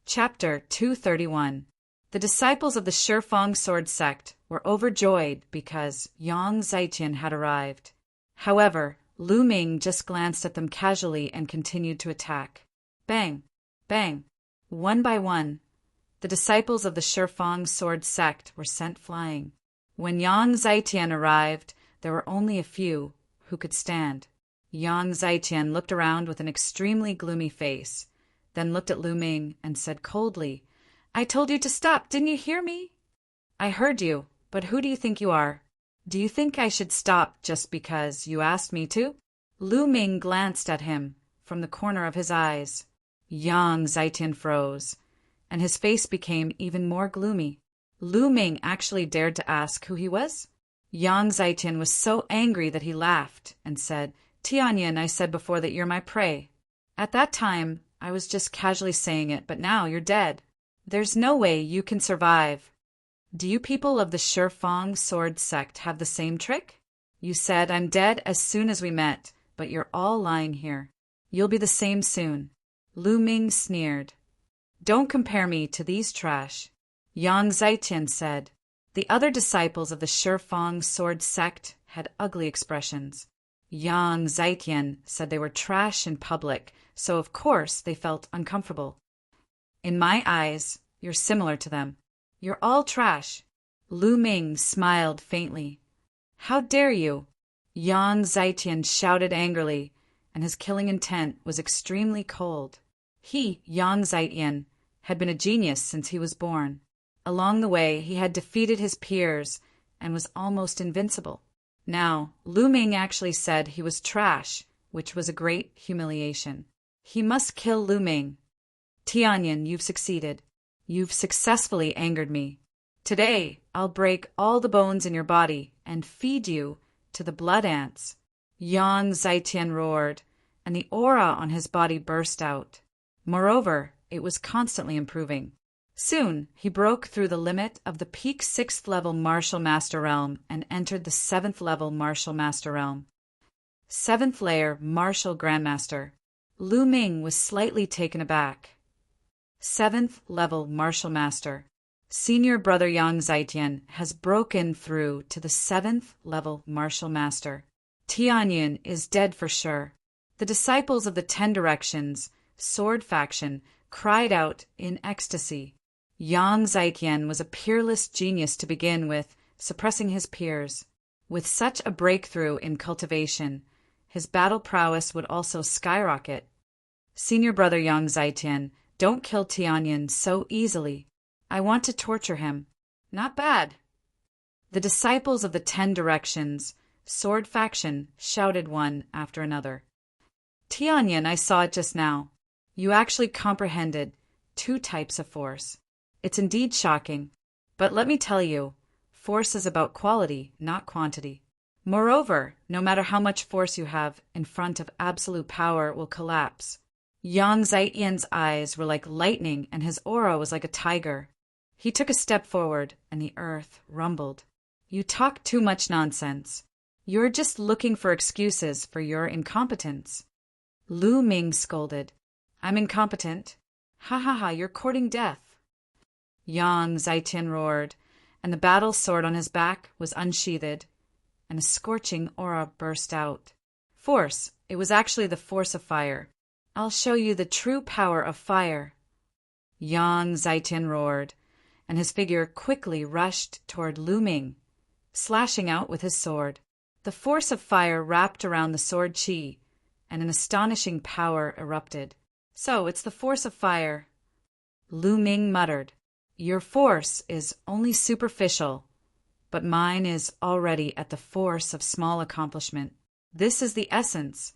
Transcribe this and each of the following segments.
Chapter 231. The disciples of the Shifeng sword sect were overjoyed because Yang Zaiqian had arrived. However, Lu Ming just glanced at them casually and continued to attack. Bang! Bang! One by one, the disciples of the Shifeng sword sect were sent flying. When Yang Zaiqian arrived, there were only a few who could stand. Yang Zaiqian looked around with an extremely gloomy face, then looked at Lu Ming and said coldly, "I told you to stop, didn't you hear me?" "I heard you, but who do you think you are? Do you think I should stop just because you asked me to?" Lu Ming glanced at him from the corner of his eyes. Yang Zaiqian froze, and his face became even more gloomy. Lu Ming actually dared to ask who he was? Yang Zaiqian was so angry that he laughed and said, "Tianyan, I said before that you're my prey. At that time, I was just casually saying it, but now you're dead. There's no way you can survive. Do you people of the Shifeng sword sect have the same trick? You said I'm dead as soon as we met, but you're all lying here. You'll be the same soon." Lu Ming sneered. "Don't compare me to these trash," Yang Zaiqian said. The other disciples of the Shifeng sword sect had ugly expressions. Yang Zaiqian said they were trash in public, so of course they felt uncomfortable. "In my eyes, you're similar to them. You're all trash." Lu Ming smiled faintly. "How dare you?" Yang Zaiqian shouted angrily, and his killing intent was extremely cold. He, Yang Zaiqian, had been a genius since he was born. Along the way, he had defeated his peers and was almost invincible. Now, Lu Ming actually said he was trash, which was a great humiliation. He must kill Lu Ming. "Tianyan, you've succeeded. You've successfully angered me. Today, I'll break all the bones in your body and feed you to the blood ants." Yang Zaiqian roared, and the aura on his body burst out. Moreover, it was constantly improving. Soon, he broke through the limit of the peak 6th level Martial Master Realm and entered the 7th level Martial Master Realm. 7th layer Martial Grandmaster. Lu Ming was slightly taken aback. 7th level Martial Master. Senior brother Yang Zaiqian has broken through to the 7th level Martial Master. Tianyan is dead for sure. The disciples of the 10 Directions, sword faction, cried out in ecstasy. Yang Zaiqian was a peerless genius to begin with, suppressing his peers. With such a breakthrough in cultivation, his battle prowess would also skyrocket. "Senior brother Yang Zaiqian, don't kill Tianyan so easily. I want to torture him." "Not bad." The disciples of the 10 Directions, sword faction, shouted one after another. "Tianyan, I saw it just now. You actually comprehended 2 types of force. It's indeed shocking, but let me tell you, force is about quality, not quantity. Moreover, no matter how much force you have in front of absolute power, it will collapse." Yang Zaiqian's eyes were like lightning and his aura was like a tiger. He took a step forward and the earth rumbled. "You talk too much nonsense. You're just looking for excuses for your incompetence." Lu Ming scolded. "I'm incompetent? Ha ha ha, you're courting death." Yang Zaiqian roared, and the battle sword on his back was unsheathed, and a scorching aura burst out. Force. It was actually the force of fire. "I'll show you the true power of fire." Yang Zaiqian roared, and his figure quickly rushed toward Lu Ming, slashing out with his sword. The force of fire wrapped around the sword chi, and an astonishing power erupted. "So, it's the force of fire," Lu Ming muttered. "Your force is only superficial, but mine is already at the force of small accomplishment. This is the essence."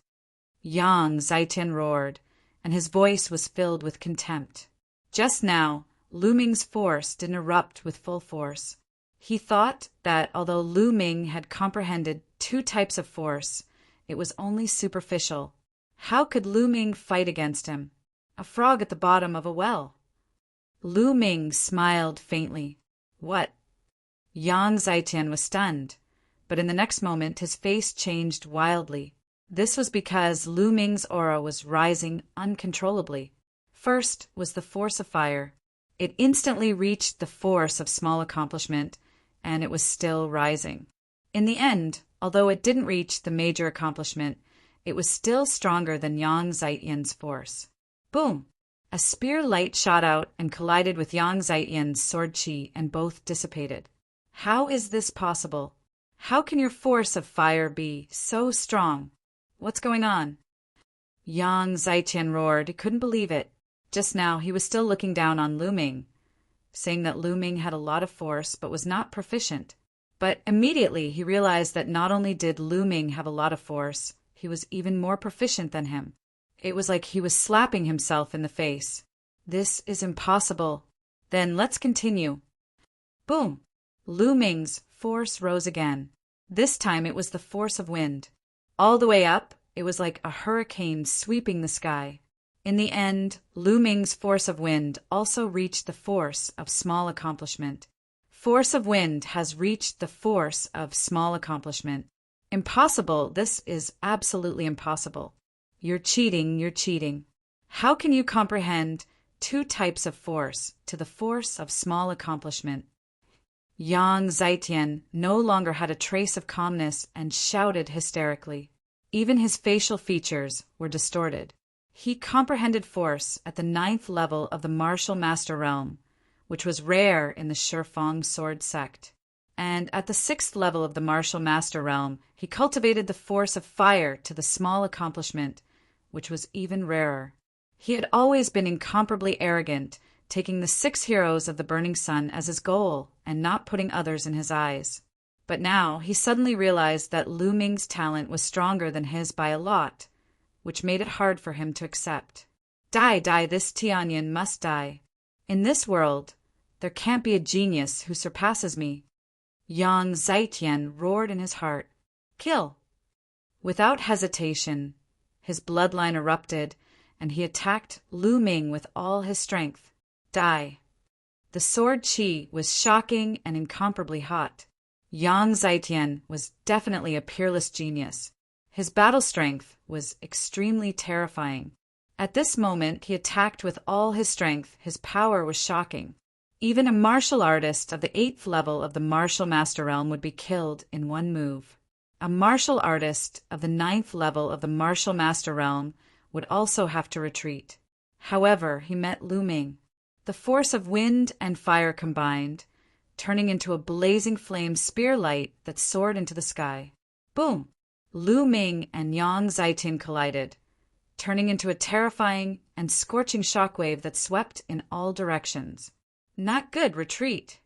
Yang Zaiqian roared, and his voice was filled with contempt. Just now, Lu Ming's force didn't erupt with full force. He thought that although Lu Ming had comprehended 2 types of force, it was only superficial. How could Lu Ming fight against him? A frog at the bottom of a well. Lu Ming smiled faintly. "What?" Yang Zaiqian was stunned, but in the next moment his face changed wildly. This was because Lu Ming's aura was rising uncontrollably. First was the force of fire. It instantly reached the force of small accomplishment, and it was still rising. In the end, although it didn't reach the major accomplishment, it was still stronger than Yang Zetian's force. Boom! A spear light shot out and collided with Yang Zetian's sword chi, and both dissipated. How is this possible? How can your force of fire be so strong? What's going on? Yang Zetian roared. He couldn't believe it. Just now he was still looking down on Lu Ming, saying that Lu Ming had a lot of force but was not proficient. But immediately he realized that not only did Lu Ming have a lot of force, he was even more proficient than him. It was like he was slapping himself in the face. This is impossible. Then let's continue. Boom! Lu Ming's force rose again. This time it was the force of wind. All the way up, it was like a hurricane sweeping the sky. In the end, Lu Ming's force of wind also reached the force of small accomplishment. Force of wind has reached the force of small accomplishment. Impossible. This is absolutely impossible. You're cheating, you're cheating. How can you comprehend two types of force to the force of small accomplishment? Yang Zetian no longer had a trace of calmness and shouted hysterically. Even his facial features were distorted. He comprehended force at the 9th level of the martial master realm, which was rare in the Shifeng sword sect. And at the 6th level of the martial master realm, he cultivated the force of fire to the small accomplishment, which was even rarer. He had always been incomparably arrogant, taking the 6 heroes of the burning sun as his goal and not putting others in his eyes. But now he suddenly realized that Lu Ming's talent was stronger than his by a lot, which made it hard for him to accept. Die, this Tianyan must die. In this world, there can't be a genius who surpasses me. Yang Zetian roared in his heart. Kill! Without hesitation, his bloodline erupted, and he attacked Lu Ming with all his strength. Die! The sword chi was shocking and incomparably hot. Yang Zetian was definitely a peerless genius. His battle strength was extremely terrifying. At this moment, he attacked with all his strength. His power was shocking. Even a martial artist of the 8th level of the martial master realm would be killed in one move. A martial artist of the 9th level of the martial master realm would also have to retreat. However, he met Lu Ming. The force of wind and fire combined, turning into a blazing flame spear light that soared into the sky. Boom! Lu Ming and Yang Zetian collided, turning into a terrifying and scorching shockwave that swept in all directions. Not good, retreat!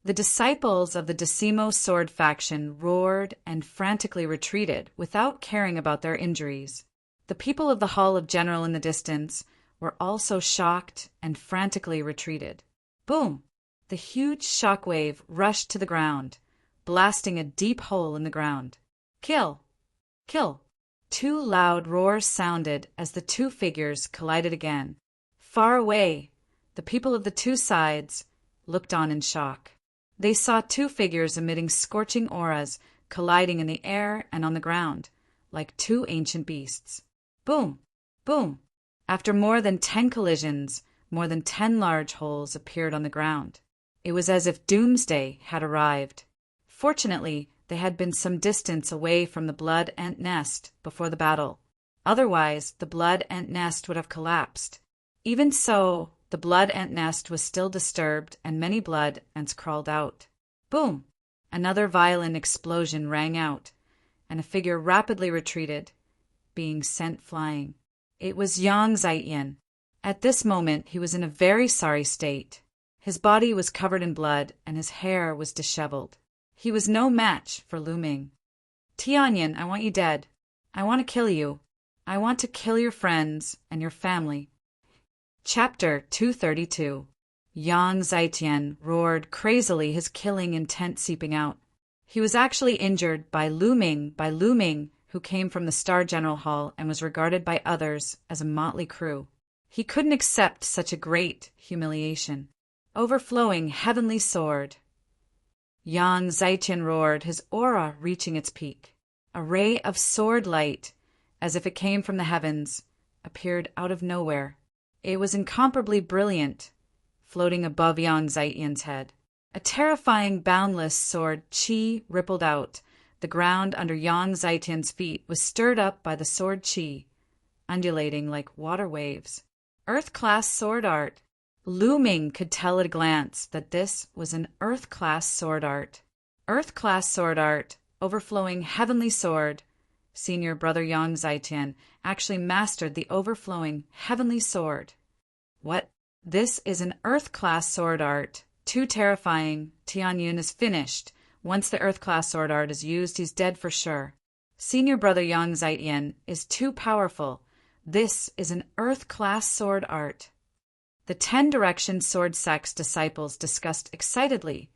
The disciples of the Decimo sword faction roared and frantically retreated without caring about their injuries. The people of the Hall of General in the distance were also shocked and frantically retreated. Boom! The huge shockwave rushed to the ground, blasting a deep hole in the ground. Kill! Kill! 2 loud roars sounded as the 2 figures collided again. Far away, the people of the 2 sides looked on in shock. They saw 2 figures emitting scorching auras colliding in the air and on the ground, like 2 ancient beasts. Boom! Boom! After more than 10 collisions, more than 10 large holes appeared on the ground. It was as if doomsday had arrived. Fortunately, they had been some distance away from the blood ant nest before the battle. Otherwise, the blood ant nest would have collapsed. Even so, the blood ant nest was still disturbed and many blood ants crawled out. Boom! Another violent explosion rang out, and a figure rapidly retreated, being sent flying. It was Yang Zetian. At this moment, he was in a very sorry state. His body was covered in blood, and his hair was disheveled. He was no match for Lu Ming. Tianyan, I want you dead. I want to kill you. I want to kill your friends and your family. Chapter 232. Yang Zetian roared crazily, his killing intent seeping out. He was actually injured by Lu Ming, who came from the Star General Hall and was regarded by others as a motley crew. He couldn't accept such a great humiliation. Overflowing heavenly sword. Yang Zetian roared, his aura reaching its peak. A ray of sword light, as if it came from the heavens, appeared out of nowhere. It was incomparably brilliant, floating above Yang Zaitian's head. A terrifying, boundless sword chi rippled out. The ground under Yang Zaitian's feet was stirred up by the sword chi, undulating like water waves. Earth-class sword art. Lu Ming could tell at a glance that this was an Earth-class sword art. Earth-class sword art, overflowing heavenly sword. Senior brother Yang Zaitian actually mastered the overflowing heavenly sword. What? This is an Earth-class sword art. Too terrifying. Tianyun is finished. Once the Earth-class sword art is used, he's dead for sure. Senior brother Yang Zaitian is too powerful. This is an Earth-class sword art. The 10 Direction Sword Sect's disciples discussed excitedly.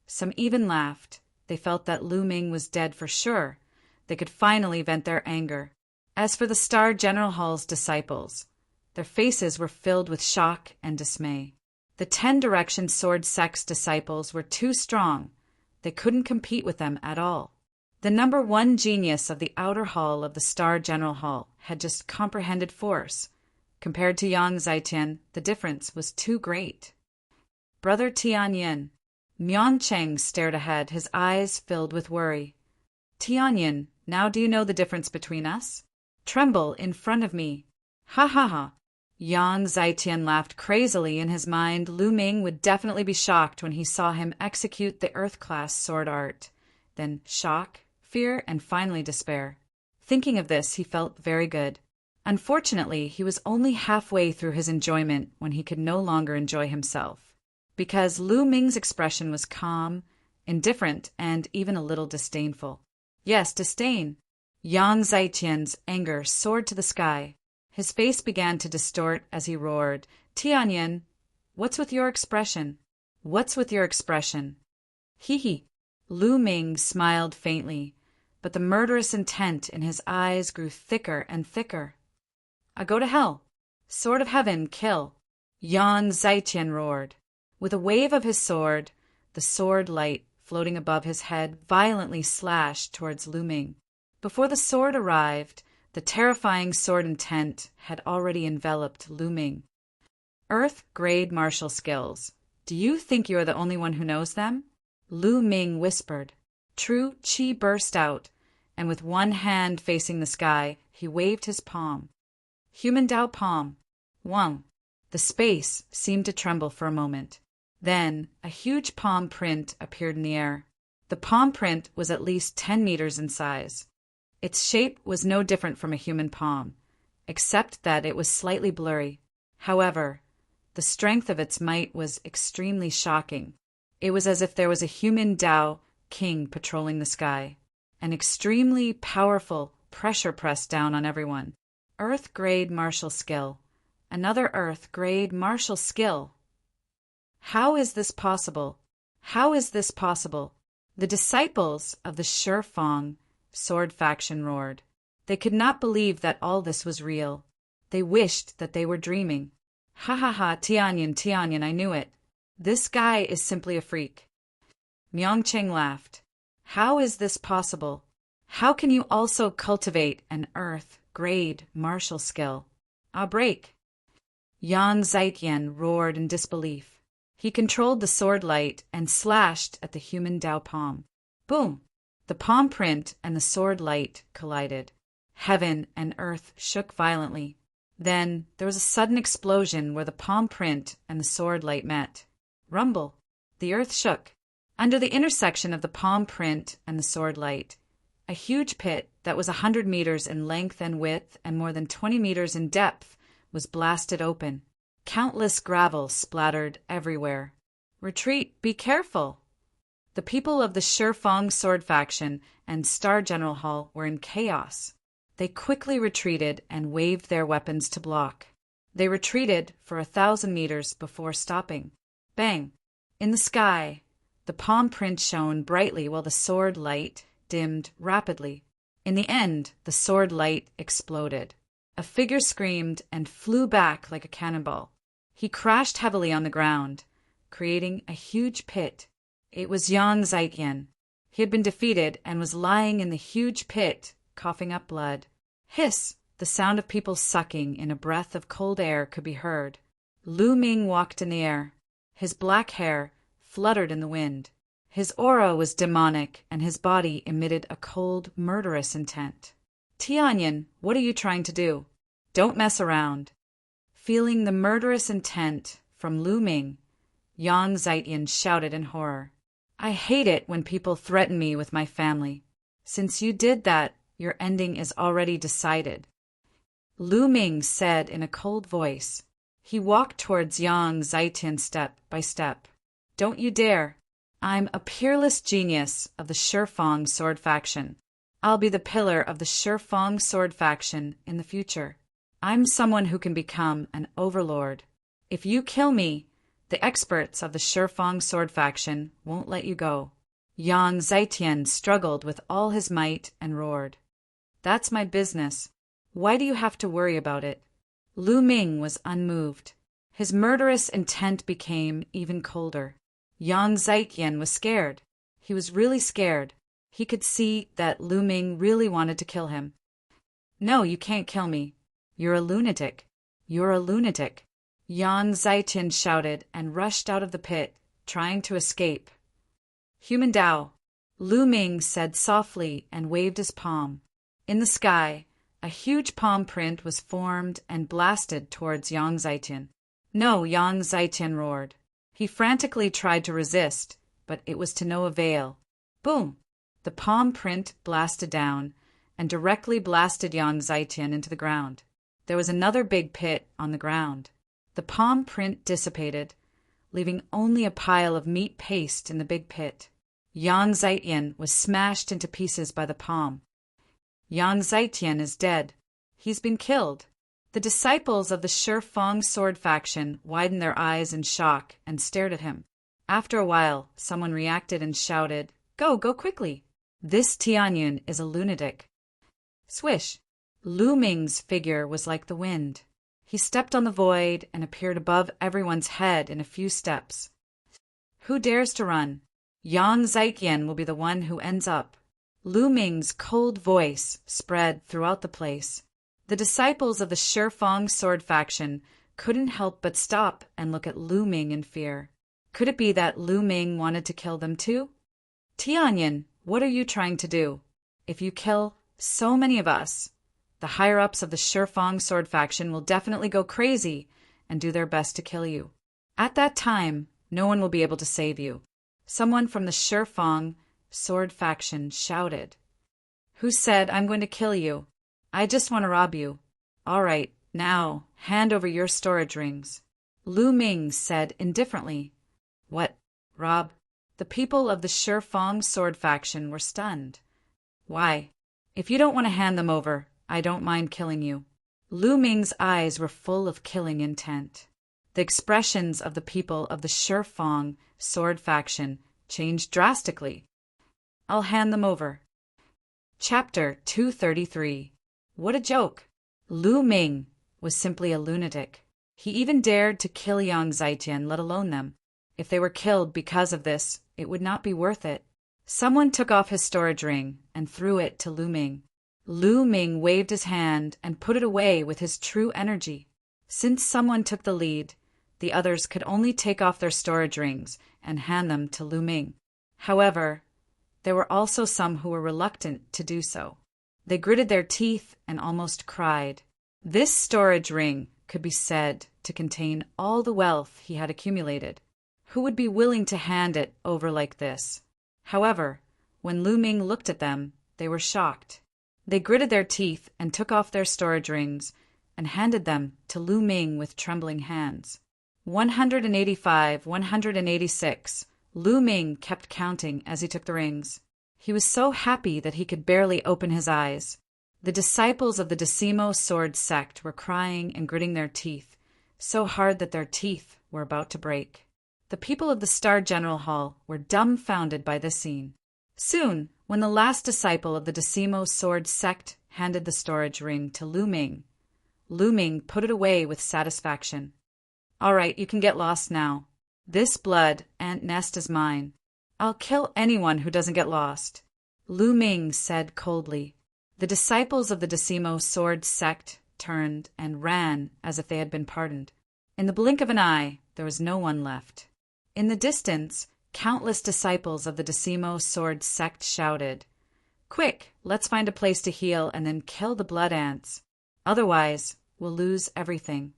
Some even laughed. They felt that Lu Ming was dead for sure. They could finally vent their anger. As for the Star General Hall's disciples, their faces were filled with shock and dismay. The 10 Direction Sword Sect's disciples were too strong. They couldn't compete with them at all. The number 1 genius of the outer hall of the Star General Hall had just comprehended force. Compared to Yang Zaitian, the difference was too great. Brother Tianyin. Myeongcheng stared ahead, his eyes filled with worry. Tianyin, now do you know the difference between us? Tremble in front of me. Ha ha ha. Yang Zaitian laughed crazily in his mind. Lu Ming would definitely be shocked when he saw him execute the Earth-class sword art. Then shock, fear, and finally despair. Thinking of this, he felt very good. Unfortunately, he was only halfway through his enjoyment when he could no longer enjoy himself. Because Lu Ming's expression was calm, indifferent, and even a little disdainful. Yes, disdain. Yang Zaitian's anger soared to the sky. His face began to distort as he roared, Tianyin, what's with your expression? What's with your expression? Hee hee. Lu Ming smiled faintly, but the murderous intent in his eyes grew thicker and thicker. I go to hell. Sword of heaven, kill. Yang Zaitian roared. With a wave of his sword, the sword light floating above his head violently slashed towards Lu Ming. Before the sword arrived, the terrifying sword intent had already enveloped Lu Ming. Earth-grade martial skills. Do you think you are the only one who knows them? Lu Ming whispered. True chi burst out, and with one hand facing the sky, he waved his palm. Human Dao palm. Wang. The space seemed to tremble for a moment. Then a huge palm print appeared in the air. The palm print was at least 10 meters in size. Its shape was no different from a human palm, except that it was slightly blurry. However, the strength of its might was extremely shocking. It was as if there was a human Dao king patrolling the sky. An extremely powerful pressure pressed down on everyone. Earth-grade martial skill. Another Earth-grade martial skill. How is this possible? How is this possible? The disciples of the Shifeng sword faction roared. They could not believe that all this was real. They wished that they were dreaming. Ha ha ha, Tianyin, Tianyin, I knew it. This guy is simply a freak. Myeongcheng laughed. How is this possible? How can you also cultivate an Earth-grade martial skill? A break. Yang Zaitian roared in disbelief. He controlled the sword light and slashed at the human Dao palm. Boom! The palm print and the sword light collided. Heaven and earth shook violently. Then there was a sudden explosion where the palm print and the sword light met. Rumble. The earth shook. Under the intersection of the palm print and the sword light, a huge pit that was 100 meters in length and width and more than 20 meters in depth was blasted open. Countless gravel splattered everywhere. Retreat, be careful! The people of the Shifeng sword faction and Star General Hall were in chaos. They quickly retreated and waved their weapons to block. They retreated for 1,000 meters before stopping. Bang! In the sky, the palm print shone brightly while the sword light dimmed rapidly. In the end, the sword light exploded. A figure screamed and flew back like a cannonball. He crashed heavily on the ground, creating a huge pit. It was Yang Zaitian. He had been defeated and was lying in the huge pit, coughing up blood. Hiss! The sound of people sucking in a breath of cold air could be heard. Lu Ming walked in the air. His black hair fluttered in the wind. His aura was demonic, and his body emitted a cold, murderous intent. Tianyan, what are you trying to do? Don't mess around. Feeling the murderous intent from Lu Ming, Yang Zetian shouted in horror. I hate it when people threaten me with my family. Since you did that, your ending is already decided. Lu Ming said in a cold voice. He walked towards Yang Zetian step by step. Don't you dare. I'm a peerless genius of the Shifeng sword faction. I'll be the pillar of the Shifeng sword faction in the future. I'm someone who can become an overlord. If you kill me, the experts of the Shifeng sword faction won't let you go. Yang Zetian struggled with all his might and roared. That's my business. Why do you have to worry about it? Lu Ming was unmoved. His murderous intent became even colder. Yang Zetian was scared. He was really scared. He could see that Lu Ming really wanted to kill him. No, you can't kill me. You're a lunatic. You're a lunatic. Yang Zetian shouted and rushed out of the pit, trying to escape. Human Dao, Lu Ming said softly and waved his palm. In the sky, a huge palm print was formed and blasted towards Yang Zetian. No, Yang Zetian roared. He frantically tried to resist, but it was to no avail. Boom! The palm print blasted down and directly blasted Yang Zetian into the ground. There was another big pit on the ground. The palm print dissipated, leaving only a pile of meat paste in the big pit. Yang Zetian was smashed into pieces by the palm. Yang Zetian is dead. He's been killed. The disciples of the Shifeng sword faction widened their eyes in shock and stared at him. After a while, someone reacted and shouted, Go quickly! This Tianyan is a lunatic. Swish! Lu Ming's figure was like the wind. He stepped on the void and appeared above everyone's head in a few steps. Who dares to run? Yang Zetian will be the one who ends up. Lu Ming's cold voice spread throughout the place. The disciples of the Shifeng sword faction couldn't help but stop and look at Lu Ming in fear. Could it be that Lu Ming wanted to kill them too? Tianyan, what are you trying to do? If you kill so many of us, the higher-ups of the Shifeng sword faction will definitely go crazy and do their best to kill you. At that time, no one will be able to save you. Someone from the Shifeng sword faction shouted. Who said I'm going to kill you? I just want to rob you. All right, now, hand over your storage rings. Lu Ming said indifferently. What, rob? The people of the Shifeng sword faction were stunned. Why? If you don't want to hand them over, I don't mind killing you. Lu Ming's eyes were full of killing intent. The expressions of the people of the Shifeng sword faction changed drastically. I'll hand them over. Chapter 233. What a joke! Lu Ming was simply a lunatic. He even dared to kill Yang Zetian, let alone them. If they were killed because of this, it would not be worth it. Someone took off his storage ring and threw it to Lu Ming. Lu Ming waved his hand and put it away with his true energy. Since someone took the lead, the others could only take off their storage rings and hand them to Lu Ming. However, there were also some who were reluctant to do so. They gritted their teeth and almost cried. This storage ring could be said to contain all the wealth he had accumulated. Who would be willing to hand it over like this? However, when Lu Ming looked at them, they were shocked. They gritted their teeth and took off their storage rings and handed them to Lu Ming with trembling hands. 185, 186. Lu Ming kept counting as he took the rings. He was so happy that he could barely open his eyes. The disciples of the Decimo sword sect were crying and gritting their teeth, so hard that their teeth were about to break. The people of the Star General Hall were dumbfounded by this scene. Soon, when the last disciple of the Decimo sword sect handed the storage ring to Lu Ming put it away with satisfaction. All right, you can get lost now. This blood ant nest is mine. I'll kill anyone who doesn't get lost. Lu Ming said coldly. The disciples of the Decimo sword sect turned and ran as if they had been pardoned. In the blink of an eye, there was no one left. In the distance, countless disciples of the Decimo sword sect shouted, "Quick, let's find a place to heal and then kill the blood ants. Otherwise, we'll lose everything.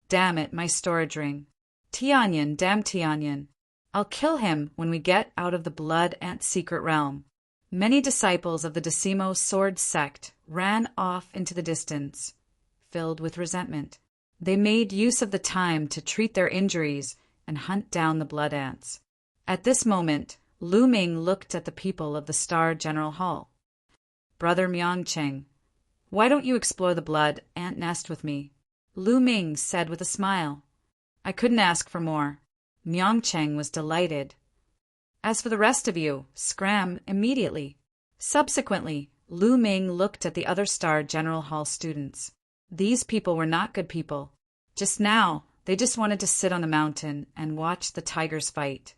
Damn it, my storage ring. Tianyan, damn Tianyan. I'll kill him when we get out of the blood ant secret realm." Many disciples of the Decimo sword sect ran off into the distance, filled with resentment. They made use of the time to treat their injuries and hunt down the blood ants. At this moment, Lu Ming looked at the people of the Star General Hall. "Brother Myongcheng, why don't you explore the blood ant nest with me?" Lu Ming said with a smile. "I couldn't ask for more." Myongcheng was delighted. "As for the rest of you, scram immediately." Subsequently, Lu Ming looked at the other Star General Hall students. These people were not good people. Just now, they just wanted to sit on the mountain and watch the tigers fight.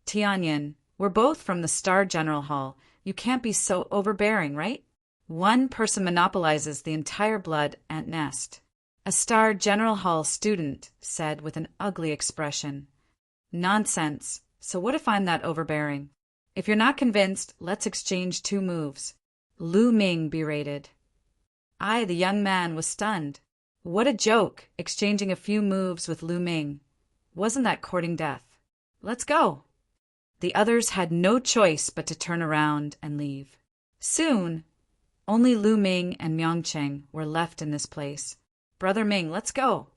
"Tianyan, we're both from the Star General Hall. You can't be so overbearing, right? One person monopolizes the entire blood ant nest." A Star General Hall student said with an ugly expression. "Nonsense. So what if I'm that overbearing? If you're not convinced, let's exchange 2 moves." Lu Ming berated. The young man, was stunned. What a joke, exchanging a few moves with Lu Ming. Wasn't that courting death? "Let's go." The others had no choice but to turn around and leave. Soon, only Lu Ming and Myongcheng were left in this place. "Brother Ming, let's go."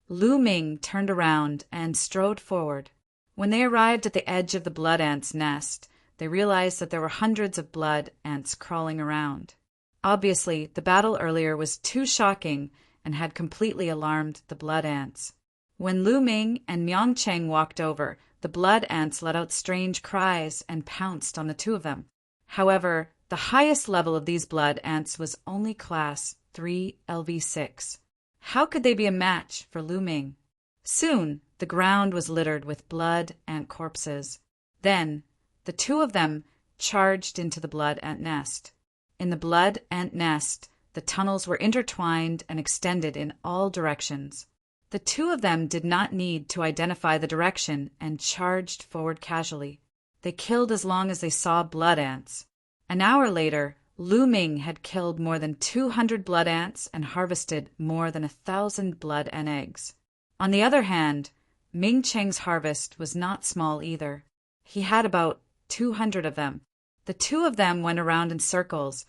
Lu Ming turned around and strode forward. When they arrived at the edge of the blood ant's nest, they realized that there were hundreds of blood ants crawling around. Obviously, the battle earlier was too shocking and had completely alarmed the blood ants. When Lu Ming and Myongcheng walked over, the blood ants let out strange cries and pounced on the 2 of them. However, the highest level of these blood ants was only class 3 LV6. How could they be a match for Lu Ming? Soon, the ground was littered with blood ant corpses. Then, the 2 of them charged into the blood ant nest. In the blood ant nest, the tunnels were intertwined and extended in all directions. The 2 of them did not need to identify the direction and charged forward casually. They killed as long as they saw blood ants. An hour later, Lu Ming had killed more than 200 blood ants and harvested more than 1,000 blood ant eggs. On the other hand, Ming Cheng's harvest was not small either. He had about 200 of them. The 2 of them went around in circles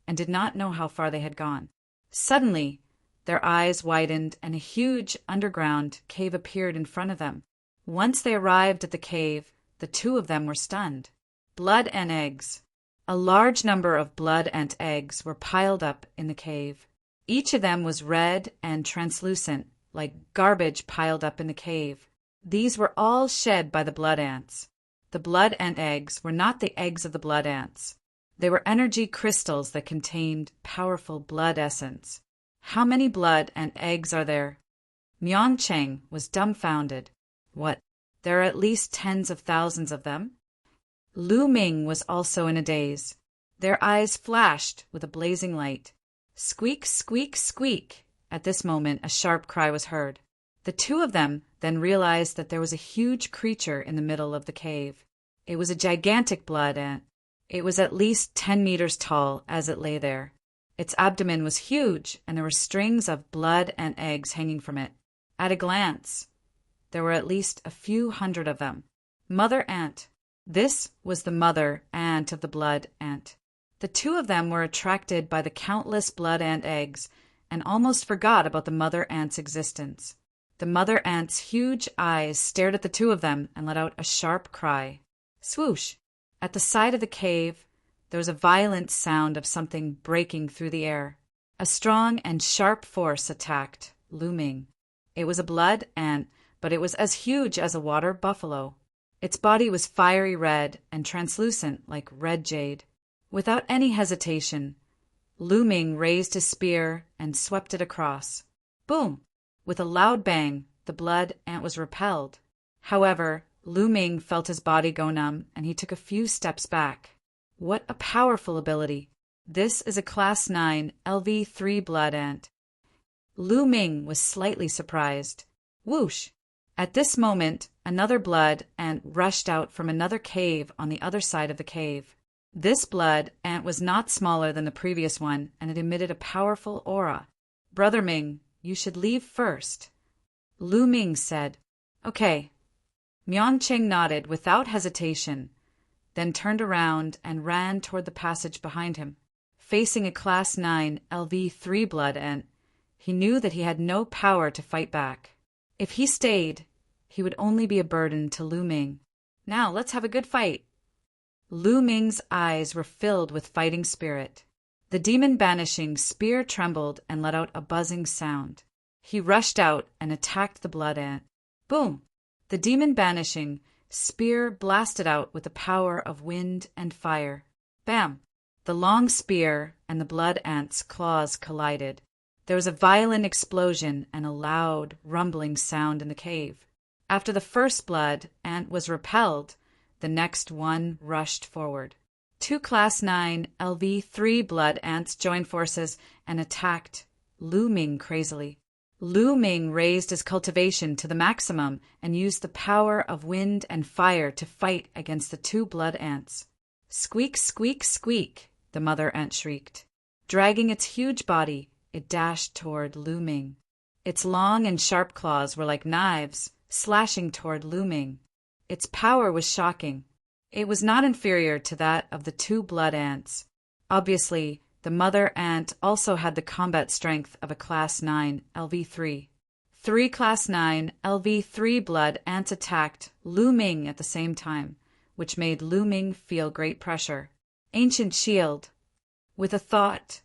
and did not know how far they had gone. Suddenly, their eyes widened and a huge underground cave appeared in front of them. Once they arrived at the cave, the 2 of them were stunned. Blood ant eggs. A large number of blood ant eggs were piled up in the cave. Each of them was red and translucent, like garbage piled up in the cave. These were all shed by the blood ants. The blood ant eggs were not the eggs of the blood ants. They were energy crystals that contained powerful blood essence. "How many blood ant eggs are there?" Myongcheng was dumbfounded. "What? There are at least tens of thousands of them?" Lu Ming was also in a daze. Their eyes flashed with a blazing light. Squeak, squeak, squeak. At this moment, a sharp cry was heard. The 2 of them then realized that there was a huge creature in the middle of the cave. It was a gigantic blood ant. It was at least 10 meters tall as it lay there. Its abdomen was huge, and there were strings of blood ant eggs hanging from it. At a glance, there were at least a few hundred of them. Mother ant. This was the mother ant of the blood ant. The 2 of them were attracted by the countless blood ant eggs and almost forgot about the mother ant's existence. The mother ant's huge eyes stared at the 2 of them and let out a sharp cry. Swoosh! At the side of the cave, there was a violent sound of something breaking through the air. A strong and sharp force attacked Lu Ming. It was a blood ant, but it was as huge as a water buffalo. Its body was fiery red and translucent like red jade. Without any hesitation, Lu Ming raised his spear and swept it across. Boom! With a loud bang, the blood ant was repelled. However, Lu Ming felt his body go numb and he took a few steps back. What a powerful ability! This is a Class 9 LV3 blood ant. Lu Ming was slightly surprised. Whoosh! At this moment, another blood ant rushed out from another cave on the other side of the cave. This blood ant was not smaller than the previous one, and it emitted a powerful aura. Brother Ming, you should leave first. Lu Ming said, Okay. Miancheng nodded without hesitation, then turned around and ran toward the passage behind him. Facing a Class 9 LV3 blood ant, he knew that he had no power to fight back. If he stayed, he would only be a burden to Lu Ming. Now let's have a good fight. Lu Ming's eyes were filled with fighting spirit. The demon-banishing spear trembled and let out a buzzing sound. He rushed out and attacked the blood ant. Boom! The demon-banishing spear blasted out with the power of wind and fire. Bam! The long spear and the blood ant's claws collided. There was a violent explosion and a loud, rumbling sound in the cave. After the first blood ant was repelled, the next one rushed forward. 2 Class 9 LV3 blood ants joined forces and attacked Lu Ming crazily. Lu Ming raised his cultivation to the maximum and used the power of wind and fire to fight against the 2 blood ants. Squeak, squeak, squeak, the mother ant shrieked. Dragging its huge body, it dashed toward Lu Ming. Its long and sharp claws were like knives, slashing toward Lu Ming. Its power was shocking. It was not inferior to that of the 2 blood ants. Obviously, the mother ant also had the combat strength of a Class 9 LV3. 3 Class 9 LV3 blood ants attacked Lu Ming at the same time, which made Lu Ming feel great pressure. Ancient shield. With a thought,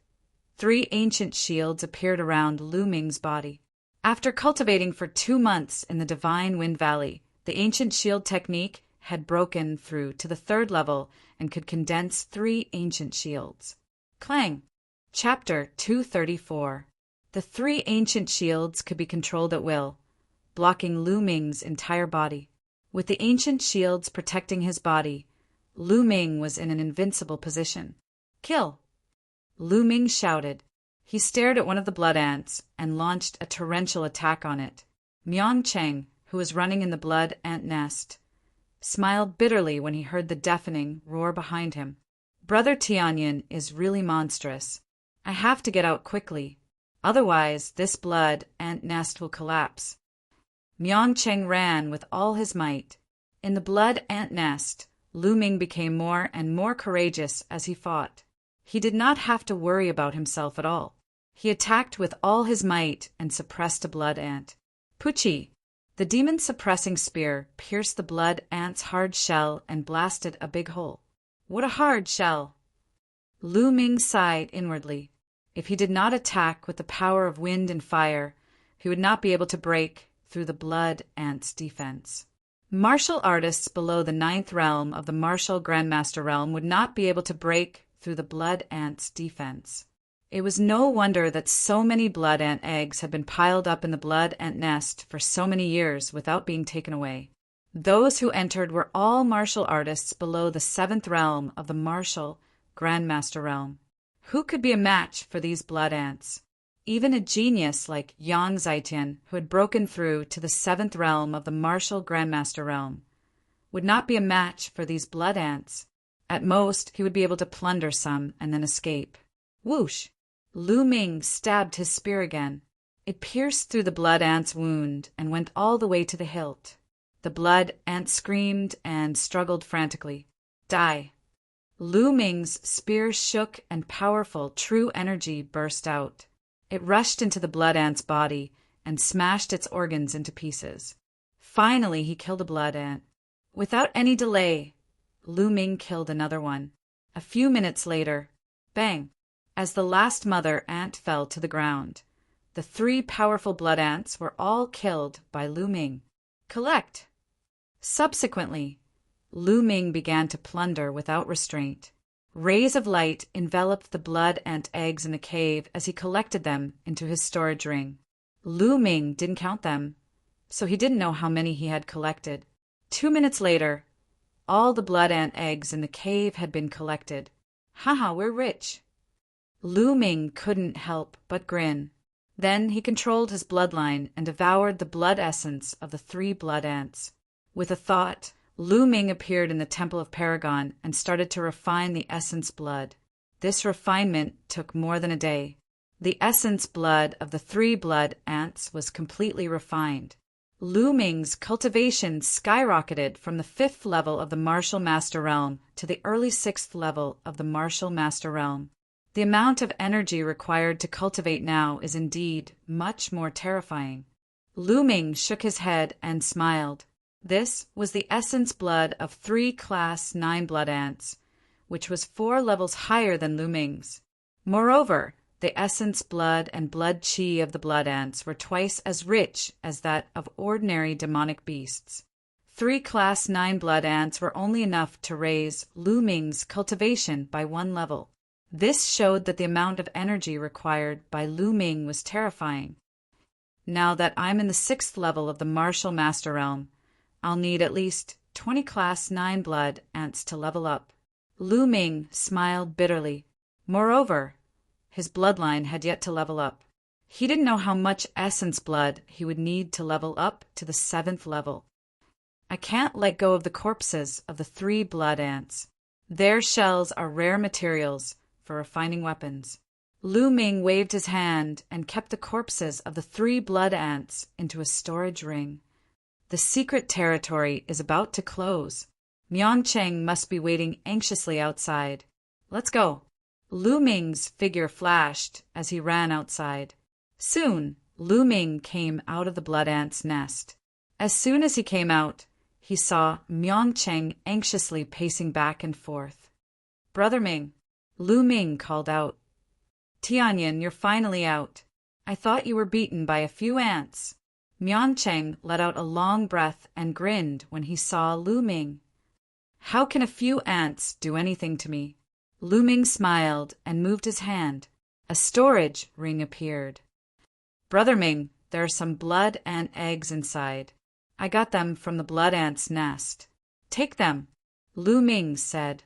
3 ancient shields appeared around Lu Ming's body. After cultivating for 2 months in the Divine Wind Valley, the ancient shield technique had broken through to the 3rd level and could condense 3 ancient shields. Clang! Chapter 234. The 3 ancient shields could be controlled at will, blocking Lu Ming's entire body. With the ancient shields protecting his body, Lu Ming was in an invincible position. Kill! Lu Ming shouted. He stared at one of the blood ants and launched a torrential attack on it. Miancheng, who was running in the blood ant nest, smiled bitterly when he heard the deafening roar behind him. Brother Tianyan is really monstrous. I have to get out quickly. Otherwise, this blood ant nest will collapse. Miancheng ran with all his might. In the blood ant nest, Lu Ming became more and more courageous as he fought. He did not have to worry about himself at all. He attacked with all his might and suppressed a blood ant. Puchi! The demon-suppressing spear pierced the blood ant's hard shell and blasted a big hole. What a hard shell! Lu Ming sighed inwardly. If he did not attack with the power of wind and fire, he would not be able to break through the blood ant's defense. Martial artists below the 9th realm of the martial Grandmaster realm would not be able to break through the blood ant's defense. It was no wonder that so many blood ant eggs had been piled up in the blood ant nest for so many years without being taken away. Those who entered were all martial artists below the 7th realm of the martial Grandmaster realm. Who could be a match for these blood ants? Even a genius like Yang Zaitian, who had broken through to the 7th realm of the martial Grandmaster realm, would not be a match for these blood ants. At most, he would be able to plunder some and then escape. Whoosh! Lu Ming stabbed his spear again. It pierced through the blood ant's wound and went all the way to the hilt. The blood ant screamed and struggled frantically. Die! Lu Ming's spear shook and powerful, true energy burst out. It rushed into the blood ant's body and smashed its organs into pieces. Finally, he killed a blood ant. Without any delay, Lu Ming killed another one. A few minutes later, bang! As the last mother ant fell to the ground, the 3 powerful blood ants were all killed by Lu Ming. Collect! Subsequently, Lu Ming began to plunder without restraint. Rays of light enveloped the blood ant eggs in the cave as he collected them into his storage ring. Lu Ming didn't count them, so he didn't know how many he had collected. 2 minutes later, all the blood ant eggs in the cave had been collected. Haha, we're rich. Lu Ming couldn't help but grin. Then he controlled his bloodline and devoured the blood essence of the 3 blood ants. With a thought, Lu Ming appeared in the Temple of Paragon and started to refine the essence blood. This refinement took more than a day. The essence blood of the 3 blood ants was completely refined. Lu Ming's cultivation skyrocketed from the 5th level of the Martial Master Realm to the early 6th level of the Martial Master Realm. The amount of energy required to cultivate now is indeed much more terrifying. Lu Ming shook his head and smiled. This was the essence blood of 3 Class 9 blood ants, which was 4 levels higher than Lu Ming's. Moreover, the essence blood and blood chi of the blood ants were twice as rich as that of ordinary demonic beasts. 3 Class 9 blood ants were only enough to raise Lu Ming's cultivation by 1 level. This showed that the amount of energy required by Lu Ming was terrifying. Now that I'm in the 6th level of the Martial Master Realm, I'll need at least 20 Class 9 blood ants to level up. Lu Ming smiled bitterly. Moreover, his bloodline had yet to level up. He didn't know how much essence blood he would need to level up to the 7th level. I can't let go of the corpses of the 3 blood ants. Their shells are rare materials for refining weapons. Lu Ming waved his hand and kept the corpses of the 3 blood ants into a storage ring. The secret territory is about to close. Miangcheng must be waiting anxiously outside. Let's go. Lu Ming's figure flashed as he ran outside. Soon, Lu Ming came out of the blood ant's nest. As soon as he came out, he saw Miangcheng anxiously pacing back and forth. "Brother Ming," Lu Ming called out. "Tianyan, you're finally out. I thought you were beaten by a few ants." Miangcheng let out a long breath and grinned when he saw Lu Ming. "How can a few ants do anything to me?" Lu Ming smiled and moved his hand. A storage ring appeared. "Brother Ming, there are some blood ant eggs inside. I got them from the blood ant's nest. Take them," Lu Ming said.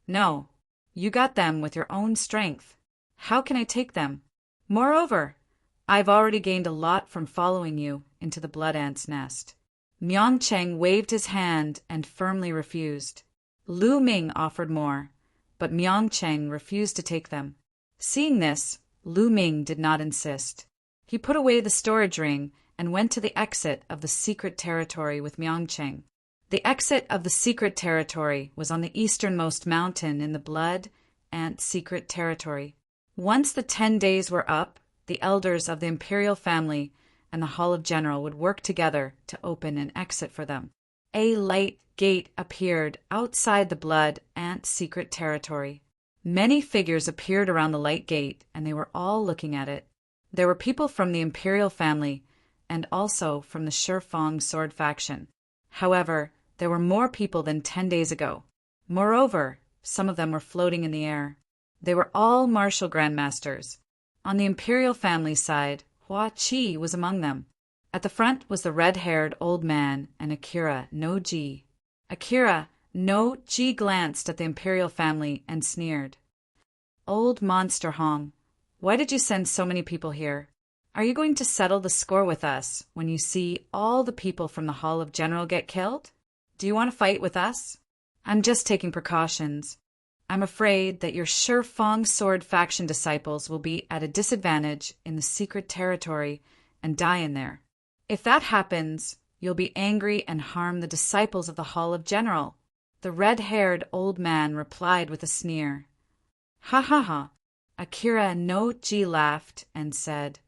"No, you got them with your own strength. How can I take them? Moreover, I've already gained a lot from following you into the blood ant's nest." Miangcheng waved his hand and firmly refused. Lu Ming offered more, but Miangcheng refused to take them. Seeing this, Lu Ming did not insist. He put away the storage ring and went to the exit of the secret territory with Miangcheng. The exit of the secret territory was on the easternmost mountain in the blood ant secret territory. Once the 10 days were up, the elders of the imperial family and the Hall of General would work together to open an exit for them. A light gate appeared outside the blood ant secret territory. Many figures appeared around the light gate, and they were all looking at it. There were people from the imperial family and also from the Shifeng sword faction. However, there were more people than 10 days ago. Moreover, some of them were floating in the air. They were all martial grandmasters. On the imperial family side, Hua Qi was among them. At the front was the red-haired old man and Akira no Ji. Akira no Ji glanced at the imperial family and sneered. "Old Monster Hong, why did you send so many people here? Are you going to settle the score with us when you see all the people from the Hall of General get killed? Do you want to fight with us?" "I'm just taking precautions. I'm afraid that your Shifeng sword faction disciples will be at a disadvantage in the secret territory and die in there. If that happens, you'll be angry and harm the disciples of the Hall of General," the red-haired old man replied with a sneer. "Ha ha ha." Akira no Ji laughed and said,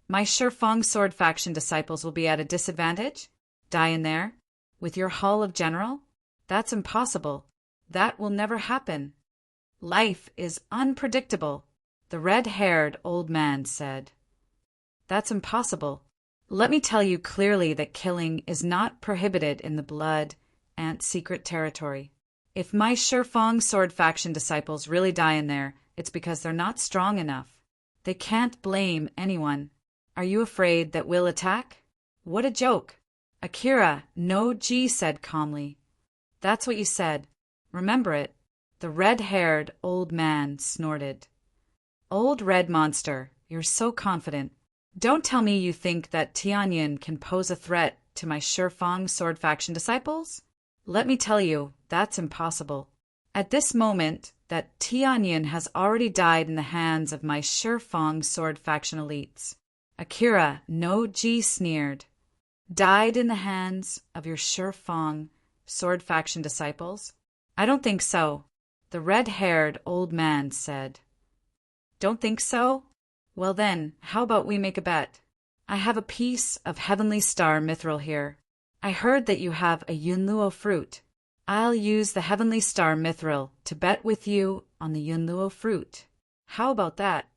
"My Shifeng sword faction disciples will be at a disadvantage? Die in there? With your Hall of General? That's impossible. That will never happen. Life is unpredictable," the red-haired old man said. "That's impossible. Let me tell you clearly that killing is not prohibited in the blood ant secret territory. If my Shifeng sword faction disciples really die in there, it's because they're not strong enough. They can't blame anyone. Are you afraid that we'll attack?" "What a joke," Akira no Ji said calmly. "That's what you said. Remember it," the red-haired old man snorted. Old red monster, you're so confident. Don't tell me you think that Tianyin can pose a threat to my Shifang sword faction disciples? Let me tell you, that's impossible. At this moment, that Tianyin has already died in the hands of my Shifang sword faction elites. Akira no Ji sneered. Died in the hands of your Shifang sword faction disciples? I don't think so, the red-haired old man said. Don't think so? Well then, how about we make a bet? I have a piece of heavenly star mithril here. I heard that you have a Yunluo fruit. I'll use the heavenly star mithril to bet with you on the Yunluo fruit. How about that?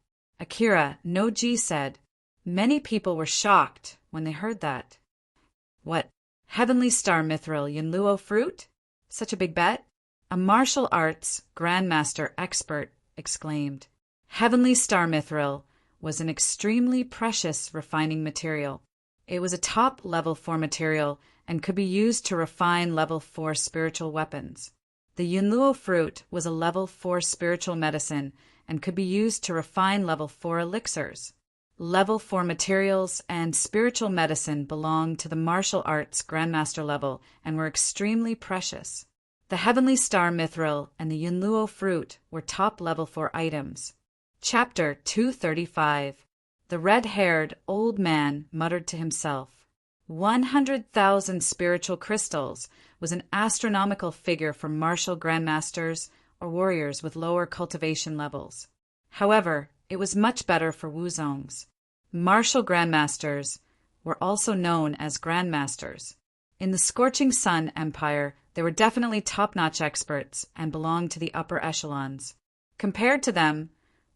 Akira no Ji said. Many people were shocked when they heard that. What? Heavenly star mithril Yunluo fruit? Such a big bet? A martial arts grandmaster expert exclaimed. Heavenly star mithril was an extremely precious refining material. It was a top level 4 material and could be used to refine level 4 spiritual weapons. The Yunluo fruit was a level 4 spiritual medicine and could be used to refine level 4 elixirs. Level 4 materials and spiritual medicine belonged to the martial arts grandmaster level and were extremely precious. The Heavenly Star Mithril and the Yunluo fruit were top level 4 items. Chapter 235. The red-haired old man muttered to himself. 100,000 spiritual crystals was an astronomical figure for martial grandmasters or warriors with lower cultivation levels. However, it was much better for Wuzongs. Martial grandmasters were also known as grandmasters. In the Scorching Sun Empire, they were definitely top-notch experts and belonged to the upper echelons. Compared to them,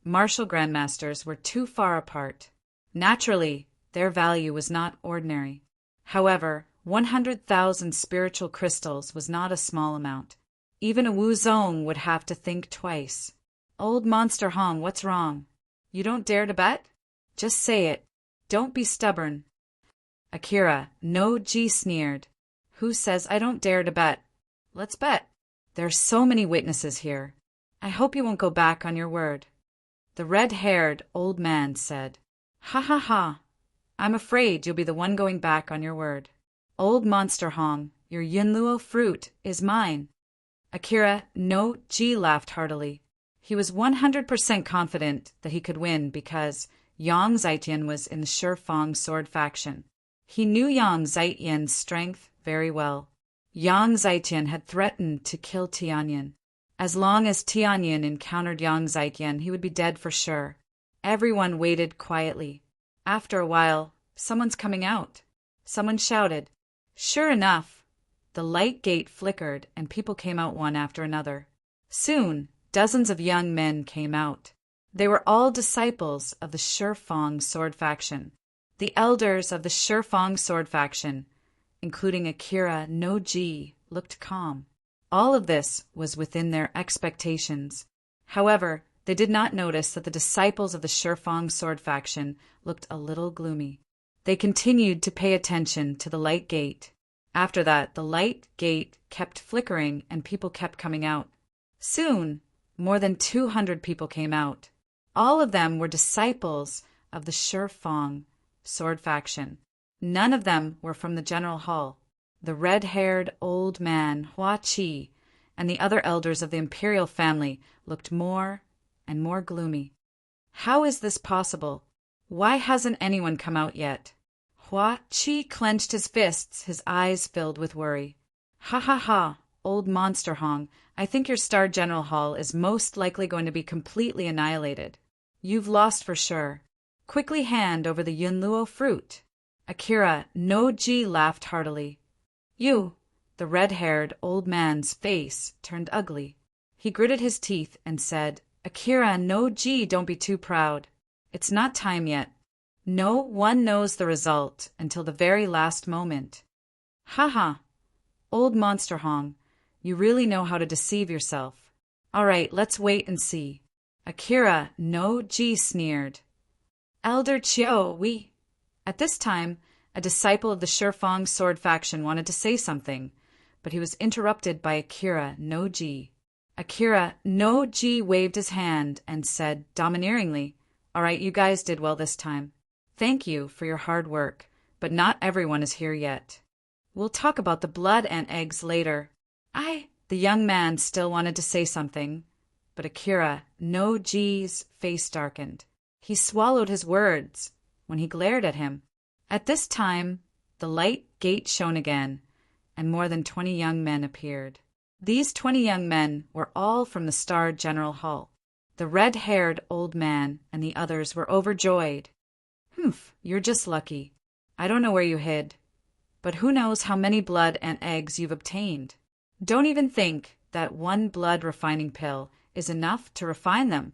martial grandmasters were too far apart. Naturally, their value was not ordinary. However, 100,000 spiritual crystals was not a small amount. Even a Wuzong would have to think twice. Old Monster Hong, what's wrong? You don't dare to bet? Just say it. Don't be stubborn. Akira no Ji sneered. Who says I don't dare to bet? Let's bet. There are so many witnesses here. I hope you won't go back on your word. The red-haired old man said. Ha ha ha. I'm afraid you'll be the one going back on your word. Old Monster Hong, your Yunluo fruit is mine. Akira no Ji laughed heartily. He was 100% confident that he could win because Yang Zaijian was in the Shifang sword faction. He knew Yang Zaijian's strength very well. Yang Zaijian had threatened to kill Tianyin. As long as Tianyin encountered Yang Zaijian, he would be dead for sure. Everyone waited quietly. After a while, someone's coming out. Someone shouted. Sure enough, the light gate flickered and people came out one after another. Soon, dozens of young men came out. They were all disciples of the Shifang sword faction. The elders of the Shifang sword faction, including Akira no Ji, looked calm. All of this was within their expectations. However, they did not notice that the disciples of the Shifang sword faction looked a little gloomy. They continued to pay attention to the light gate. After that, the light gate kept flickering and people kept coming out. Soon, more than 200 people came out. All of them were disciples of the Shifang sword faction. None of them were from the general hall. The red-haired old man, Hua Qi, and the other elders of the imperial family looked more and more gloomy. How is this possible? Why hasn't anyone come out yet? Hua Qi clenched his fists, his eyes filled with worry. Ha ha ha, old Monster Hong, I think your Star General Hall is most likely going to be completely annihilated. You've lost for sure. Quickly hand over the Yunluo fruit. Akira no Ji laughed heartily. You, the red-haired old man's face turned ugly. He gritted his teeth and said, Akira no Ji, don't be too proud. It's not time yet. No one knows the result until the very last moment. Ha ha. Old Monster Hong, you really know how to deceive yourself. All right, let's wait and see. Akira no Ji sneered. Elder Chiao, we... At this time, a disciple of the Shifang sword faction wanted to say something, but he was interrupted by Akira no Ji. Akira no Ji waved his hand and said domineeringly, "All right, you guys did well this time. Thank you for your hard work, but not everyone is here yet. We'll talk about the blood and eggs later." The young man still wanted to say something, but Akira no Ji's face darkened. He swallowed his words when he glared at him. At this time, the light gate shone again, and more than 20 young men appeared. These 20 young men were all from the Star General Hall. The red-haired old man and the others were overjoyed. "Humph, you're just lucky. I don't know where you hid, but who knows how many blood and eggs you've obtained. Don't even think that one blood refining pill is enough to refine them."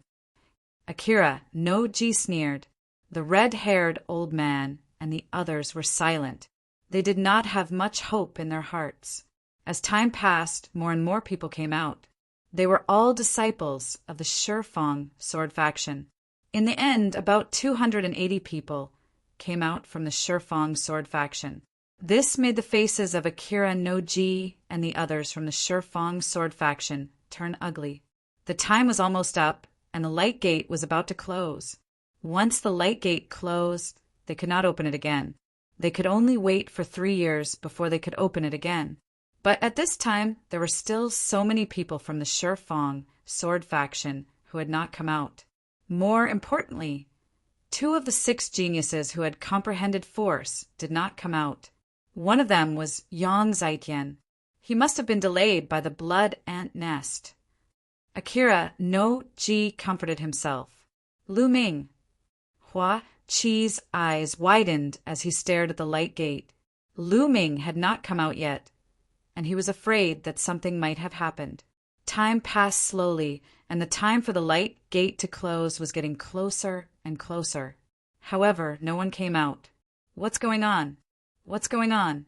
Akira no Ji sneered. The red-haired old man and the others were silent. They did not have much hope in their hearts. As time passed, more and more people came out. They were all disciples of the Shifeng sword faction. In the end, about 280 people came out from the Shifeng sword faction. This made the faces of Akira no Ji and the others from the Shifeng sword faction turn ugly. The time was almost up, and the light gate was about to close. Once the light gate closed, they could not open it again. They could only wait for 3 years before they could open it again. But at this time, there were still so many people from the Shifeng sword faction who had not come out. More importantly, 2 of the 6 geniuses who had comprehended force did not come out. One of them was Yang Zaitian. He must have been delayed by the blood ant nest. Akira no Ji comforted himself. "Lu Ming." Hua Qi's eyes widened as he stared at the light gate. Lu Ming had not come out yet, and he was afraid that something might have happened. Time passed slowly, and the time for the light gate to close was getting closer and closer. However, no one came out. What's going on? What's going on?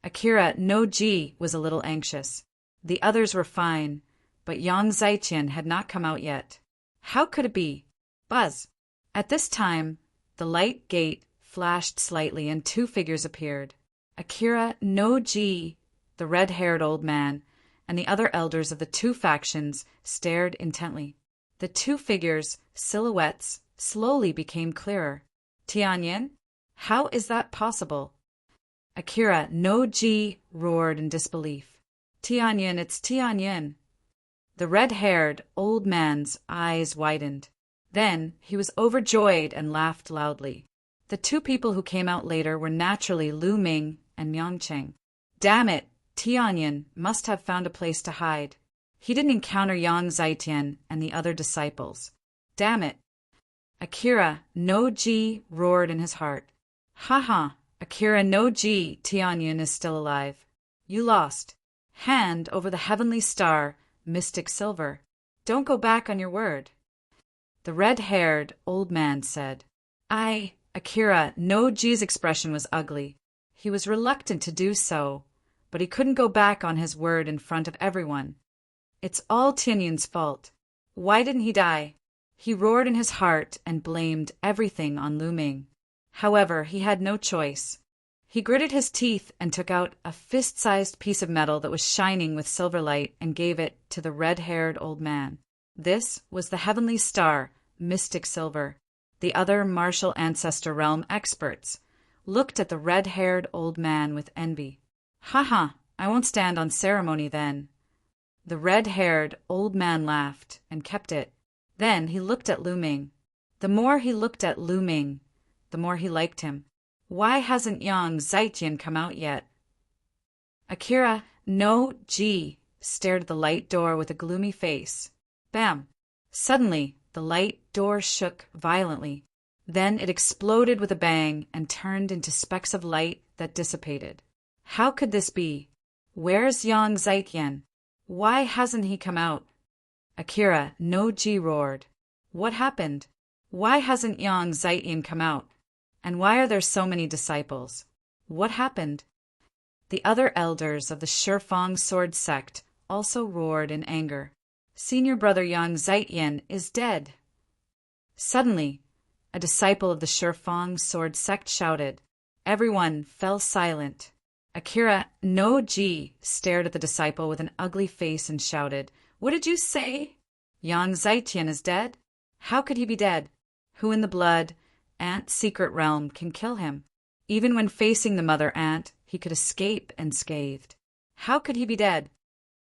Akira no Ji was a little anxious. The others were fine, but Yang Zaitian had not come out yet. How could it be? Buzz! At this time, the light gate flashed slightly and 2 figures appeared. Akira no Ji, the red-haired old man, and the other elders of the 2 factions stared intently. The 2 figures' silhouettes slowly became clearer. "Tianyin? How is that possible?" Akira no Ji roared in disbelief. "Tianyin, it's Tianyin." The red-haired old man's eyes widened. Then he was overjoyed and laughed loudly. The 2 people who came out later were naturally Lu Ming and Yangcheng. Damn it, Tianyin must have found a place to hide. He didn't encounter Yang Zaitian and the other disciples. Damn it. Akira no Ji roared in his heart. "Ha ha, Akira no Ji, Tianyin is still alive. You lost. Hand over the heavenly star, Mystic Silver. Don't go back on your word." The red-haired old man said. Akira no Ji's expression was ugly. He was reluctant to do so, but he couldn't go back on his word in front of everyone. It's all Tianyin's fault. Why didn't he die? He roared in his heart and blamed everything on Lu Ming. However, he had no choice. He gritted his teeth and took out a fist-sized piece of metal that was shining with silver light and gave it to the red-haired old man. This was the heavenly star, Mystic Silver. The other martial ancestor realm experts looked at the red-haired old man with envy. "Ha ha, I won't stand on ceremony then." The red-haired old man laughed and kept it. Then he looked at Lu Ming. The more he looked at Lu Ming, the more he liked him. Why hasn't Yang Zaitian come out yet? Akira no Ji stared at the light door with a gloomy face. Bam! Suddenly, the light door shook violently. Then it exploded with a bang and turned into specks of light that dissipated. How could this be? Where's Yang Zaitian? Why hasn't he come out? Akira no Ji roared. What happened? Why hasn't Yang Zaitian come out? And why are there so many disciples? What happened? The other elders of the Shifeng sword sect also roared in anger. Senior brother Yang Zaitian is dead. Suddenly, a disciple of the Shifeng sword sect shouted. Everyone fell silent. Akira no Ji stared at the disciple with an ugly face and shouted, What did you say? Yang Zaitian is dead? How could he be dead? Who in the blood ant secret realm can kill him? Even when facing the mother ant, he could escape unscathed. How could he be dead?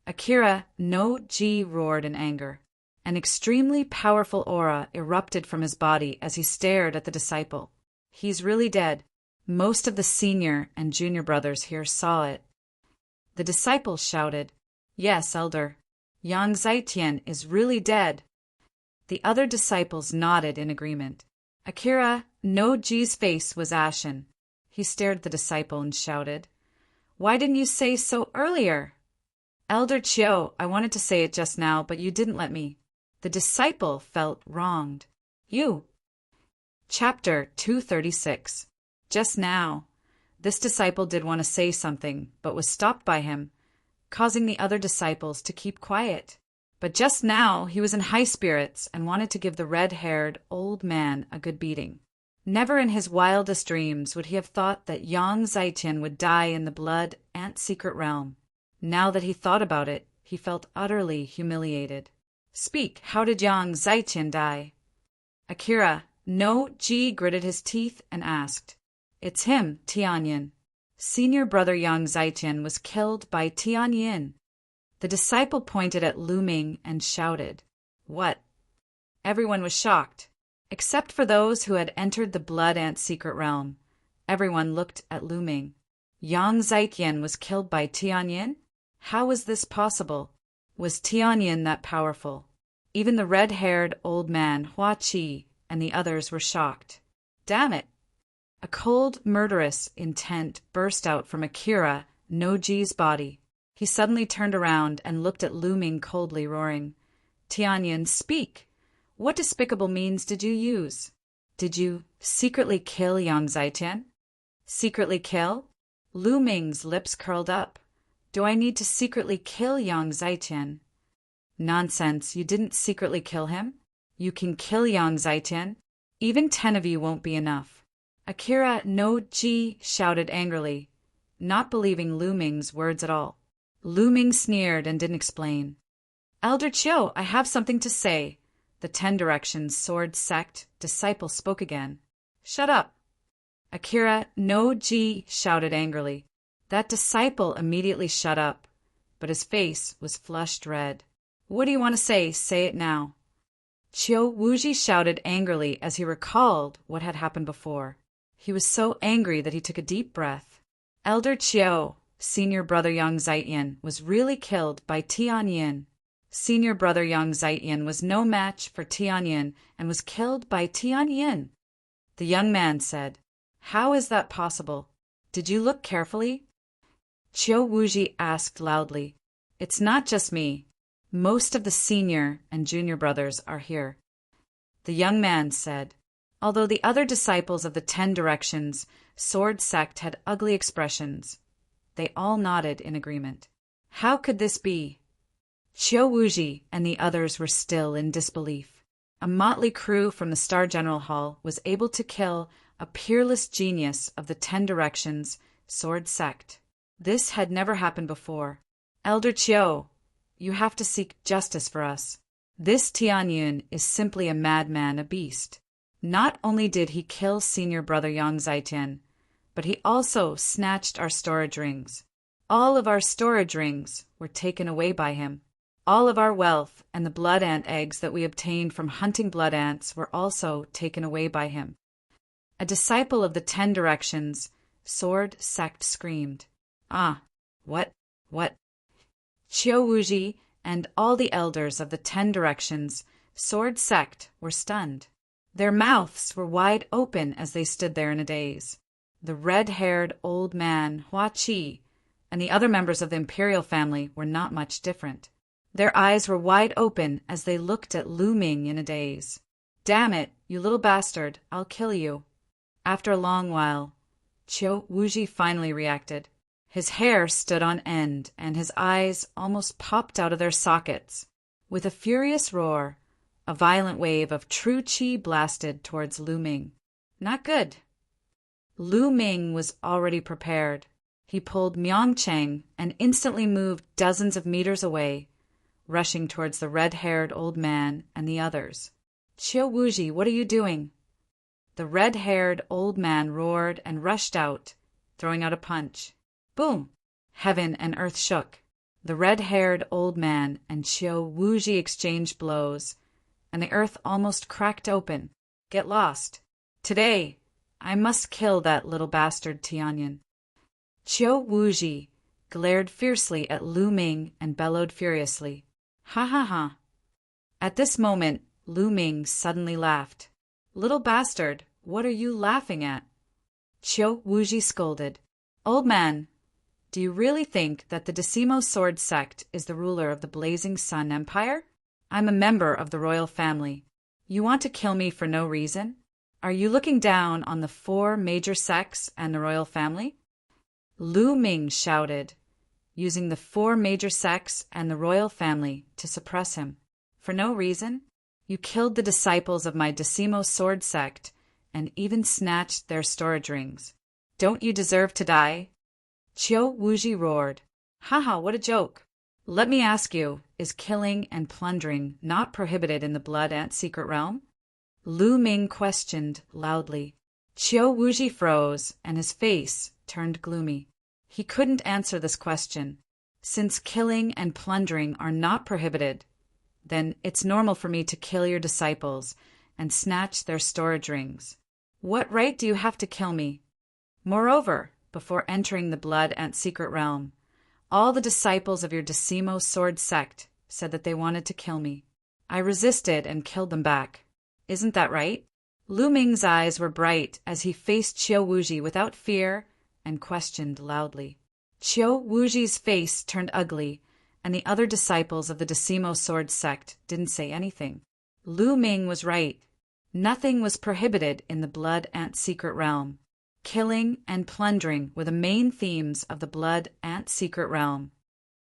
Akira no Ji roared in anger. An extremely powerful aura erupted from his body as he stared at the disciple. He's really dead. Most of the senior and junior brothers here saw it. The disciple shouted, Yes, elder. Yang Zaitian is really dead. The other disciples nodded in agreement. Akira no Ji's face was ashen. He stared at the disciple and shouted, Why didn't you say so earlier? Elder Chiu, I wanted to say it just now, but you didn't let me. The disciple felt wronged. You. Chapter 236. Just now. This disciple did want to say something, but was stopped by him, causing the other disciples to keep quiet. But just now he was in high spirits and wanted to give the red-haired old man a good beating. Never in his wildest dreams would he have thought that Yang Zaitian would die in the blood ant secret realm. Now that he thought about it, he felt utterly humiliated. Speak, how did Yang Zaitian die? Akira no Ji gritted his teeth and asked. It's him, Tianyin. Senior brother Yang Zaitian was killed by Tianyin. The disciple pointed at Lu Ming and shouted, What? Everyone was shocked. Except for those who had entered the blood ant secret realm. Everyone looked at Lu Ming. Yang Zaitian was killed by Tianyin? How was this possible? Was Tianyin that powerful? Even the red-haired old man, Hua Qi, and the others were shocked. Damn it! A cold, murderous intent burst out from Akira no Ji's body. He suddenly turned around and looked at Lu Ming coldly, roaring, Tianyin, speak! What despicable means did you use? Did you secretly kill Yang Zaitian? Secretly kill? Lu Ming's lips curled up. Do I need to secretly kill Yang Zaitian? Nonsense, you didn't secretly kill him. You can kill Yang Zaitian. Even 10 of you won't be enough. Akira no Ji shouted angrily, not believing Lu Ming's words at all. Lu Ming sneered and didn't explain. Elder Chiu, I have something to say. The 10 Directions Sword Sect disciple spoke again. Shut up. Akira no Ji shouted angrily. That disciple immediately shut up, but his face was flushed red. What do you want to say? Say it now. Chiu Wuji shouted angrily as he recalled what had happened before. He was so angry that he took a deep breath. Elder Chiu, senior brother Yang Zaitian, was really killed by Tianyin. Senior brother Yang Zaitian was no match for Tianyin and was killed by Tianyin. The young man said, How is that possible? Did you look carefully? Chiu Wuji asked loudly. It's not just me. Most of the senior and junior brothers are here. The young man said, although the other disciples of the 10 Directions Sword Sect had ugly expressions, they all nodded in agreement. How could this be? Chiu Wuji and the others were still in disbelief. A motley crew from the Star General Hall was able to kill a peerless genius of the 10 Directions Sword Sect. This had never happened before. Elder Chiu, you have to seek justice for us. This Tianyin is simply a madman, a beast. Not only did he kill senior brother Yang Zaitian, but he also snatched our storage rings. All of our storage rings were taken away by him. All of our wealth and the blood ant eggs that we obtained from hunting blood ants were also taken away by him. A disciple of the 10 Directions Sword Sect screamed. Ah, what? Chiu Wuji and all the elders of the 10 Directions Sword Sect were stunned. Their mouths were wide open as they stood there in a daze. The red-haired old man, Hua Qi, and the other members of the imperial family were not much different. Their eyes were wide open as they looked at Lu Ming in a daze. Damn it, you little bastard, I'll kill you. After a long while, Chiu Wuji finally reacted. His hair stood on end, and his eyes almost popped out of their sockets. With a furious roar, a violent wave of true qi blasted towards Lu Ming. Not good. Lu Ming was already prepared. He pulled Myongcheng and instantly moved dozens of meters away, rushing towards the red-haired old man and the others. "Qiu Wuji, what are you doing?" The red-haired old man roared and rushed out, throwing out a punch. Boom! Heaven and earth shook. The red-haired old man and Qiu Wuji exchanged blows, and the earth almost cracked open. Get lost. Today, I must kill that little bastard Tianyan. Qiu Wuji glared fiercely at Lu Ming and bellowed furiously. Ha ha ha. At this moment, Lu Ming suddenly laughed. "Little bastard, what are you laughing at?" Qiu Wuji scolded. "Old man, do you really think that the Decimo Sword Sect is the ruler of the Blazing Sun Empire? I'm a member of the royal family. You want to kill me for no reason? Are you looking down on the 4 major sects and the royal family?" Lu Ming shouted, using the 4 major sects and the royal family to suppress him. "For no reason? You killed the disciples of my Decimo Sword Sect and even snatched their storage rings. Don't you deserve to die?" Qiu Wuji roared. "Haha, what a joke! Let me ask you, is killing and plundering not prohibited in the Blood Ant Secret Realm?" Lu Ming questioned loudly. Qiu Wuji froze, and his face turned gloomy. He couldn't answer this question. Since killing and plundering are not prohibited, then it's normal for me to kill your disciples and snatch their storage rings. What right do you have to kill me? Moreover, before entering the Blood Ant Secret Realm, all the disciples of your Decimo Sword Sect said that they wanted to kill me. I resisted and killed them back. Isn't that right?" Lu Ming's eyes were bright as he faced Qiu Wuji without fear and questioned loudly. Qiu Wuji's face turned ugly, and the other disciples of the Decimo Sword Sect didn't say anything. Lu Ming was right. Nothing was prohibited in the Blood Ant Secret Realm. Killing and plundering were the main themes of the Blood Ant Secret Realm.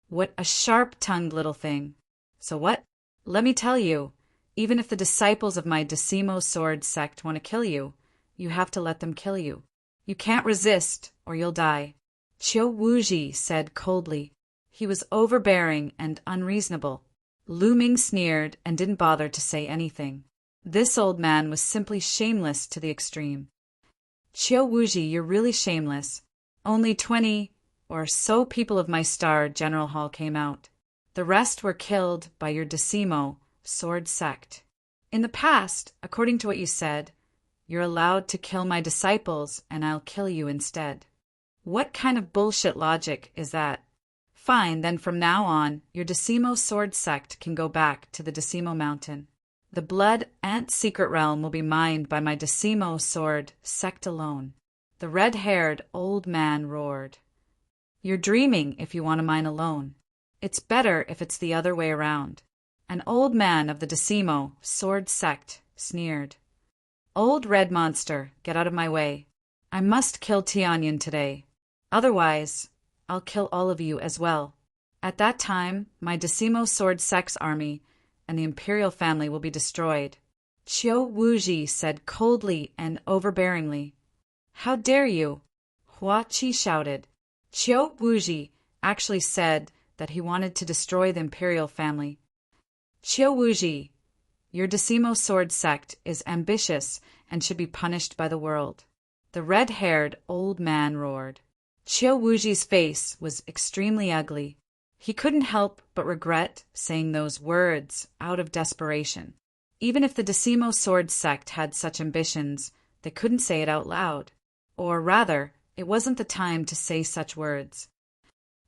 What a sharp-tongued little thing. So what? Let me tell you, even if the disciples of my Decimo Sword Sect want to kill you, you have to let them kill you. You can't resist, or you'll die. Qiu Wuji said coldly. He was overbearing and unreasonable. Lu Ming sneered and didn't bother to say anything. This old man was simply shameless to the extreme. "Qiu Wuji, you're really shameless. Only 20 or so people of my star General Hall came out. The rest were killed by your Decimo Sword Sect. In the past, according to what you said, you're allowed to kill my disciples and I'll kill you instead. What kind of bullshit logic is that? Fine, then from now on, your Decimo Sword Sect can go back to the Decimo Mountain. The Blood Ant Secret Realm will be mined by my Decimo Sword Sect alone." The red-haired old man roared. "You're dreaming if you want to mine alone. It's better if it's the other way around." An old man of the Decimo Sword Sect sneered. "Old red monster, get out of my way. I must kill Tianyan today. Otherwise, I'll kill all of you as well. At that time, my Decimo Sword Sect's army and the imperial family will be destroyed." Qiu Wuji said coldly and overbearingly. "How dare you?" Hua Qi shouted. Qiu Wuji actually said that he wanted to destroy the imperial family. "Qiu Wuji, your Decimo Sword Sect is ambitious and should be punished by the world." The red-haired old man roared. Qiu Wuji's face was extremely ugly. He couldn't help but regret saying those words out of desperation. Even if the Decimo Sword Sect had such ambitions, they couldn't say it out loud. Or rather, it wasn't the time to say such words.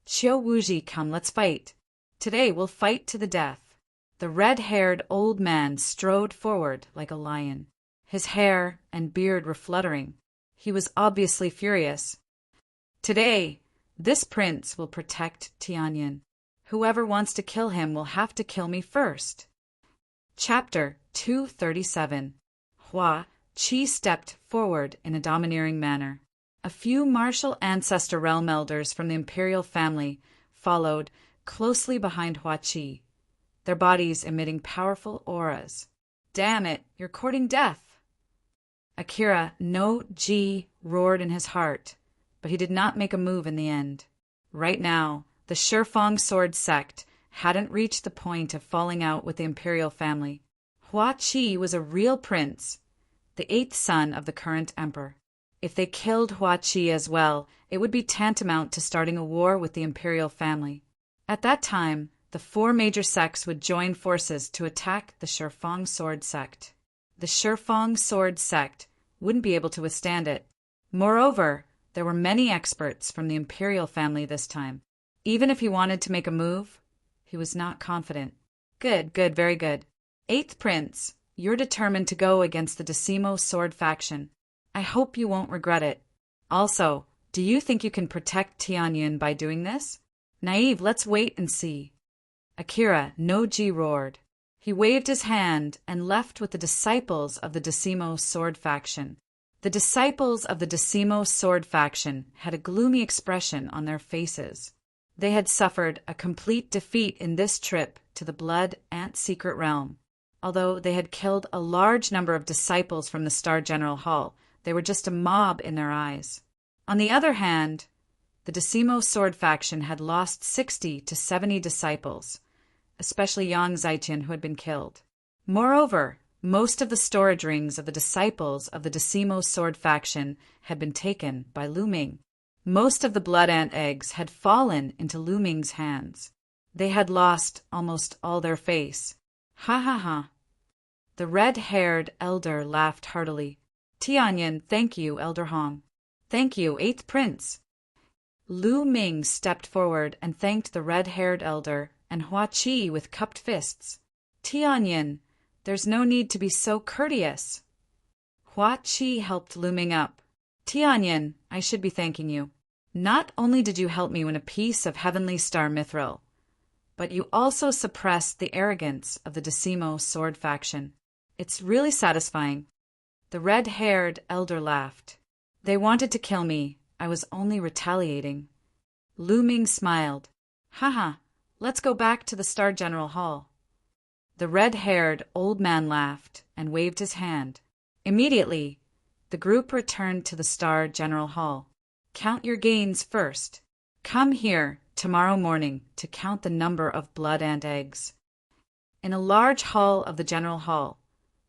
"Qiu Wuji, come, let's fight. Today we'll fight to the death." The red-haired old man strode forward like a lion. His hair and beard were fluttering. He was obviously furious. "Today, this prince will protect Tianyan. Whoever wants to kill him will have to kill me first." Chapter 237. Hua Qi stepped forward in a domineering manner. A few martial ancestor realm elders from the imperial family followed closely behind Hua Qi, their bodies emitting powerful auras. "Damn it, you're courting death!" Akira no Ji roared in his heart, but he did not make a move in the end. Right now, the Shifeng Sword Sect hadn't reached the point of falling out with the imperial family. Hua Qi was a real prince, the eighth son of the current emperor. If they killed Hua Qi as well, it would be tantamount to starting a war with the imperial family. At that time, the four major sects would join forces to attack the Shifeng sword sect. The Shifeng sword sect wouldn't be able to withstand it. Moreover, there were many experts from the imperial family this time. Even if he wanted to make a move, he was not confident. Good, very good. Eighth Prince, you're determined to go against the Decimo sword faction. I hope you won't regret it. Also, do you think you can protect Tianyun by doing this? Naive, let's wait and see. Akira no-ji roared. He waved his hand and left with the disciples of the Decimo sword faction. The disciples of the Decimo sword faction had a gloomy expression on their faces. They had suffered a complete defeat in this trip to the Blood Ant secret realm. Although they had killed a large number of disciples from the Star General Hall, they were just a mob in their eyes. On the other hand, the Decimo sword faction had lost 60 to 70 disciples, especially Yang Zaiqian, who had been killed. Moreover, most of the storage rings of the disciples of the Decimo sword faction had been taken by Lu Ming. Most of the blood ant eggs had fallen into Lu Ming's hands. They had lost almost all their face. Ha ha ha. The red-haired elder laughed heartily. Tianyun, thank you, Elder Hong. Thank you, Eighth Prince. Lu Ming stepped forward and thanked the red-haired elder and Hua Qi with cupped fists. Tianyun, there's no need to be so courteous. Hua Qi helped Lu Ming up. Tianyun, I should be thanking you. Not only did you help me win a piece of Heavenly Star Mithril, but you also suppressed the arrogance of the Decimo sword faction. It's really satisfying. The red-haired elder laughed. They wanted to kill me. I was only retaliating. Lu Ming smiled. Haha, let's go back to the Star General Hall. The red-haired old man laughed and waved his hand. Immediately, the group returned to the Star General Hall. Count your gains first. Come here tomorrow morning to count the number of blood ant eggs. In a large hall of the General Hall,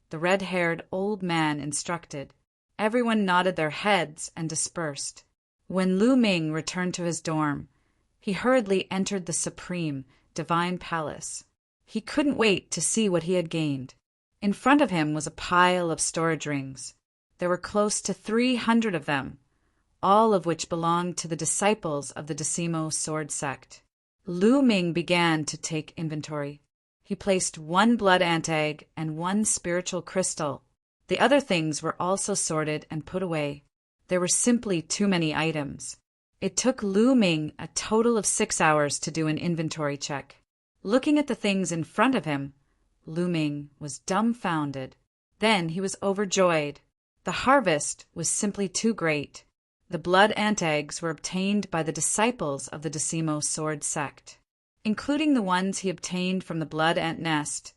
the red-haired old man instructed. Everyone nodded their heads and dispersed. When Lu Ming returned to his dorm, he hurriedly entered the supreme, divine palace. He couldn't wait to see what he had gained. In front of him was a pile of storage rings. There were close to 300 of them, all of which belonged to the disciples of the Decimo sword sect. Lu Ming began to take inventory. He placed 1 blood ant egg and 1 spiritual crystal. The other things were also sorted and put away. There were simply too many items. It took Lu Ming a total of 6 hours to do an inventory check. Looking at the things in front of him, Lu Ming was dumbfounded. Then he was overjoyed. The harvest was simply too great. The blood ant eggs were obtained by the disciples of the Decimo sword sect. Including the ones he obtained from the blood ant nest,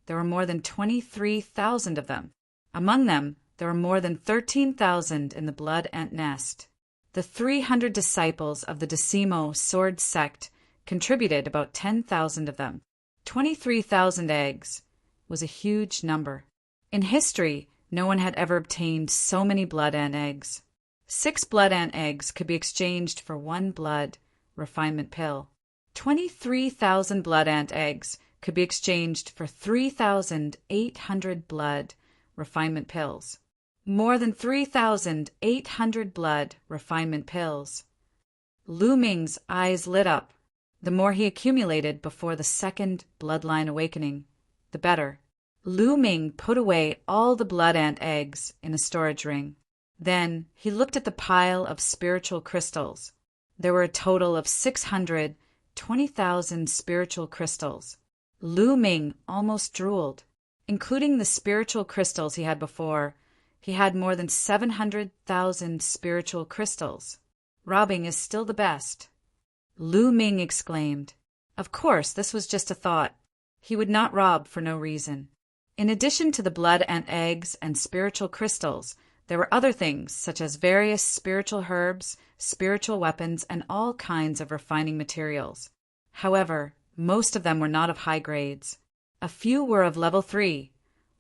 there were more than 23,000 of them. Among them, there were more than 13,000 in the blood ant nest. The 300 disciples of the Decimo sword sect contributed about 10,000 of them. 23,000 eggs was a huge number. In history, no one had ever obtained so many blood ant eggs. 6 blood ant eggs could be exchanged for 1 blood refinement pill. 23,000 blood ant eggs could be exchanged for 3,800 blood refinement pills. More than 3,800 blood refinement pills. Lu Ming's eyes lit up. The more he accumulated before the second bloodline awakening, the better. Lu Ming put away all the blood ant eggs in a storage ring. Then he looked at the pile of spiritual crystals. There were a total of 620,000 spiritual crystals. Lu Ming almost drooled. Including the spiritual crystals he had before, he had more than 700,000 spiritual crystals. Robbing is still the best. Lu Ming exclaimed. Of course, this was just a thought. He would not rob for no reason. In addition to the blood ant eggs and spiritual crystals, there were other things, such as various spiritual herbs, spiritual weapons, and all kinds of refining materials. However, Most of them were not of high grades. A few were of level 3,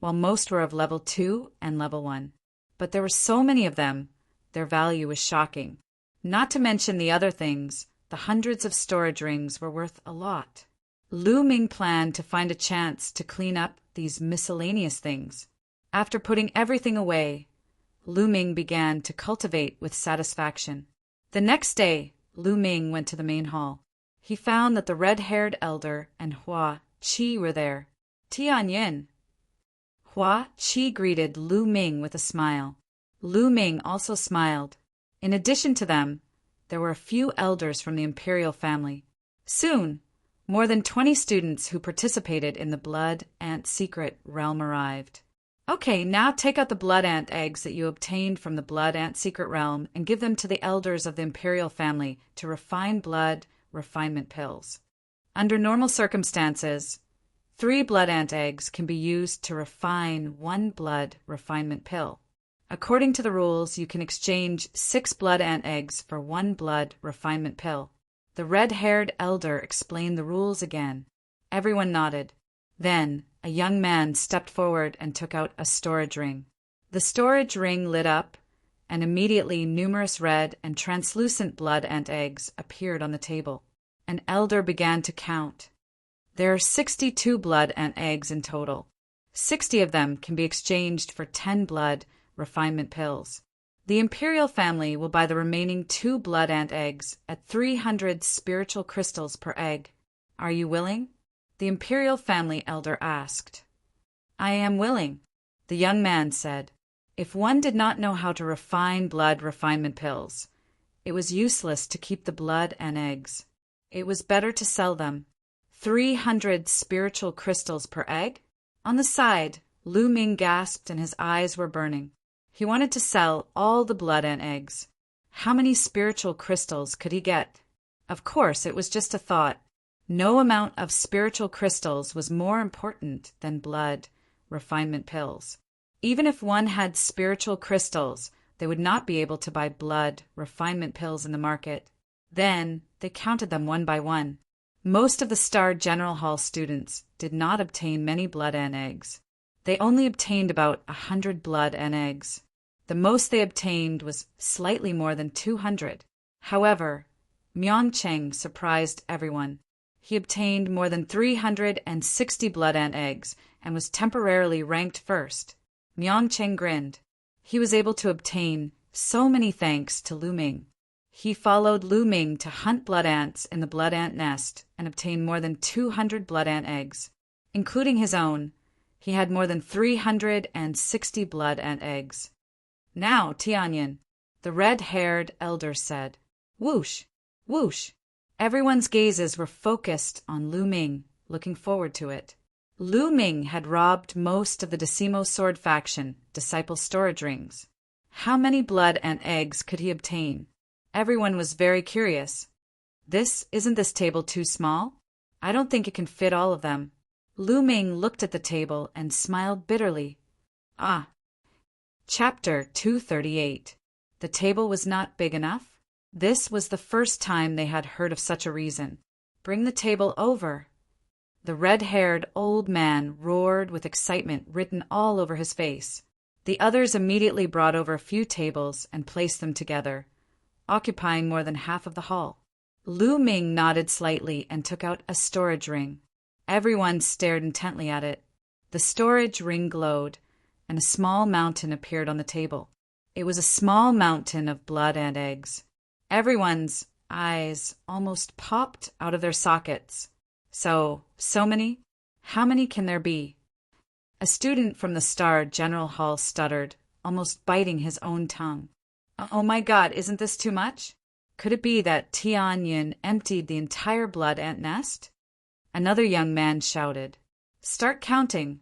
while most were of level 2 and level 1. But there were so many of them, their value was shocking. Not to mention the other things, the hundreds of storage rings were worth a lot. Lu Ming planned to find a chance to clean up these miscellaneous things. After putting everything away, Lu Ming began to cultivate with satisfaction. The next day, Lu Ming went to the main hall. He found that the red-haired elder and Hua Qi were there. Tianyin. Hua Qi greeted Lu Ming with a smile. Lu Ming also smiled. In addition to them, there were a few elders from the imperial family. Soon, more than 20 students who participated in the Blood Ant Secret Realm arrived. Okay, now take out the blood ant eggs that you obtained from the Blood Ant Secret Realm and give them to the elders of the imperial family to refine blood refinement pills. Under normal circumstances, 3 blood ant eggs can be used to refine 1 blood refinement pill. According to the rules, you can exchange 6 blood ant eggs for 1 blood refinement pill. The red-haired elder explained the rules again. Everyone nodded. Then, a young man stepped forward and took out a storage ring. The storage ring lit up, and immediately numerous red and translucent blood ant eggs appeared on the table. An elder began to count. There are 62 blood ant eggs in total. 60 of them can be exchanged for 10 blood refinement pills. The imperial family will buy the remaining 2 blood ant eggs at 300 spiritual crystals per egg. Are you willing? The imperial family elder asked. I am willing, the young man said. If one did not know how to refine blood refinement pills, it was useless to keep the blood and eggs. It was better to sell them. 300 spiritual crystals per egg? On the side, Lu Ming gasped and his eyes were burning. He wanted to sell all the blood and eggs. How many spiritual crystals could he get? Of course, it was just a thought. No amount of spiritual crystals was more important than blood refinement pills. Even if one had spiritual crystals, they would not be able to buy blood refinement pills in the market. Then they counted them one by one. Most of the Star General Hall students did not obtain many blood and eggs. They only obtained about 100 blood and eggs. The most they obtained was slightly more than 200. However, Myeongcheng surprised everyone. He obtained more than 360 blood ant eggs and was temporarily ranked first. Myeongcheng grinned. He was able to obtain so many thanks to Lu Ming. He followed Lu Ming to hunt blood ants in the blood ant nest and obtained more than 200 blood ant eggs. Including his own, he had more than 360 blood ant eggs. Now, Tianyin, the red-haired elder said. Whoosh, whoosh. Everyone's gazes were focused on Lu Ming, looking forward to it. Lu Ming had robbed most of the Decimo Sword faction disciple storage rings. How many blood and eggs could he obtain? Everyone was very curious. Isn't this table too small? I don't think it can fit all of them. Lu Ming looked at the table and smiled bitterly. Ah. Chapter 238. The table was not big enough? This was the first time they had heard of such a reason. Bring the table over. The red-haired old man roared with excitement written all over his face. The others immediately brought over a few tables and placed them together, occupying more than half of the hall. Lu Ming nodded slightly and took out a storage ring. Everyone stared intently at it. The storage ring glowed, and a small mountain appeared on the table. It was a small mountain of blood and eggs. Everyone's eyes almost popped out of their sockets. So many? How many can there be? A student from the Star General Hall stuttered, almost biting his own tongue. Oh my God, isn't this too much? Could it be that Tianyin emptied the entire blood ant nest? Another young man shouted. Start counting.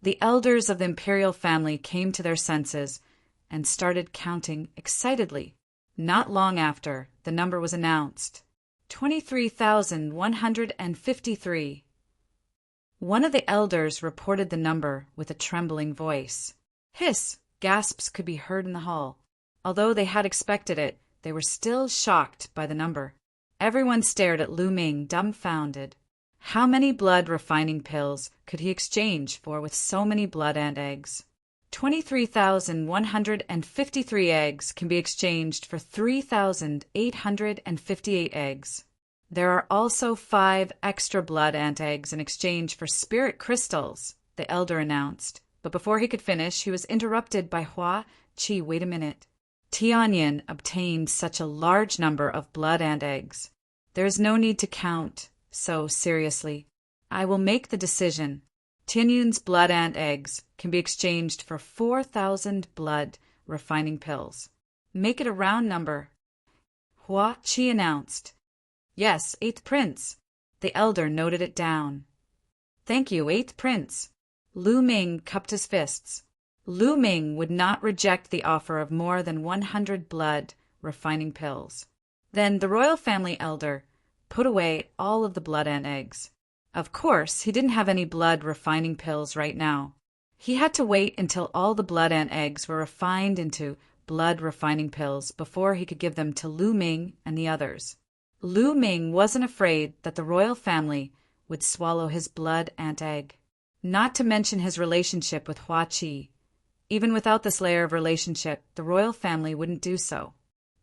The elders of the imperial family came to their senses and started counting excitedly. Not long after, the number was announced. 23,153. One of the elders reported the number with a trembling voice. Hiss! Gasps could be heard in the hall. Although they had expected it, they were still shocked by the number. Everyone stared at Lu Ming, dumbfounded. How many blood refining pills could he exchange for with so many blood ant eggs? 23,153 eggs can be exchanged for 3,858 eggs. There are also 5 extra blood ant eggs in exchange for spirit crystals, the elder announced. But before he could finish, he was interrupted by Hua Qi. Wait a minute. Tianyin obtained such a large number of blood ant eggs. There is no need to count so seriously. I will make the decision. Tianyin's blood ant eggs can be exchanged for 4,000 blood refining pills. Make it a round number. Hua Qi announced. Yes, 8th Prince. The elder noted it down. Thank you, 8th Prince. Lu Ming cupped his fists. Lu Ming would not reject the offer of more than 100 blood refining pills. Then the royal family elder put away all of the blood ant eggs. Of course, he didn't have any blood refining pills right now. He had to wait until all the blood ant eggs were refined into blood refining pills before he could give them to Lu Ming and the others. Lu Ming wasn't afraid that the royal family would swallow his blood ant egg. Not to mention his relationship with Hua Qi. Even without this layer of relationship, the royal family wouldn't do so.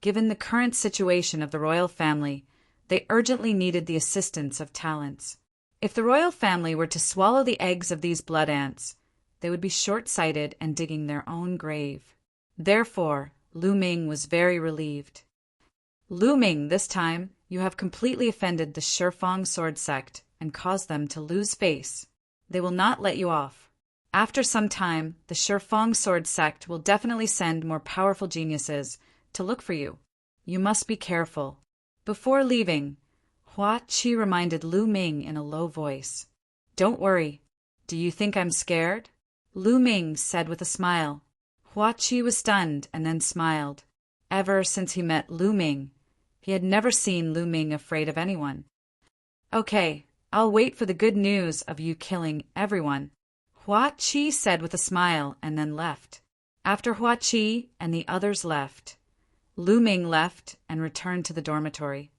Given the current situation of the royal family, they urgently needed the assistance of talents. If the royal family were to swallow the eggs of these blood ants, they would be short-sighted and digging their own grave. Therefore, Lu Ming was very relieved. Lu Ming, this time, you have completely offended the Shifeng sword sect and caused them to lose face. They will not let you off. After some time, the Shifeng sword sect will definitely send more powerful geniuses to look for you. You must be careful. Before leaving, Hua Qi reminded Lu Ming in a low voice. Don't worry. Do you think I'm scared? Lu Ming said with a smile. Hua Qi was stunned and then smiled. Ever since he met Lu Ming, he had never seen Lu Ming afraid of anyone. Okay, I'll wait for the good news of you killing everyone, Hua Qi said with a smile and then left. After Hua Qi and the others left, Lu Ming left and returned to the dormitory.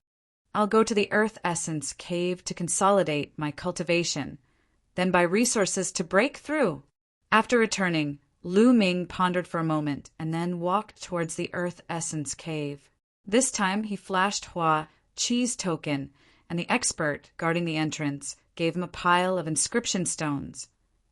I'll go to the Earth Essence Cave to consolidate my cultivation, then buy resources to break through. After returning, Lu Ming pondered for a moment and then walked towards the Earth Essence Cave. This time he flashed Hua Qi's token, and the expert guarding the entrance gave him a pile of inscription stones,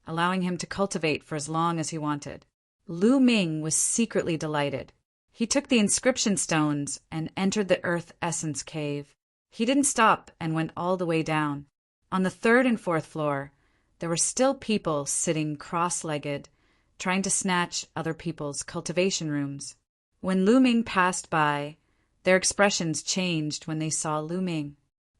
allowing him to cultivate for as long as he wanted. Lu Ming was secretly delighted. He took the inscription stones and entered the Earth Essence Cave. He didn't stop and went all the way down. On the 3rd and 4th floor, there were still people sitting cross-legged, trying to snatch other people's cultivation rooms. When Lu Ming passed by, their expressions changed when they saw Lu Ming.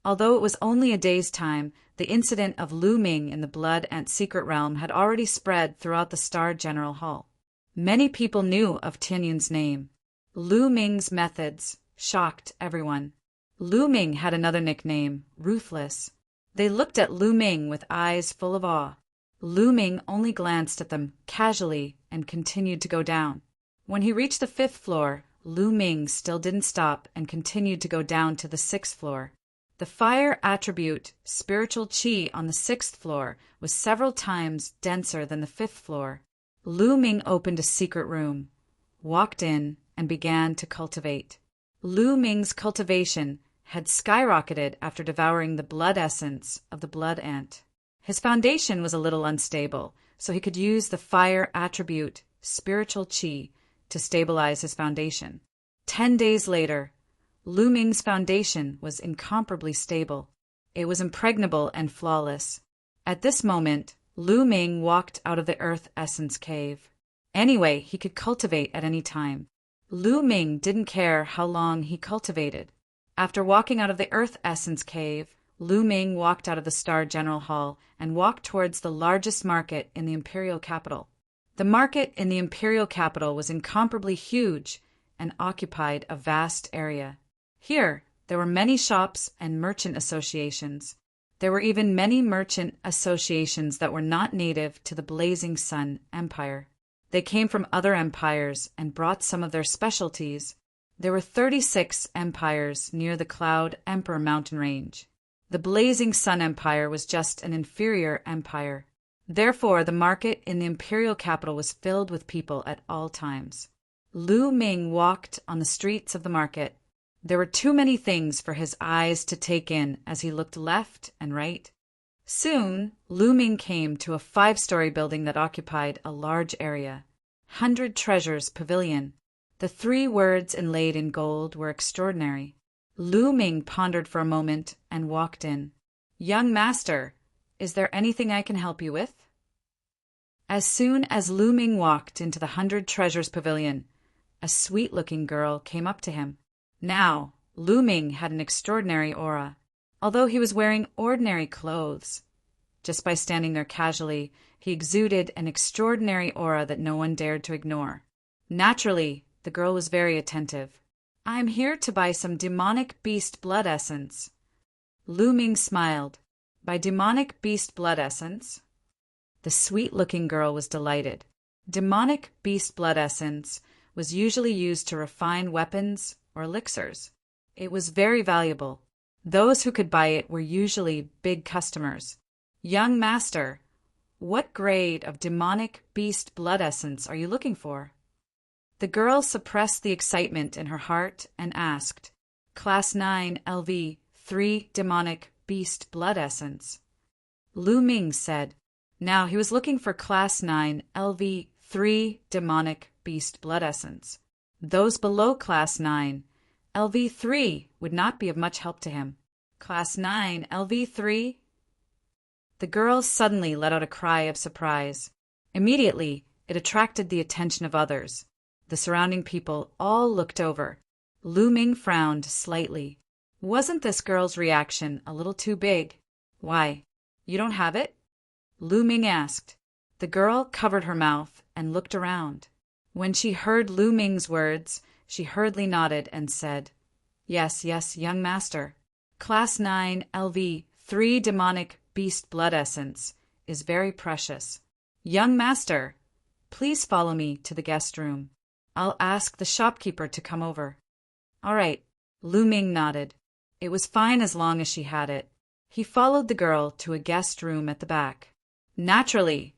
Although it was only a day's time, the incident of Lu Ming in the Blood Ant Secret Realm had already spread throughout the Star General Hall. Many people knew of Tianyin's name. Lu Ming's methods shocked everyone. Lu Ming had another nickname, Ruthless. They looked at Lu Ming with eyes full of awe. Lu Ming only glanced at them casually and continued to go down. When he reached the 5th floor, Lu Ming still didn't stop and continued to go down to the 6th floor. The fire attribute, spiritual qi, on the 6th floor was several times denser than the 5th floor. Lu Ming opened a secret room, walked in, and began to cultivate. Lu Ming's cultivation had skyrocketed after devouring the blood essence of the blood ant. His foundation was a little unstable, so he could use the fire attribute, spiritual qi, to stabilize his foundation. 10 days later, Lu Ming's foundation was incomparably stable. It was impregnable and flawless. At this moment, Lu Ming walked out of the Earth Essence Cave. Anyway, he could cultivate at any time. Lu Ming didn't care how long he cultivated. After walking out of the Earth Essence Cave, Lu Ming walked out of the Star General Hall and walked towards the largest market in the imperial capital. The market in the imperial capital was incomparably huge and occupied a vast area. Here, there were many shops and merchant associations. There were even many merchant associations that were not native to the Blazing Sun Empire. They came from other empires and brought some of their specialties. There were 36 empires near the Cloud Emperor mountain range. The Blazing Sun Empire was just an inferior empire. Therefore, the market in the imperial capital was filled with people at all times. Lu Ming walked on the streets of the market. There were too many things for his eyes to take in as he looked left and right. Soon, Lu Ming came to a 5-story building that occupied a large area. 100 Treasures Pavilion. The 3 words inlaid in gold were extraordinary. Lu Ming pondered for a moment and walked in. "Young master, is there anything I can help you with?" As soon as Lu Ming walked into the 100 Treasures Pavilion, a sweet-looking girl came up to him. Now, Lu Ming had an extraordinary aura. Although he was wearing ordinary clothes, just by standing there casually, he exuded an extraordinary aura that no one dared to ignore. Naturally, the girl was very attentive. "I'm here to buy some demonic beast blood essence." Lu Ming smiled. "By demonic beast blood essence?" The sweet-looking girl was delighted. Demonic beast blood essence was usually used to refine weapons or elixirs. It was very valuable. Those who could buy it were usually big customers. "Young master, what grade of demonic beast blood essence are you looking for?" The girl suppressed the excitement in her heart and asked, "Class 9 LV 3 demonic beast blood essence." Lu Ming said, now he was looking for Class 9 LV 3 demonic beast blood essence. Those below Class 9 LV3 would not be of much help to him. Class 9 LV3? The girl suddenly let out a cry of surprise. Immediately, it attracted the attention of others. The surrounding people all looked over. Lu Ming frowned slightly. Wasn't this girl's reaction a little too big? "Why, you don't have it?" Lu Ming asked. The girl covered her mouth and looked around. When she heard Lu Ming's words, she hurriedly nodded and said, Yes, young master. Class 9 LV 3 demonic beast blood essence is very precious. Young master, please follow me to the guest room. I'll ask the shopkeeper to come over." "All right." Lu Ming nodded. It was fine as long as she had it. He followed the girl to a guest room at the back. Naturally,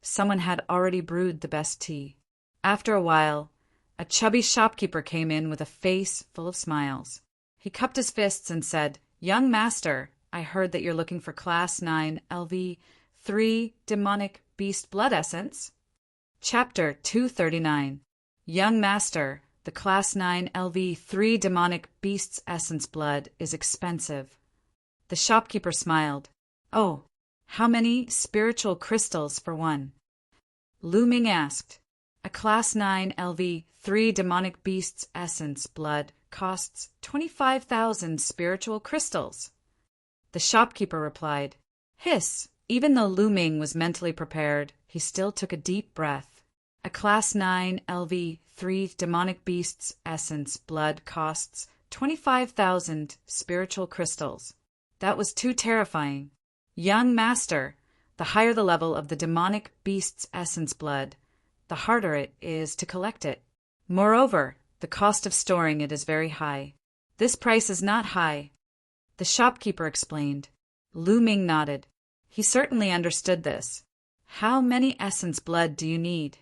someone had already brewed the best tea. After a while, a chubby shopkeeper came in with a face full of smiles. He cupped his fists and said, "Young master, I heard that you're looking for Class 9 LV 3 demonic beast blood essence." Chapter 239. Young master, the Class 9 LV 3 demonic beast's essence blood is expensive. The shopkeeper smiled. "Oh, how many spiritual crystals for one?" Lu Ming asked. "A Class 9 LV 3 demonic beast's essence blood costs 25,000 spiritual crystals." The shopkeeper replied. Hiss! Even though Lu Ming was mentally prepared, he still took a deep breath. "A Class 9 LV 3 demonic beast's essence blood costs 25,000 spiritual crystals." That was too terrifying. "Young master, the higher the level of the demonic beast's essence blood, the harder it is to collect it. Moreover, the cost of storing it is very high." "This price is not high," the shopkeeper explained. Lu Ming nodded. He certainly understood this. "How many essence blood do you need?"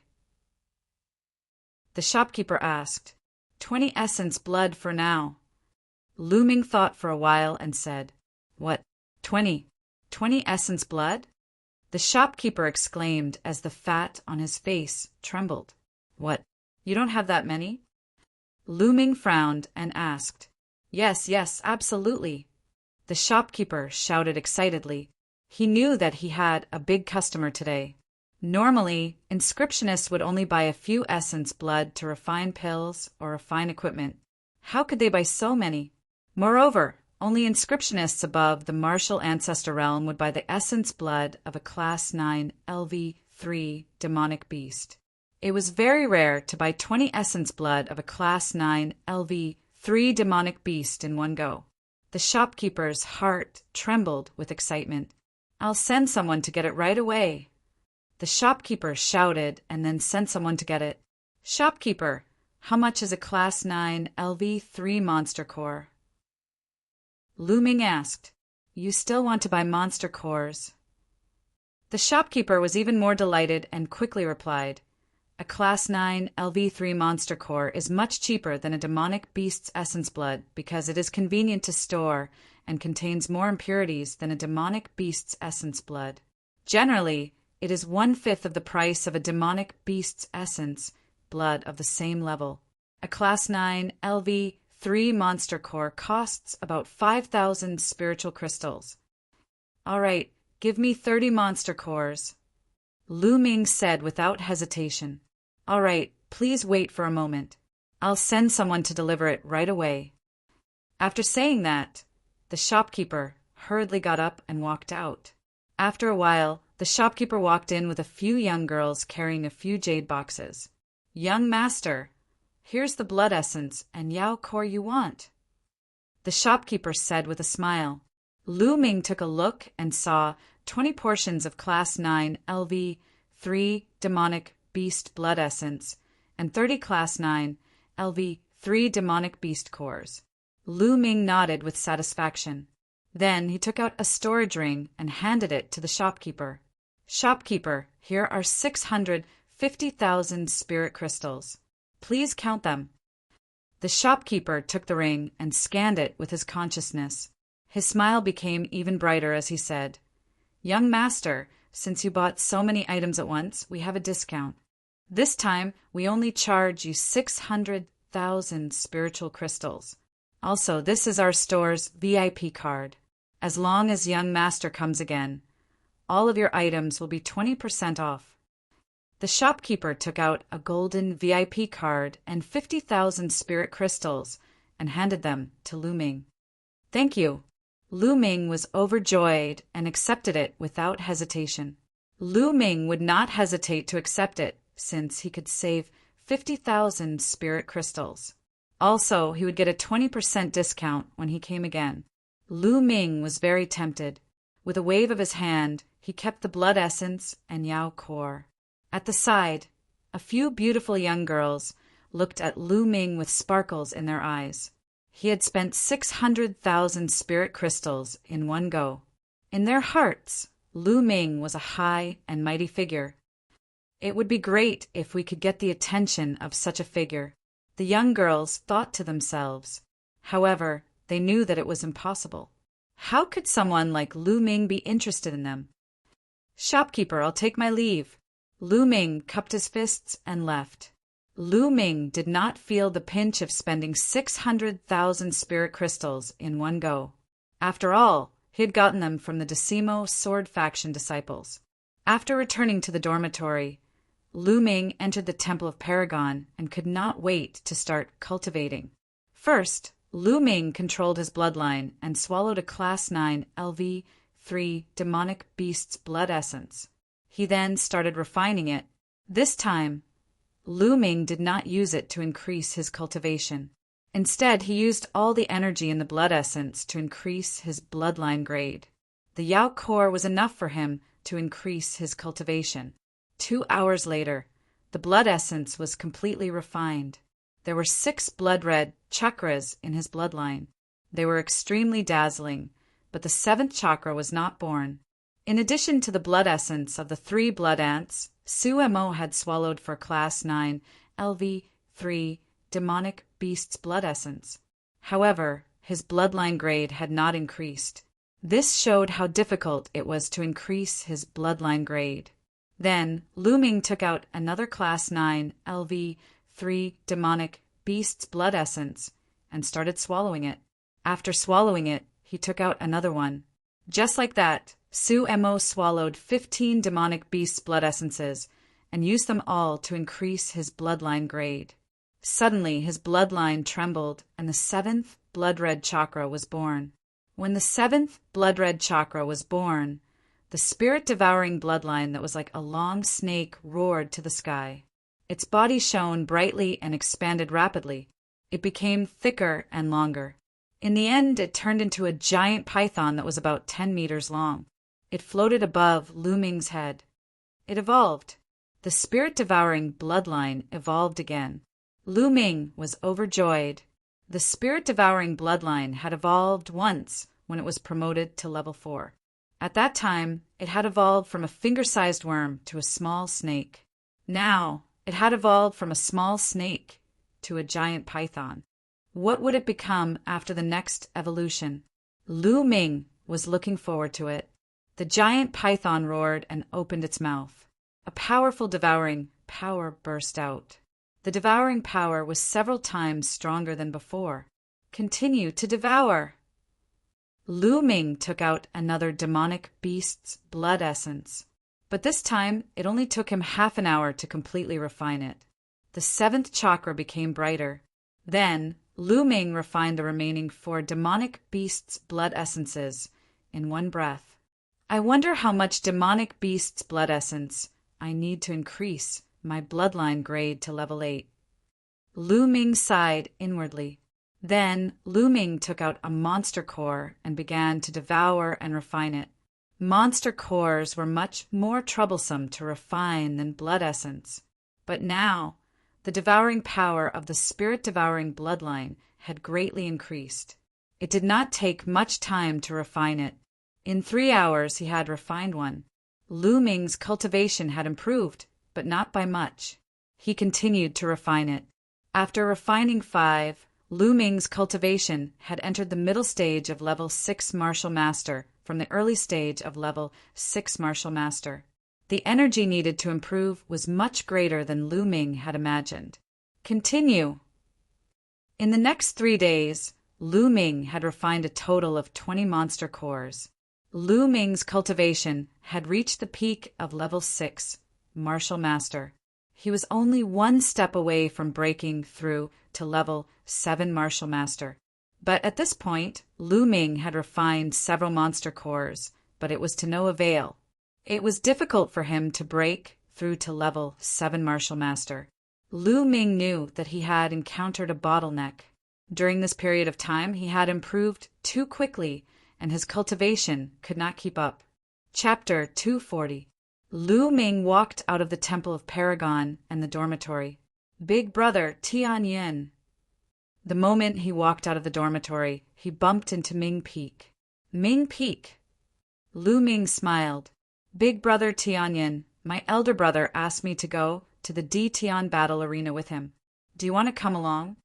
The shopkeeper asked. 20 essence blood for now." Lu Ming thought for a while and said, "What, 20? 20 essence blood?" The shopkeeper exclaimed as the fat on his face trembled. "What, you don't have that many?" Lu Ming frowned and asked. Yes, absolutely." The shopkeeper shouted excitedly. He knew that he had a big customer today. Normally, inscriptionists would only buy a few essence blood to refine pills or refine equipment. How could they buy so many? Moreover, only inscriptionists above the martial ancestor realm would buy the essence blood of a Class 9 LV3 demonic beast. It was very rare to buy 20 essence blood of a Class 9 LV3 demonic beast in one go. The shopkeeper's heart trembled with excitement. "I'll send someone to get it right away." The shopkeeper shouted and then sent someone to get it. "Shopkeeper, how much is a Class 9 LV3 monster core?" Lu Ming asked. You still want to buy monster cores. The shopkeeper was even more delighted and quickly replied, a Class 9 LV3 monster core is much cheaper than a demonic beast's essence blood because it is convenient to store and contains more impurities than a demonic beast's essence blood. Generally, it is 1/5 of the price of a demonic beast's essence blood of the same level. A Class 9 LV3 monster core costs about 5,000 spiritual crystals. All right, give me 30 monster cores. Lu Ming said without hesitation. All right, please wait for a moment. I'll send someone to deliver it right away. After saying that, the shopkeeper hurriedly got up and walked out. After a while, the shopkeeper walked in with a few young girls carrying a few jade boxes. Young master, here's the blood essence and Yao core you want, the shopkeeper said with a smile. Lu Ming took a look and saw 20 portions of Class 9 LV3 demonic beast blood essence and 30 Class 9 LV3 demonic beast cores. Lu Ming nodded with satisfaction. Then he took out a storage ring and handed it to the shopkeeper. Shopkeeper, here are 650,000 spirit crystals. Please count them. The shopkeeper took the ring and scanned it with his consciousness. His smile became even brighter as he said, Young master, since you bought so many items at once, we have a discount. This time, we only charge you 600,000 spiritual crystals. Also, this is our store's VIP card. As long as young master comes again, all of your items will be 20% off. The shopkeeper took out a golden VIP card and 50,000 spirit crystals and handed them to Lu Ming. Thank you. Lu Ming was overjoyed and accepted it without hesitation. Lu Ming would not hesitate to accept it since he could save 50,000 spirit crystals. Also, he would get a 20% discount when he came again. Lu Ming was very tempted. With a wave of his hand, he kept the blood essence and Yao core. At the side, a few beautiful young girls looked at Lu Ming with sparkles in their eyes. He had spent 600,000 spirit crystals in one go. In their hearts, Lu Ming was a high and mighty figure. It would be great if we could get the attention of such a figure, the young girls thought to themselves. However, they knew that it was impossible. How could someone like Lu Ming be interested in them? Shopkeeper, I'll take my leave. Lu Ming cupped his fists and left. Lu Ming did not feel the pinch of spending 600,000 spirit crystals in one go. After all, he had gotten them from the Decimo sword faction disciples. After returning to the dormitory, Lu Ming entered the Temple of Paragon and could not wait to start cultivating. First, Lu Ming controlled his bloodline and swallowed a Class 9 LV3 demonic beast's blood essence. He then started refining it. This time, Lu Ming did not use it to increase his cultivation. Instead, he used all the energy in the blood essence to increase his bloodline grade. The Yao core was enough for him to increase his cultivation. 2 hours later, the blood essence was completely refined. There were 6 blood-red chakras in his bloodline. They were extremely dazzling, but the 7th chakra was not born. In addition to the blood essence of the 3 blood ants, Su Mo had swallowed for Class 9 LV3 demonic beast's blood essence. However, his bloodline grade had not increased. This showed how difficult it was to increase his bloodline grade. Then, Lu Ming took out another Class 9 LV3 demonic beast's blood essence and started swallowing it. After swallowing it, he took out another one. Just like that, Su Mo swallowed 15 demonic beast's blood essences and used them all to increase his bloodline grade. Suddenly, his bloodline trembled and the 7th blood-red chakra was born. When the 7th blood-red chakra was born, the spirit-devouring bloodline that was like a long snake roared to the sky. Its body shone brightly and expanded rapidly. It became thicker and longer. In the end, it turned into a giant python that was about 10 meters long. It floated above Lu Ming's head. It evolved. The spirit-devouring bloodline evolved again. Lu Ming was overjoyed. The spirit-devouring bloodline had evolved once when it was promoted to level 4. At that time, it had evolved from a finger-sized worm to a small snake. Now, it had evolved from a small snake to a giant python. What would it become after the next evolution? Lu Ming was looking forward to it. The giant python roared and opened its mouth. A powerful devouring power burst out. The devouring power was several times stronger than before. Continue to devour. Lu Ming took out another demonic beast's blood essence, but this time it only took him half an hour to completely refine it. The 7th chakra became brighter. Then Lu Ming refined the remaining 4 demonic beasts' blood essences in one breath. I wonder how much demonic beast's blood essence I need to increase my bloodline grade to level 8. Lu Ming sighed inwardly. Then Lu Ming took out a monster core and began to devour and refine it. Monster cores were much more troublesome to refine than blood essence. But now, the devouring power of the spirit-devouring bloodline had greatly increased. It did not take much time to refine it. In 3 hours he had refined one. Lu Ming's cultivation had improved, but not by much. He continued to refine it. After refining 5, Lu Ming's cultivation had entered the middle stage of level 6 Martial Master from the early stage of level 6 Martial Master. The energy needed to improve was much greater than Lu Ming had imagined. Continue. In the next 3 days, Lu Ming had refined a total of 20 monster cores. Lu Ming's cultivation had reached the peak of level 6 Martial Master. He was only 1 step away from breaking through to level 7 Martial Master. But at this point, Lu Ming had refined several monster cores, but it was to no avail. It was difficult for him to break through to level 7 Martial Master. Lu Ming knew that he had encountered a bottleneck. During this period of time, he had improved too quickly, and his cultivation could not keep up. Chapter 240. Lu Ming walked out of the Temple of Paragon and the dormitory. Big brother Tian Yin. The moment he walked out of the dormitory, he bumped into Ming Peak. Ming Peak. Lu Ming smiled. Big brother Tian Yin, my elder brother asked me to go to the D Tian battle arena with him. Do you want to come along?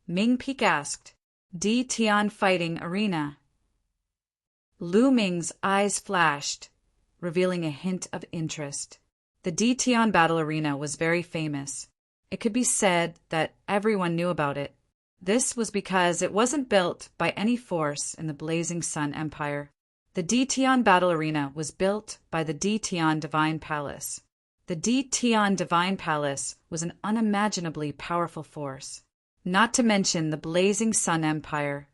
Ming Peak asked. D Tian fighting arena. Lu Ming's eyes flashed, revealing a hint of interest. The D Tian battle arena was very famous. It could be said that everyone knew about it. This was because it wasn't built by any force in the Blazing Sun Empire. The D Tian battle arena was built by the D Tian Divine Palace. The D Tian Divine Palace was an unimaginably powerful force. Not to mention the Blazing Sun Empire.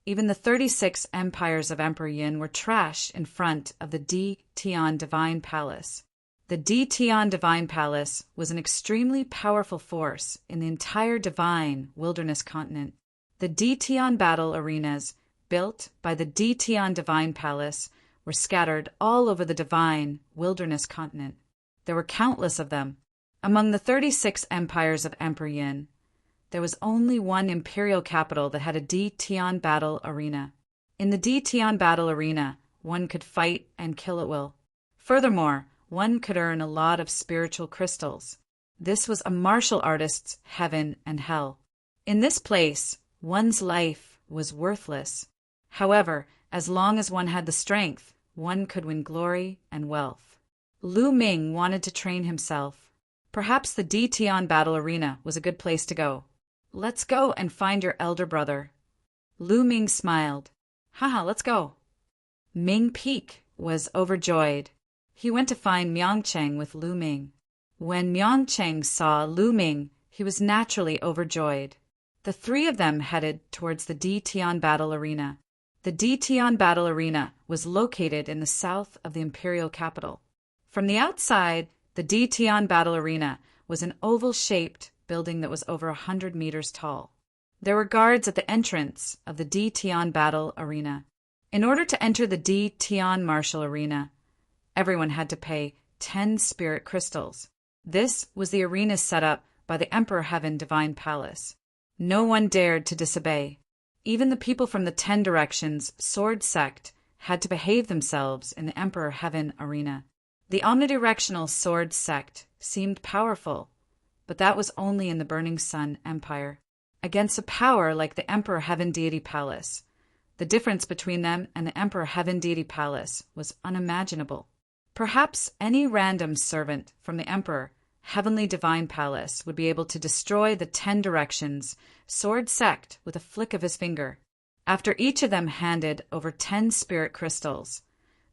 Even the 36 empires of Emperor Yin were trash in front of the D Tian Divine Palace. The D Tian Divine Palace was an extremely powerful force in the entire Divine Wilderness continent. The D Tian battle arenas, built by the D Tian Divine Palace, were scattered all over the Divine Wilderness continent. There were countless of them. Among the 36 empires of Emperor Yin, there was only one imperial capital that had a D Tian battle arena. In the D Tian battle arena, one could fight and kill at will. Furthermore, one could earn a lot of spiritual crystals. This was a martial artist's heaven and hell. In this place, one's life was worthless. However, as long as one had the strength, one could win glory and wealth. Lu Ming wanted to train himself. Perhaps the D Tian battle arena was a good place to go. Let's go and find your elder brother. Lu Ming smiled. Haha, let's go. Ming Peak was overjoyed. He went to find Myongcheng with Lu Ming. When Myongcheng saw Lu Ming, he was naturally overjoyed. The 3 of them headed towards the D Tian battle arena. The D Tian battle arena was located in the south of the imperial capital. From the outside, the D Tian battle arena was an oval-shaped building that was over 100 meters tall. There were guards at the entrance of the D Tian battle arena. In order to enter the D Tian martial arena, everyone had to pay 10 spirit crystals. This was the arena set up by the Emperor Heaven Divine Palace. No one dared to disobey. Even the people from the 10 Directions sword sect had to behave themselves in the Emperor Heaven arena. The omnidirectional sword sect seemed powerful, but that was only in the Burning Sun Empire. Against a power like the Emperor Heaven Deity Palace, the difference between them and the Emperor Heaven Deity Palace was unimaginable. Perhaps any random servant from the Emperor Heavenly Divine Palace would be able to destroy the 10 Directions sword sect with a flick of his finger. After each of them handed over 10 spirit crystals,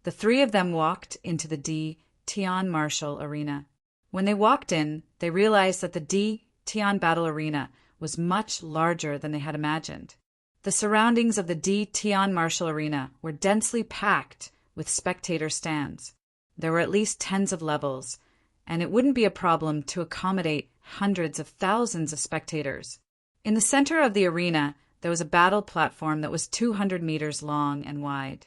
the 3 of them walked into the D. Tian Martial Arena. When they walked in, they realized that the D. Tian Battle Arena was much larger than they had imagined. The surroundings of the D. Tian Martial Arena were densely packed with spectator stands. There were at least tens of levels, and it wouldn't be a problem to accommodate hundreds of thousands of spectators. In the center of the arena, there was a battle platform that was 200 meters long and wide.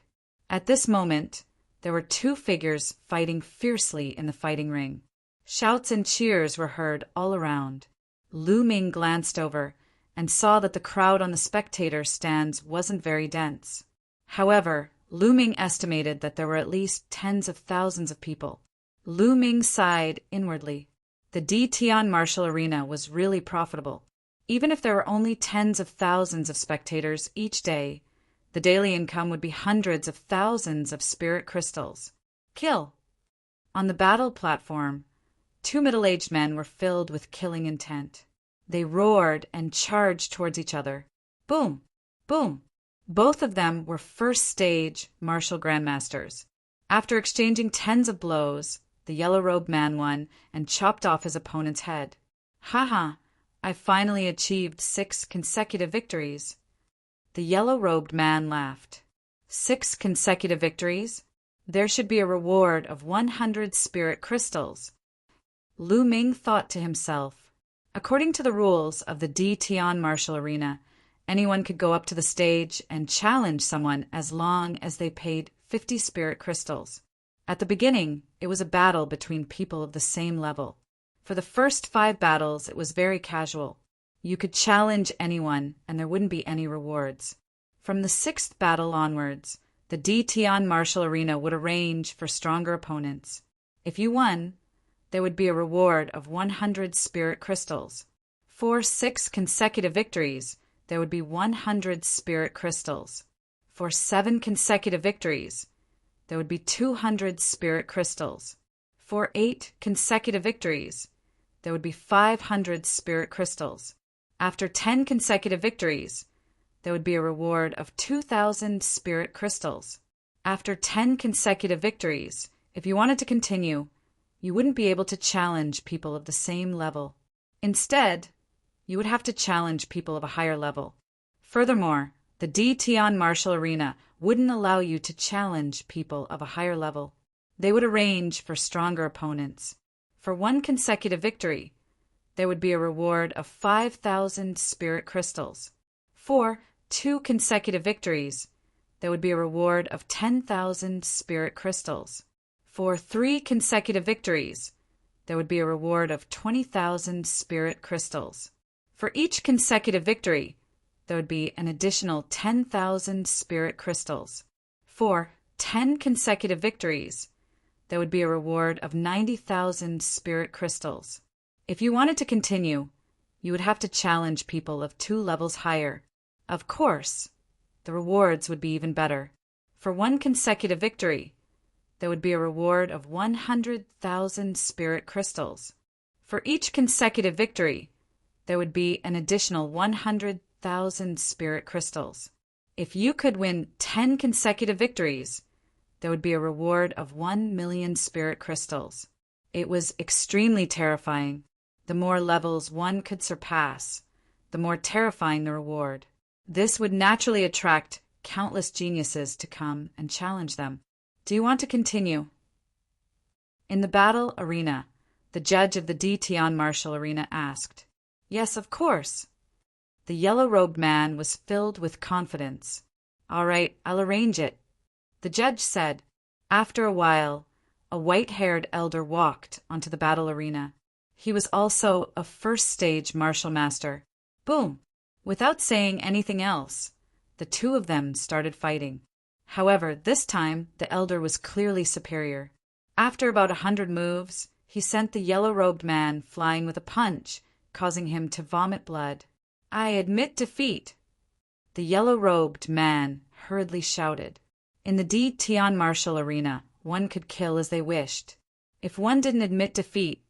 At this moment, there were 2 figures fighting fiercely in the fighting ring. Shouts and cheers were heard all around. Lu Ming glanced over and saw that the crowd on the spectator stands wasn't very dense. However, Lu Ming estimated that there were at least tens of thousands of people. Lu Ming sighed inwardly. The D. Tian Martial Arena was really profitable. Even if there were only tens of thousands of spectators each day, the daily income would be hundreds of thousands of spirit crystals. Kill! On the battle platform, 2 middle-aged men were filled with killing intent. They roared and charged towards each other. Boom! Boom! Both of them were first-stage martial grandmasters. After exchanging tens of blows, the yellow-robed man won and chopped off his opponent's head. Haha! I finally achieved 6 consecutive victories. The yellow-robed man laughed. 6 consecutive victories? There should be a reward of 100 spirit crystals. Lu Ming thought to himself. According to the rules of the D. Tian Martial Arena, anyone could go up to the stage and challenge someone as long as they paid 50 spirit crystals. At the beginning, it was a battle between people of the same level. For the first 5 battles, it was very casual. You could challenge anyone, and there wouldn't be any rewards. From the 6th battle onwards, the D. Tian Martial Arena would arrange for stronger opponents. If you won, there would be a reward of 100 spirit crystals. For 6 consecutive victories, there would be 100 spirit crystals. For 7 consecutive victories, there would be 200 spirit crystals. For 8 consecutive victories, there would be 500 spirit crystals. After 10 consecutive victories, there would be a reward of 2,000 spirit crystals. After 10 consecutive victories, if you wanted to continue, you wouldn't be able to challenge people of the same level. Instead, you would have to challenge people of a higher level. Furthermore, the D. Tian Martial Arena wouldn't allow you to challenge people of a higher level. They would arrange for stronger opponents. For 1 consecutive victory, there would be a reward of 5,000 spirit crystals. For 2 consecutive victories, there would be a reward of 10,000 spirit crystals. For 3 consecutive victories, there would be a reward of 20,000 spirit crystals. For each consecutive victory, there would be an additional 10,000 spirit crystals. For 10 consecutive victories, there would be a reward of 90,000 spirit crystals. If you wanted to continue, you would have to challenge people of 2 levels higher. Of course, the rewards would be even better. For 1 consecutive victory, there would be a reward of 100,000 spirit crystals. For each consecutive victory, there would be an additional 100,000 spirit crystals. If you could win 10 consecutive victories, there would be a reward of 1 million spirit crystals. It was extremely terrifying. The more levels one could surpass, the more terrifying the reward. This would naturally attract countless geniuses to come and challenge them. Do you want to continue? In the battle arena, the judge of the D. Tian Martial Arena asked. Yes, of course. The yellow-robed man was filled with confidence. All right, I'll arrange it. The judge said. After a while, a white-haired elder walked onto the battle arena. He was also a first-stage martial master. Boom! Without saying anything else, The two of them started fighting. However, this time the elder was clearly superior. After about 100 moves, he sent the yellow-robed man flying with a punch, causing him to vomit blood. "I admit defeat," the yellow-robed man hurriedly shouted. In the Tian martial arena, one could kill as they wished. If one didn't admit defeat,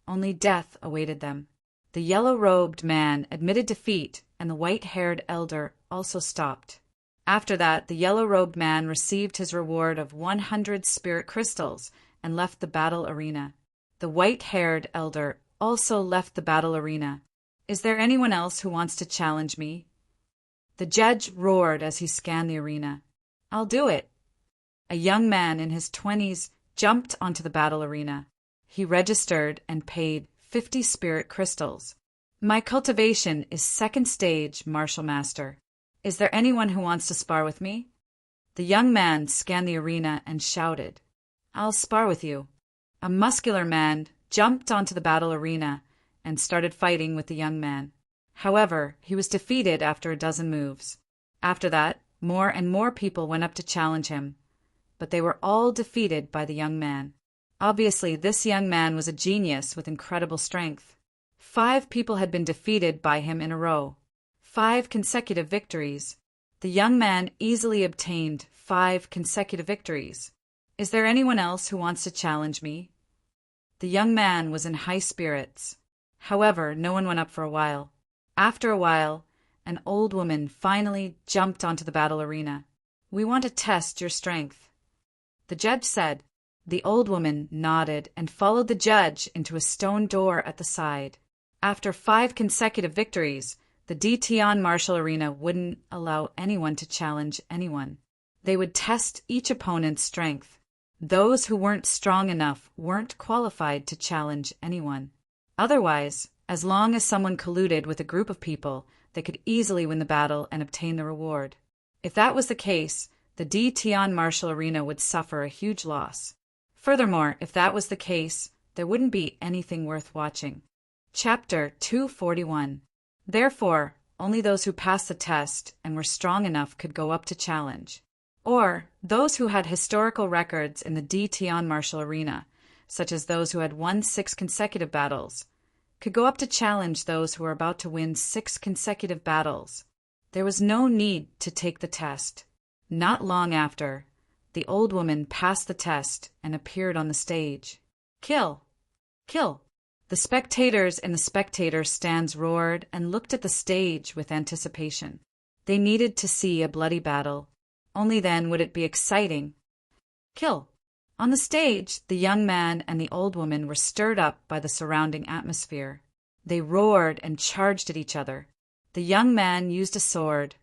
only death awaited them. The yellow-robed man admitted defeat, and the white-haired elder also stopped. After that, the yellow-robed man received his reward of 100 spirit crystals and left the battle arena. The white-haired elder also left the battle arena. "Is there anyone else who wants to challenge me?" The judge roared as he scanned the arena. "I'll do it." A young man in his 20s jumped onto the battle arena. He registered and paid 50 spirit crystals. "My cultivation is 2nd stage, Martial Master. Is there anyone who wants to spar with me?" The young man scanned the arena and shouted, "I'll spar with you." A muscular man jumped onto the battle arena and started fighting with the young man. However, he was defeated after a dozen moves. After that, more and more people went up to challenge him, but they were all defeated by the young man. Obviously, this young man was a genius with incredible strength. 5 people had been defeated by him in a row. 5 consecutive victories. The young man easily obtained 5 consecutive victories. "Is there anyone else who wants to challenge me?" The young man was in high spirits. However, no one went up for a while. After a while, an old woman finally jumped onto the battle arena. "We want to test your strength," the judge said. The old woman nodded and followed the judge into a stone door at the side. After 5 consecutive victories, the Tian martial arena wouldn't allow anyone to challenge anyone. They would test each opponent's strength. Those who weren't strong enough weren't qualified to challenge anyone. Otherwise, as long as someone colluded with a group of people, they could easily win the battle and obtain the reward. If that was the case, the Tian martial arena would suffer a huge loss. Furthermore, if that was the case, there wouldn't be anything worth watching. Chapter 241. Therefore, only those who passed the test and were strong enough could go up to challenge. Or those who had historical records in the Tian martial arena, such as those who had won 6 consecutive battles, could go up to challenge those who were about to win 6 consecutive battles. There was no need to take the test. Not long after, the old woman passed the test and appeared on the stage. "Kill! Kill!" The spectators in the spectator stands roared and looked at the stage with anticipation. They needed to see a bloody battle. Only then would it be exciting. "Kill!" On the stage, the young man and the old woman were stirred up by the surrounding atmosphere. They roared and charged at each other. The young man used a sword,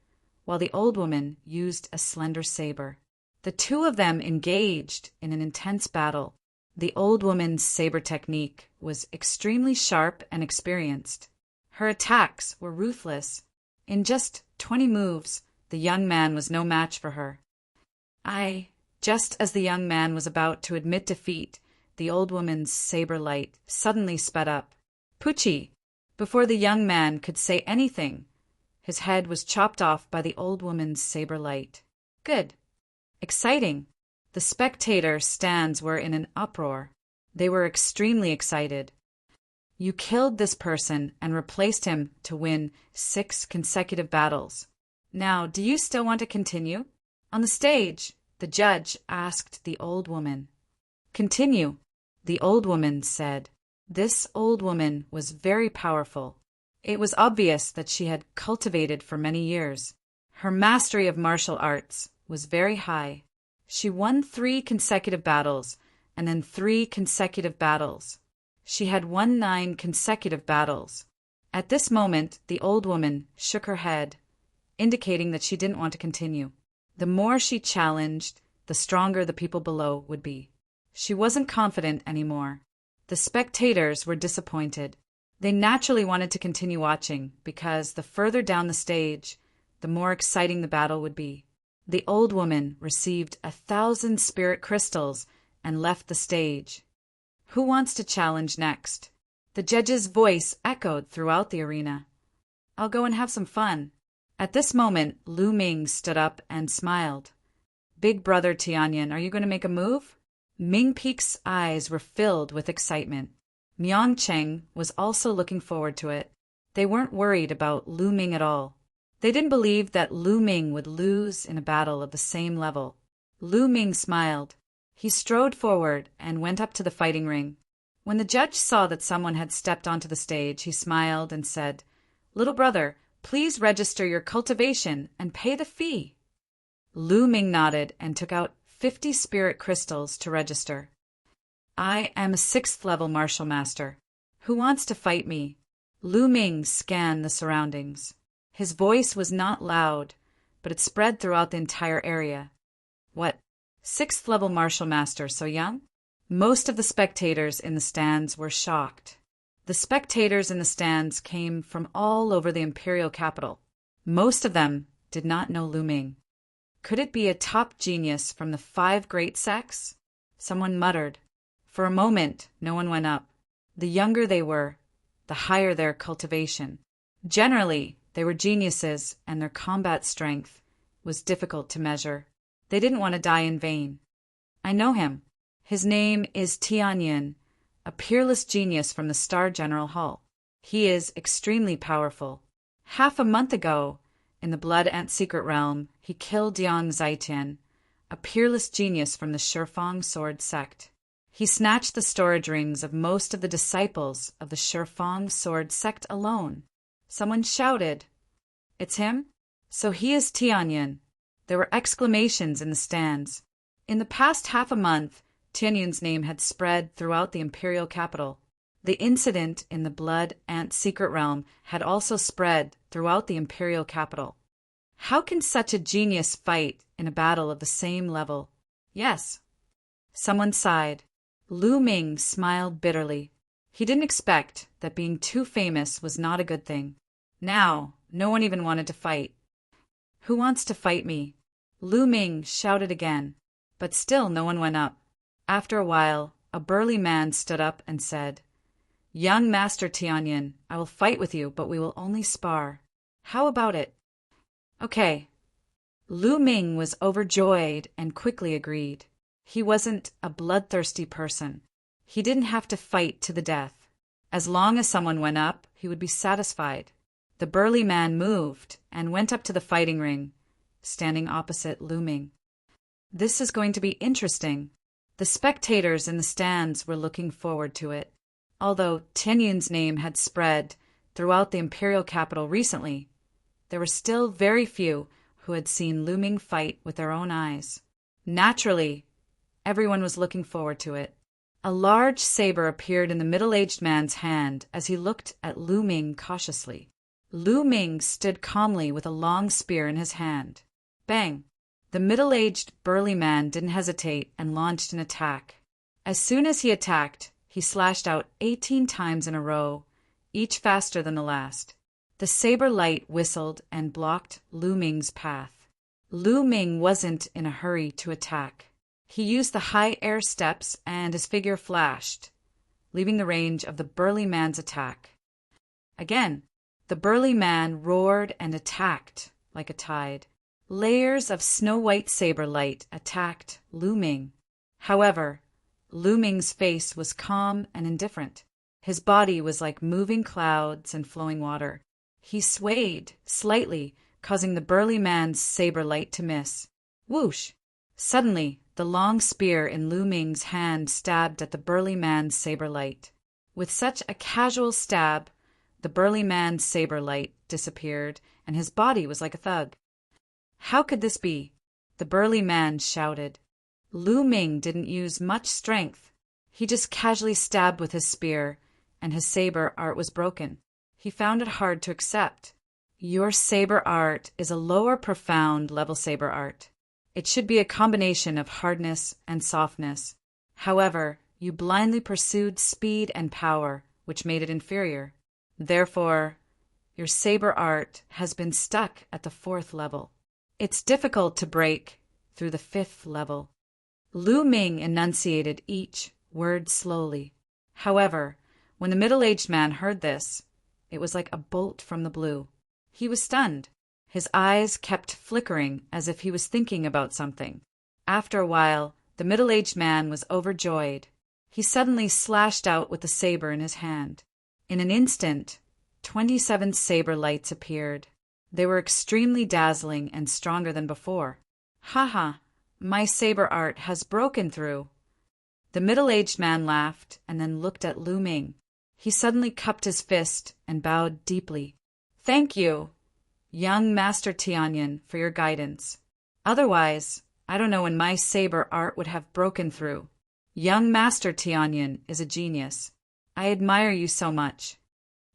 while the old woman used a slender saber. The two of them engaged in an intense battle. The old woman's saber technique was extremely sharp and experienced. Her attacks were ruthless. In just 20 moves, the young man was no match for her. Just as the young man was about to admit defeat, the old woman's saber light suddenly sped up. "Pucci!" Before the young man could say anything, his head was chopped off by the old woman's saber light. Good. Exciting. The spectator stands were in an uproar. They were extremely excited. You killed this person and replaced him to win 6 consecutive battles. Now, do you still want to continue? On the stage, the judge asked the old woman. "Continue," the old woman said. This old woman was very powerful. It was obvious that she had cultivated for many years. Her mastery of martial arts was very high. She won 3 consecutive battles and then 3 consecutive battles. She had won 9 consecutive battles. At this moment, the old woman shook her head, indicating that she didn't want to continue. The more she challenged, the stronger the people below would be. She wasn't confident anymore. The spectators were disappointed. They naturally wanted to continue watching because the further down the stage, the more exciting the battle would be. The old woman received 1,000 spirit crystals and left the stage. Who wants to challenge next? The judge's voice echoed throughout the arena. "I'll go and have some fun." At this moment, Lu Ming stood up and smiled. Big brother Tianyan, are you going to make a move? Ming Peek's eyes were filled with excitement. Miang Cheng was also looking forward to it. They weren't worried about Lu Ming at all. They didn't believe that Lu Ming would lose in a battle of the same level. Lu Ming smiled. He strode forward and went up to the fighting ring. When the judge saw that someone had stepped onto the stage, he smiled and said, "Little brother, please register your cultivation and pay the fee." Lu Ming nodded and took out 50 spirit crystals to register. "I am a 6th level martial master. Who wants to fight me?" Lu Ming scanned the surroundings. His voice was not loud, but it spread throughout the entire area. "What? 6th level martial master, so young?" Most of the spectators in the stands were shocked. The spectators in the stands came from all over the imperial capital. Most of them did not know Lu Ming. Could it be a top genius from the 5 great sects? Someone muttered. For a moment, no one went up. The younger they were, the higher their cultivation. Generally, they were geniuses, and their combat strength was difficult to measure. They didn't want to die in vain. "I know him. His name is Tianyan, a peerless genius from the Star General Hall. He is extremely powerful. Half a month ago, in the Blood Ant Secret Realm, he killed Yang Zaitian, a peerless genius from the Shifeng Sword Sect. He snatched the storage rings of most of the disciples of the Shifeng Sword Sect alone." Someone shouted, "It's him? So he is Tianyan." There were exclamations in the stands. In the past half a month, Tianyan's name had spread throughout the imperial capital. The incident in the Blood Ant Secret Realm had also spread throughout the imperial capital. How can such a genius fight in a battle of the same level? Yes. Someone sighed. Lu Ming smiled bitterly. He didn't expect that being too famous was not a good thing. Now, no one even wanted to fight. "Who wants to fight me?" Lu Ming shouted again, but still no one went up. After a while, a burly man stood up and said, "Young Master Tianyan, I will fight with you, but we will only spar. How about it?" "Okay." Lu Ming was overjoyed and quickly agreed. He wasn't a bloodthirsty person. He didn't have to fight to the death. As long as someone went up, he would be satisfied. The burly man moved and went up to the fighting ring, standing opposite Lu Ming. This is going to be interesting. The spectators in the stands were looking forward to it. Although Tianyan's name had spread throughout the imperial capital recently, there were still very few who had seen Lu Ming fight with their own eyes. Naturally, everyone was looking forward to it. A large saber appeared in the middle-aged man's hand as he looked at Lu Ming cautiously. Lu Ming stood calmly with a long spear in his hand. Bang! The middle-aged burly man didn't hesitate and launched an attack. As soon as he attacked, he slashed out 18 times in a row, each faster than the last. The saber light whistled and blocked Lu Ming's path. Lu Ming wasn't in a hurry to attack. He used the high air steps and his figure flashed, leaving the range of the burly man's attack. Again, the burly man roared and attacked like a tide. Layers of snow-white saber light attacked Lu Ming. However, Lu Ming's face was calm and indifferent. His body was like moving clouds and flowing water. He swayed slightly, causing the burly man's saber light to miss. Whoosh! Suddenly, the long spear in Lu Ming's hand stabbed at the burly man's saber light. With such a casual stab, the burly man's saber light disappeared, and his body was like a thug. How could this be? The burly man shouted. Lu Ming didn't use much strength. He just casually stabbed with his spear, and his saber art was broken. He found it hard to accept. Your saber art is a lower profound level saber art. It should be a combination of hardness and softness. However, you blindly pursued speed and power, which made it inferior. Therefore, your saber art has been stuck at the 4th level. It's difficult to break through the 5th level. Lu Ming enunciated each word slowly. However, when the middle-aged man heard this, it was like a bolt from the blue. He was stunned. His eyes kept flickering as if he was thinking about something. After a while, the middle-aged man was overjoyed. He suddenly slashed out with the saber in his hand. In an instant, 27 saber lights appeared. They were extremely dazzling and stronger than before. "Ha! My saber art has broken through." The middle-aged man laughed and then looked at Lu Ming. He suddenly cupped his fist and bowed deeply. "Thank you, young Master Tianyin, for your guidance. Otherwise, I don't know when my saber art would have broken through. Young Master Tianyin is a genius. I admire you so much."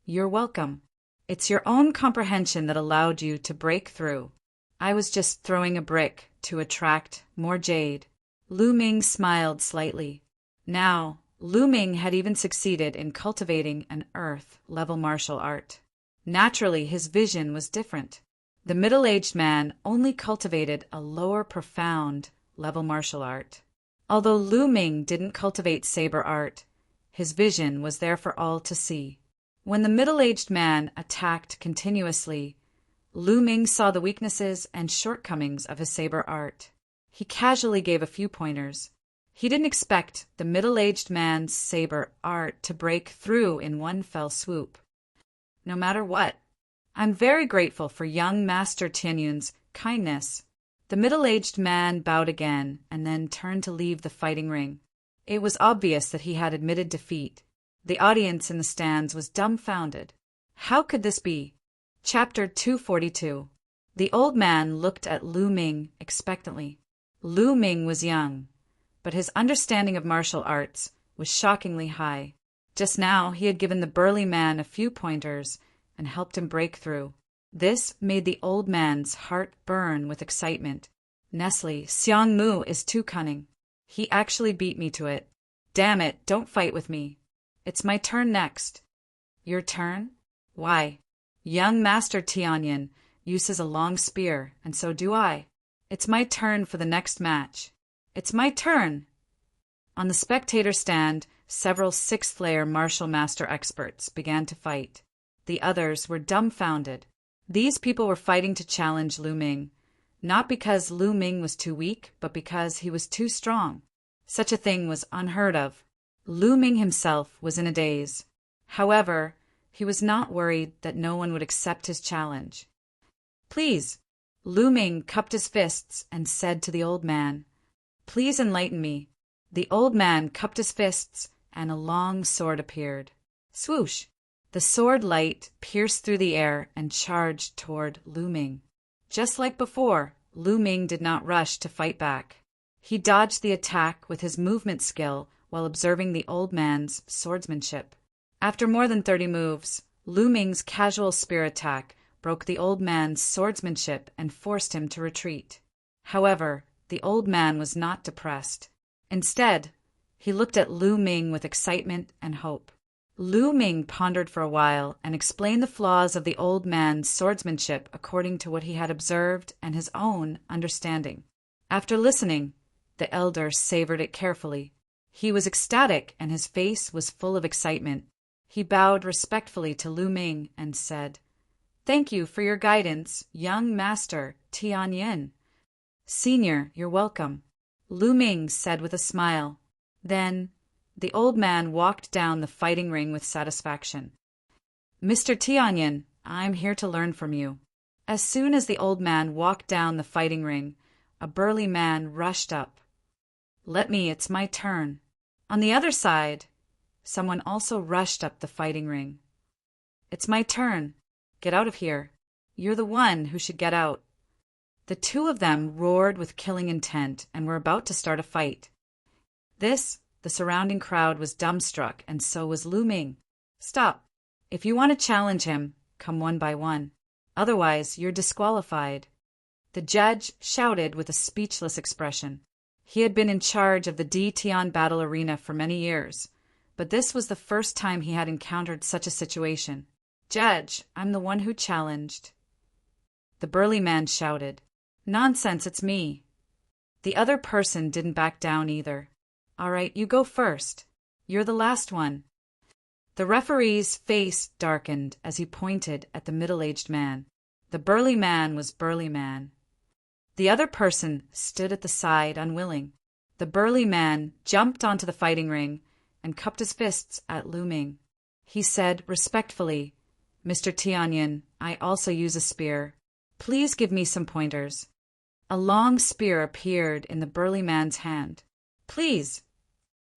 "You're welcome. It's your own comprehension that allowed you to break through. I was just throwing a brick to attract more jade." Lu Ming smiled slightly. Now, Lu Ming had even succeeded in cultivating an earth-level martial art. Naturally, his vision was different. The middle-aged man only cultivated a lower profound level martial art. Although Lu Ming didn't cultivate saber art, his vision was there for all to see. When the middle-aged man attacked continuously, Lu Ming saw the weaknesses and shortcomings of his saber art. He casually gave a few pointers. He didn't expect the middle-aged man's saber art to break through in one fell swoop. "No matter what, I'm very grateful for young Master Tianyun's kindness." The middle-aged man bowed again and then turned to leave the fighting ring. It was obvious that he had admitted defeat. The audience in the stands was dumbfounded. How could this be? Chapter 242. The old man looked at Lu Ming expectantly. Lu Ming was young, but his understanding of martial arts was shockingly high. Just now he had given the burly man a few pointers and helped him break through. This made the old man's heart burn with excitement. "Nestle, Xiang Mu is too cunning. He actually beat me to it. Damn it, don't fight with me. It's my turn next." "Your turn? Why? Young Master Tianyin uses a long spear, and so do I. It's my turn for the next match." "It's my turn." On the spectator stand, several sixth-layer martial master experts began to fight. The others were dumbfounded. These people were fighting to challenge Lu Ming, not because Lu Ming was too weak, but because he was too strong. Such a thing was unheard of. Lu Ming himself was in a daze. However, he was not worried that no one would accept his challenge. "Please," Lu Ming cupped his fists and said to the old man, "please enlighten me." The old man cupped his fists, and a long sword appeared. Swoosh! The sword light pierced through the air and charged toward Lu Ming. Just like before, Lu Ming did not rush to fight back. He dodged the attack with his movement skill while observing the old man's swordsmanship. After more than 30 moves, Lu Ming's casual spear attack broke the old man's swordsmanship and forced him to retreat. However, the old man was not depressed. Instead, he looked at Lu Ming with excitement and hope. Lu Ming pondered for a while and explained the flaws of the old man's swordsmanship according to what he had observed and his own understanding. After listening, the elder savored it carefully. He was ecstatic and his face was full of excitement. He bowed respectfully to Lu Ming and said, "Thank you for your guidance, young Master Tianyin." "Senior, you're welcome," Lu Ming said with a smile. Then, the old man walked down the fighting ring with satisfaction. "Mr. Tianyin, I'm here to learn from you." As soon as the old man walked down the fighting ring, a burly man rushed up. "Let me, it's my turn." On the other side, someone also rushed up the fighting ring. "It's my turn. Get out of here. You're the one who should get out." The two of them roared with killing intent and were about to start a fight. The surrounding crowd was dumbstruck, and so was Lu Ming. "Stop. If you want to challenge him, come one by one. Otherwise, you're disqualified." The judge shouted with a speechless expression. He had been in charge of the D Tian battle arena for many years, but this was the first time he had encountered such a situation. "Judge, I'm the one who challenged." The burly man shouted, "Nonsense, it's me." The other person didn't back down either. "All right, you go first. You're the last one." The referee's face darkened as he pointed at the middle-aged man. The burly man was burly man. The other person stood at the side, unwilling. The burly man jumped onto the fighting ring and cupped his fists at Lu Ming. He said respectfully, "Mr. Tianyin, I also use a spear. Please give me some pointers." A long spear appeared in the burly man's hand. "Please."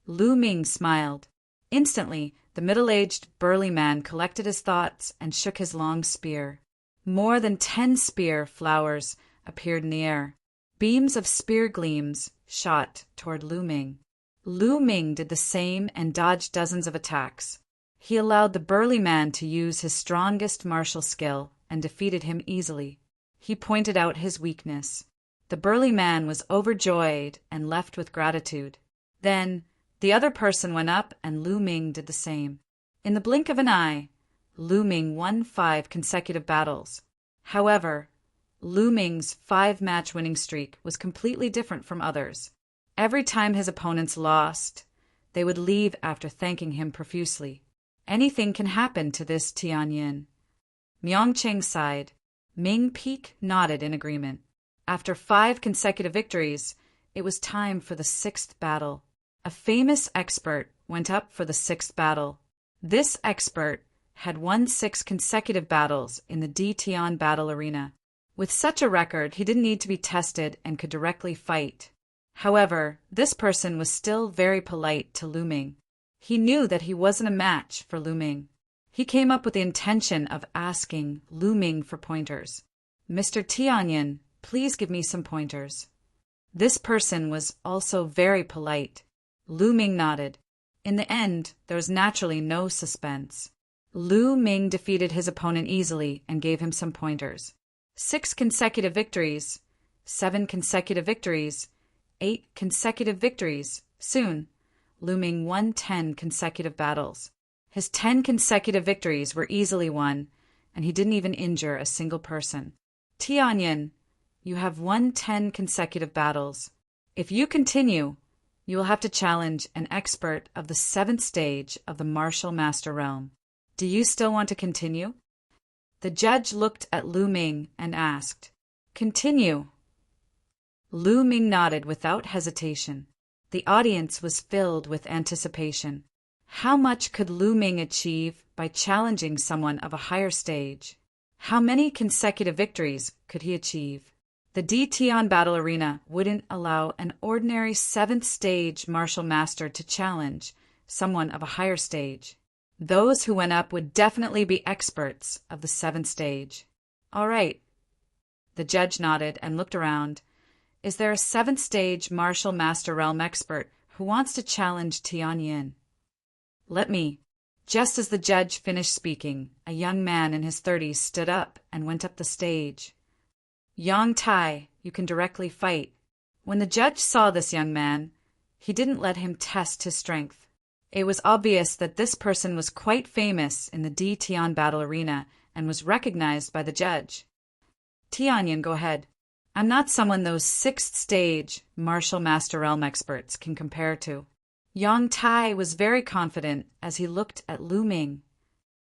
Lu Ming smiled. Instantly, the middle-aged burly man collected his thoughts and shook his long spear. More than 10 spear flowers appeared in the air. Beams of spear gleams shot toward Lu Ming. Lu Ming did the same and dodged dozens of attacks. He allowed the burly man to use his strongest martial skill and defeated him easily. He pointed out his weakness. The burly man was overjoyed and left with gratitude. Then the other person went up and Lu Ming did the same. In the blink of an eye, Lu Ming won 5 consecutive battles. However, Lu Ming's 5-match winning streak was completely different from others. Every time his opponents lost, they would leave after thanking him profusely. Anything can happen to this Tianyin. Miangcheng sighed. Ming Peak nodded in agreement. After 5 consecutive victories, it was time for the 6th battle. A famous expert went up for the 6th battle. This expert had won 6 consecutive battles in the Dtian battle arena. With such a record, he didn't need to be tested and could directly fight. However, this person was still very polite to Lu Ming. He knew that he wasn't a match for Lu Ming. He came up with the intention of asking Lu Ming for pointers. "Mr. Tianyin, please give me some pointers." This person was also very polite. Lu Ming nodded. In the end, there was naturally no suspense. Lu Ming defeated his opponent easily and gave him some pointers. 6 consecutive victories, 7 consecutive victories, 8 consecutive victories. Soon, Lu Ming won 10 consecutive battles. His 10 consecutive victories were easily won, and he didn't even injure a single person. "Tianyin, you have won 10 consecutive battles. If you continue, you will have to challenge an expert of the 7th stage of the Martial Master Realm. Do you still want to continue?" The judge looked at Lu Ming and asked, "Continue." Lu Ming nodded without hesitation. The audience was filled with anticipation. How much could Lu Ming achieve by challenging someone of a higher stage? How many consecutive victories could he achieve? The Dtian battle arena wouldn't allow an ordinary 7th stage martial master to challenge someone of a higher stage. Those who went up would definitely be experts of the 7th stage. "All right." The judge nodded and looked around. "Is there a 7th stage martial master realm expert who wants to challenge Tianyin?" "Let me." Just as the judge finished speaking, a young man in his 30s stood up and went up the stage. "Yang Tai, you can directly fight." When the judge saw this young man, he didn't let him test his strength. It was obvious that this person was quite famous in the Dtian battle arena and was recognized by the judge. "Tianyin, go ahead. I'm not someone those 6th stage martial master realm experts can compare to." Yang Tai was very confident as he looked at Lu Ming.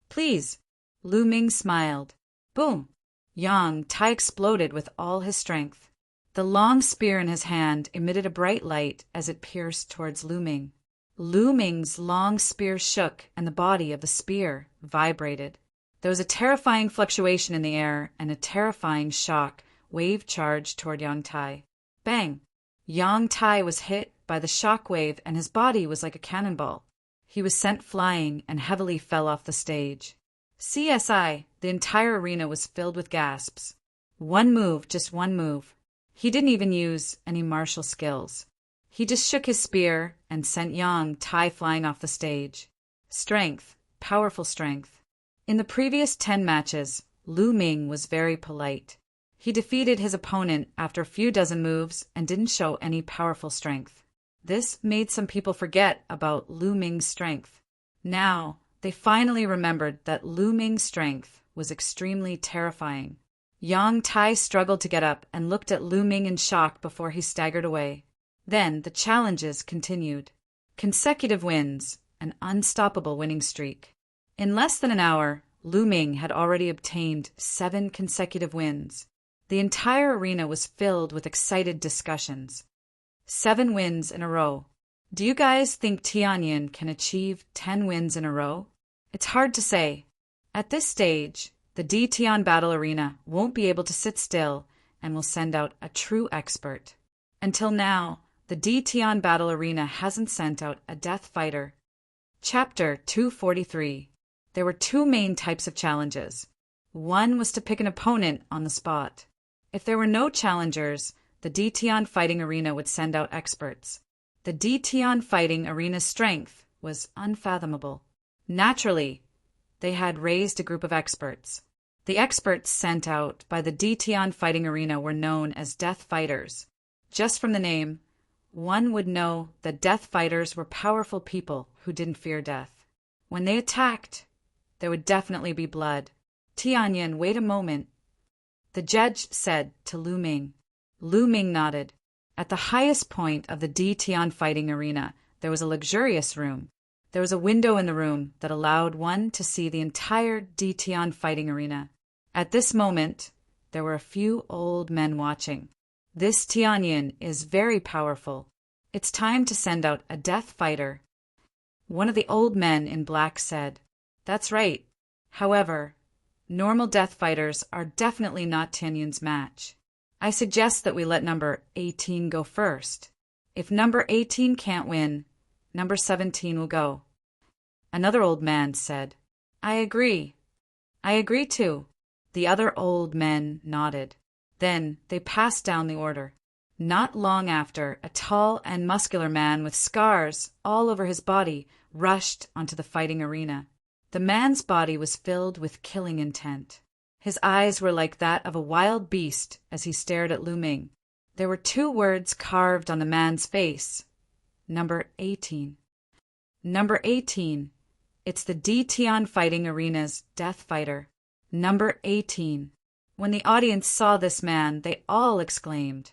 "Please." Lu Ming smiled. Boom! Yang Tai exploded with all his strength. The long spear in his hand emitted a bright light as it pierced towards Lu Ming. Lu Ming's long spear shook and the body of the spear vibrated. There was a terrifying fluctuation in the air and a terrifying shock wave charged toward Yang Tai. Bang! Yang Tai was hit by the shock wave and his body was like a cannonball. He was sent flying and heavily fell off the stage. CSI, the entire arena was filled with gasps. One move, just one move. He didn't even use any martial skills. He just shook his spear and sent Yang Tai flying off the stage. Strength, powerful strength. In the previous 10 matches, Lu Ming was very polite. He defeated his opponent after a few dozen moves and didn't show any powerful strength. This made some people forget about Lu Ming's strength. Now, they finally remembered that Lu Ming's strength was extremely terrifying. Yang Tai struggled to get up and looked at Lu Ming in shock before he staggered away. Then the challenges continued. Consecutive wins, an unstoppable winning streak. In less than an hour, Lu Ming had already obtained 7 consecutive wins. The entire arena was filled with excited discussions. 7 wins in a row. Do you guys think Tianyin can achieve 10 wins in a row? It's hard to say. At this stage, the D Tian Battle Arena won't be able to sit still and will send out a true expert. Until now, the D Tian Battle Arena hasn't sent out a death fighter. Chapter 243. There were 2 main types of challenges. One was to pick an opponent on the spot. If there were no challengers, the D Tian Fighting Arena would send out experts. The D Tian Fighting Arena's strength was unfathomable. Naturally, they had raised a group of experts. The experts sent out by the D Tian Fighting Arena were known as Death Fighters. Just from the name, one would know that Death Fighters were powerful people who didn't fear death. When they attacked, there would definitely be blood. Tianyin, wait a moment, the judge said to Lu Ming. Lu Ming nodded. At the highest point of the D Tian Fighting Arena, there was a luxurious room. There was a window in the room that allowed one to see the entire D Tian Fighting Arena. At this moment, there were a few old men watching. This Tianyin is very powerful. It's time to send out a death fighter. One of the old men in black said, That's right. However, normal death fighters are definitely not Tianyin's match. I suggest that we let number 18 go first. If number 18 can't win, number 17 will go. Another old man said, I agree. I agree too. The other old men nodded. Then they passed down the order. Not long after, a tall and muscular man with scars all over his body rushed onto the fighting arena. The man's body was filled with killing intent. His eyes were like that of a wild beast as he stared at Lu Ming. There were 2 words carved on the man's face. Number 18. Number 18. It's the D Tian Fighting Arena's death fighter. Number 18. When the audience saw this man, they all exclaimed.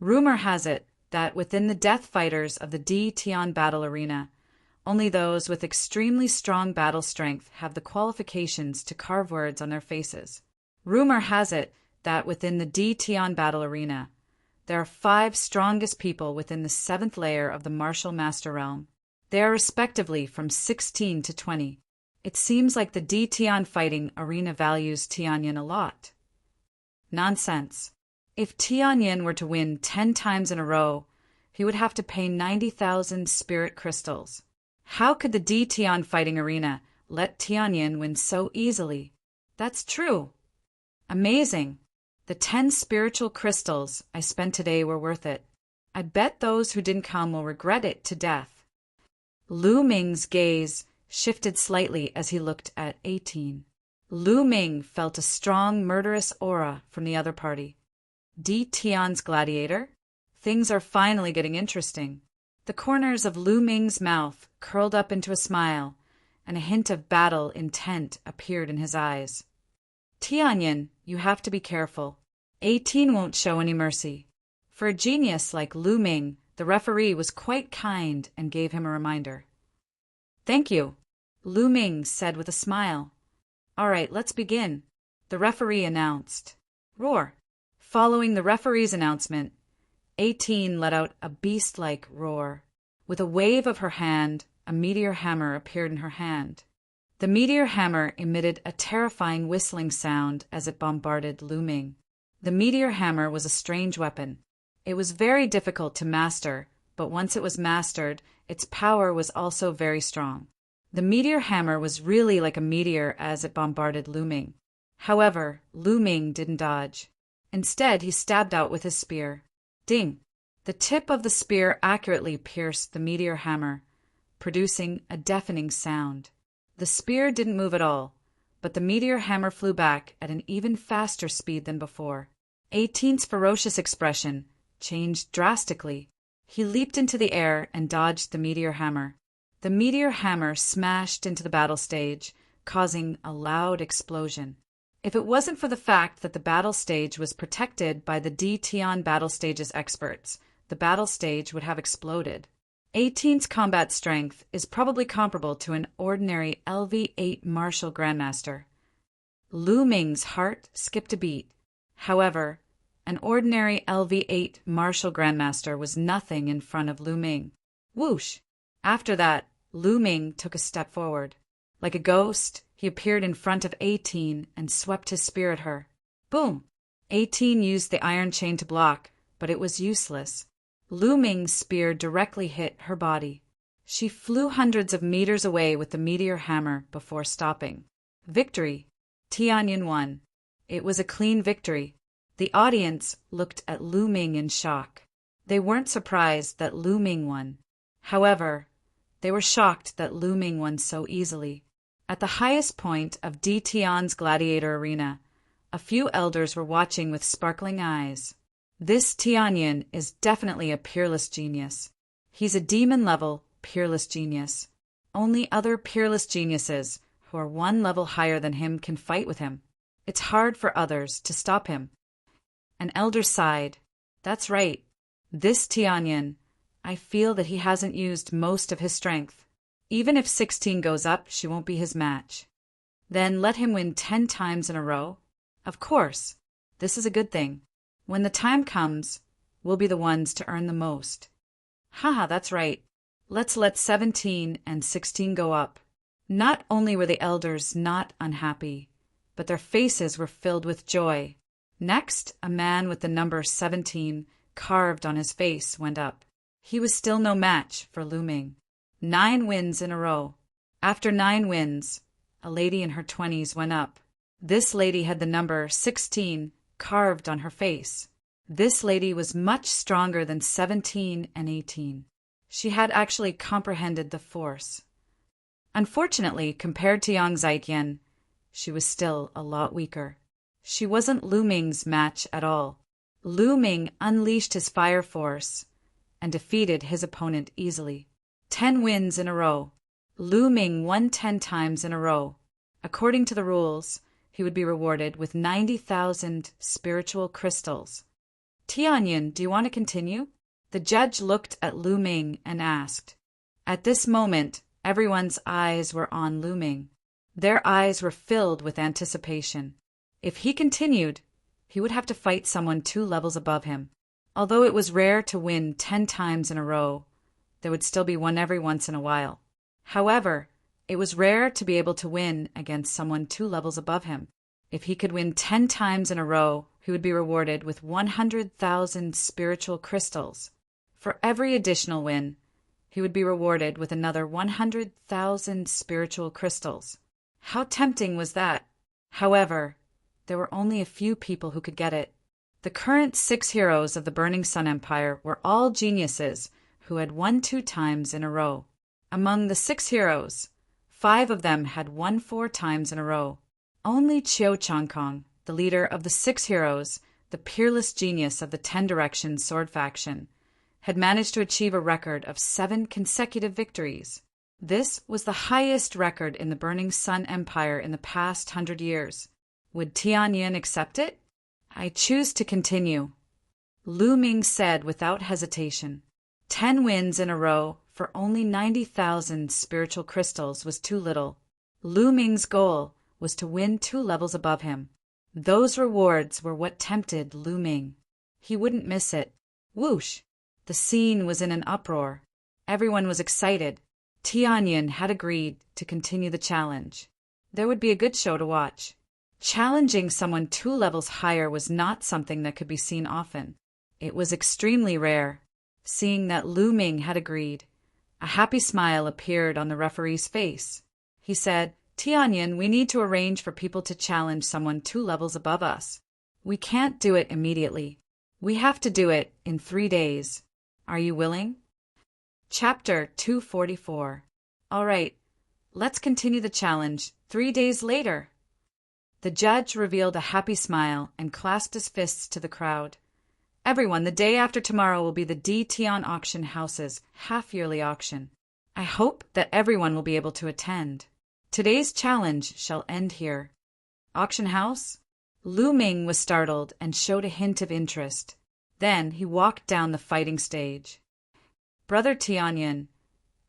Rumor has it that within the death fighters of the D Tian Battle Arena, only those with extremely strong battle strength have the qualifications to carve words on their faces. Rumor has it that within the D Tian Battle Arena, there are 5 strongest people within the 7th layer of the Martial Master Realm. They are respectively from 16 to 20. It seems like the D Tian Fighting Arena values Tianyin a lot. Nonsense. If Tianyin were to win 10 times in a row, he would have to pay 90,000 spirit crystals. How could the D Tian Fighting Arena let Tianyin win so easily? That's true. Amazing. The 10 spiritual crystals I spent today were worth it. I bet those who didn't come will regret it to death. Lu Ming's gaze shifted slightly as he looked at 18. Lu Ming felt a strong, murderous aura from the other party. D Tian's gladiator? Things are finally getting interesting. The corners of Lu Ming's mouth curled up into a smile, and a hint of battle intent appeared in his eyes. Tianyin, you have to be careful. 18 won't show any mercy. For a genius like Lu Ming, the referee was quite kind and gave him a reminder. Thank you, Lu Ming said with a smile. All right, let's begin, the referee announced. Roar. Following the referee's announcement, 18 let out a beast-like roar. With a wave of her hand, a meteor hammer appeared in her hand. The meteor hammer emitted a terrifying whistling sound as it bombarded Lu Ming. The meteor hammer was a strange weapon. It was very difficult to master, but once it was mastered, its power was also very strong. The meteor hammer was really like a meteor as it bombarded Lu Ming. However, Lu Ming didn't dodge. Instead, he stabbed out with his spear. Ding! The tip of the spear accurately pierced the meteor hammer, producing a deafening sound. The spear didn't move at all, but the meteor hammer flew back at an even faster speed than before. 18's ferocious expression changed drastically. He leaped into the air and dodged the meteor hammer. The meteor hammer smashed into the battle stage, causing a loud explosion. If it wasn't for the fact that the battle stage was protected by the D Tian battle stage's experts, the battle stage would have exploded. 18's combat strength is probably comparable to an ordinary LV8 martial grandmaster. Lu Ming's heart skipped a beat. However, an ordinary LV8 Martial Grandmaster was nothing in front of Lu Ming. Whoosh! After that, Lu Ming took a step forward. Like a ghost, he appeared in front of 18 and swept his spear at her. Boom! 18 used the iron chain to block, but it was useless. Lu Ming's spear directly hit her body. She flew hundreds of meters away with the meteor hammer before stopping. Victory! Tianyan won. It was a clean victory. The audience looked at Lu Ming in shock. They weren't surprised that Lu Ming won. However, they were shocked that Lu Ming won so easily. At the highest point of Di Tian's gladiator arena, a few elders were watching with sparkling eyes. This Tianyan is definitely a peerless genius. He's a demon-level, peerless genius. Only other peerless geniuses who are one level higher than him can fight with him. It's hard for others to stop him. An elder sighed. That's right. This Tianyan, I feel that he hasn't used most of his strength. Even if 16 goes up, she won't be his match. Then let him win 10 times in a row. Of course, this is a good thing. When the time comes, we'll be the ones to earn the most. Haha, that's right. Let's let 17 and 16 go up. Not only were the elders not unhappy, but their faces were filled with joy. Next, a man with the number 17 carved on his face went up. He was still no match for Lu Ming. 9 wins in a row. After 9 wins, a lady in her 20s went up. This lady had the number 16 carved on her face. This lady was much stronger than 17 and 18. She had actually comprehended the force. Unfortunately, compared to Yang Zaijian, she was still a lot weaker. She wasn't Lu Ming's match at all. Lu Ming unleashed his fire force and defeated his opponent easily. 10 wins in a row. Lu Ming won 10 times in a row. According to the rules, he would be rewarded with 90,000 spiritual crystals. Tianyan, do you want to continue? The judge looked at Lu Ming and asked. At this moment, everyone's eyes were on Lu Ming. Their eyes were filled with anticipation. If he continued, he would have to fight someone 2 levels above him. Although it was rare to win 10 times in a row, there would still be one every once in a while. However, it was rare to be able to win against someone 2 levels above him. If he could win 10 times in a row, he would be rewarded with 100,000 spiritual crystals. For every additional win, he would be rewarded with another 100,000 spiritual crystals. How tempting was that? However, there were only a few people who could get it. The current 6 heroes of the Burning Sun Empire were all geniuses who had won 2 times in a row. Among the 6 heroes, 5 of them had won 4 times in a row. Only Qiu Changkong, the leader of the 6 heroes, the peerless genius of the 10 Directions sword faction, had managed to achieve a record of 7 consecutive victories. This was the highest record in the Burning Sun Empire in the past 100 years. Would Tianyan accept it? I choose to continue. Lu Ming said without hesitation. 10 wins in a row for only 90,000 spiritual crystals was too little. Lu Ming's goal was to win 2 levels above him. Those rewards were what tempted Lu Ming. He wouldn't miss it. Whoosh! The scene was in an uproar. Everyone was excited. Tianyan had agreed to continue the challenge. There would be a good show to watch. Challenging someone 2 levels higher was not something that could be seen often. It was extremely rare. Seeing that Lu Ming had agreed, a happy smile appeared on the referee's face. He said, Tianyan, we need to arrange for people to challenge someone 2 levels above us. We can't do it immediately. We have to do it in 3 days. Are you willing? Chapter 244. All right, let's continue the challenge 3 days later. The judge revealed a happy smile and clasped his fists to the crowd. Everyone, the day after tomorrow will be the Di Tian Auction House's half-yearly auction. I hope that everyone will be able to attend. Today's challenge shall end here. Auction house? Lu Ming was startled and showed a hint of interest. Then he walked down the fighting stage. Brother Tianyan,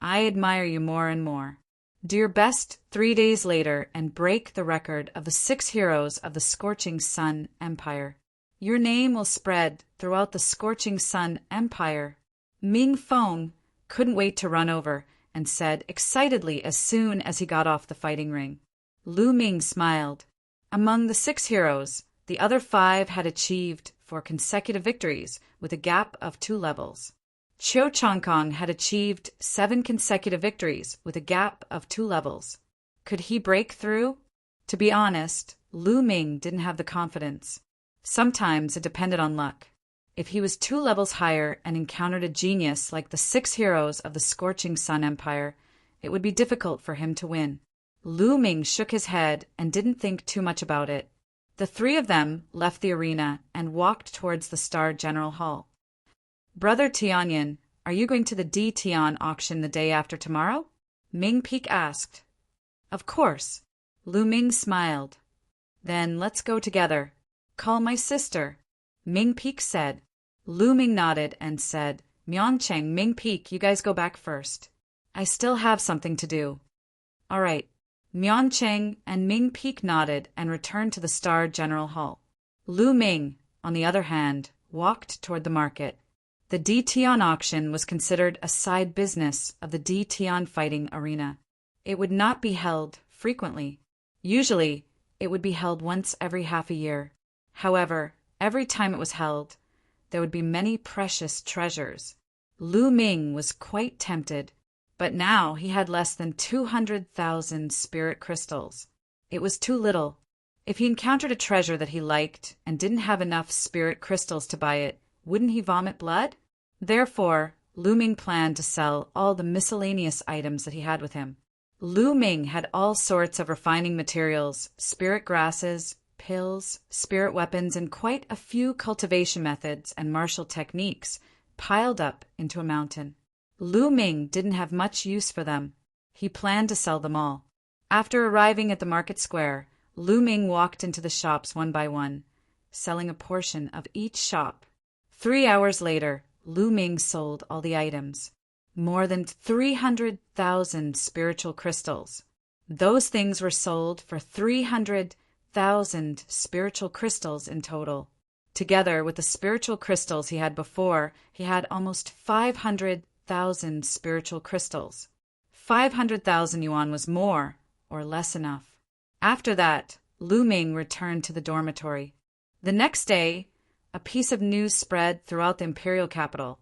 I admire you more and more. Do your best 3 days later and break the record of the 6 heroes of the Scorching Sun Empire. Your name will spread throughout the Scorching Sun Empire. Ming Feng couldn't wait to run over and said excitedly as soon as he got off the fighting ring. Lu Ming smiled. Among the 6 heroes, the other 5 had achieved 4 consecutive victories with a gap of 2 levels. Qiu Changkong had achieved 7 consecutive victories with a gap of 2 levels. Could he break through? To be honest, Lu Ming didn't have the confidence. Sometimes it depended on luck. If he was 2 levels higher and encountered a genius like the 6 heroes of the Scorching Sun Empire, it would be difficult for him to win. Lu Ming shook his head and didn't think too much about it. The 3 of them left the arena and walked towards the Star General Hall. Brother Tianyan, are you going to the D Tian auction the day after tomorrow? Ming Peak asked. Of course. Lu Ming smiled. Then let's go together. Call my sister. Ming Peak said. Lu Ming nodded and said, Myeoncheng, Ming Peak, you guys go back first. I still have something to do. All right. Myeoncheng and Ming Peak nodded and returned to the Star General Hall. Lu Ming, on the other hand, walked toward the market. The D Tian auction was considered a side business of the D Tian fighting arena. It would not be held frequently. Usually, it would be held once every half a year. However, every time it was held, there would be many precious treasures. Lu Ming was quite tempted, but now he had less than 200,000 spirit crystals. It was too little. If he encountered a treasure that he liked and didn't have enough spirit crystals to buy it, wouldn't he vomit blood? Therefore, Lu Ming planned to sell all the miscellaneous items that he had with him. Lu Ming had all sorts of refining materials, spirit grasses, pills, spirit weapons, and quite a few cultivation methods and martial techniques piled up into a mountain. Lu Ming didn't have much use for them. He planned to sell them all. After arriving at the market square, Lu Ming walked into the shops one by one, selling a portion of each shop. 3 hours later, Lu Ming sold all the items. More than 300,000 spiritual crystals. Those things were sold for 300,000 spiritual crystals in total. Together with the spiritual crystals he had before, he had almost 500,000 spiritual crystals. 500,000 yuan was more or less enough. After that, Lu Ming returned to the dormitory. The next day, a piece of news spread throughout the imperial capital,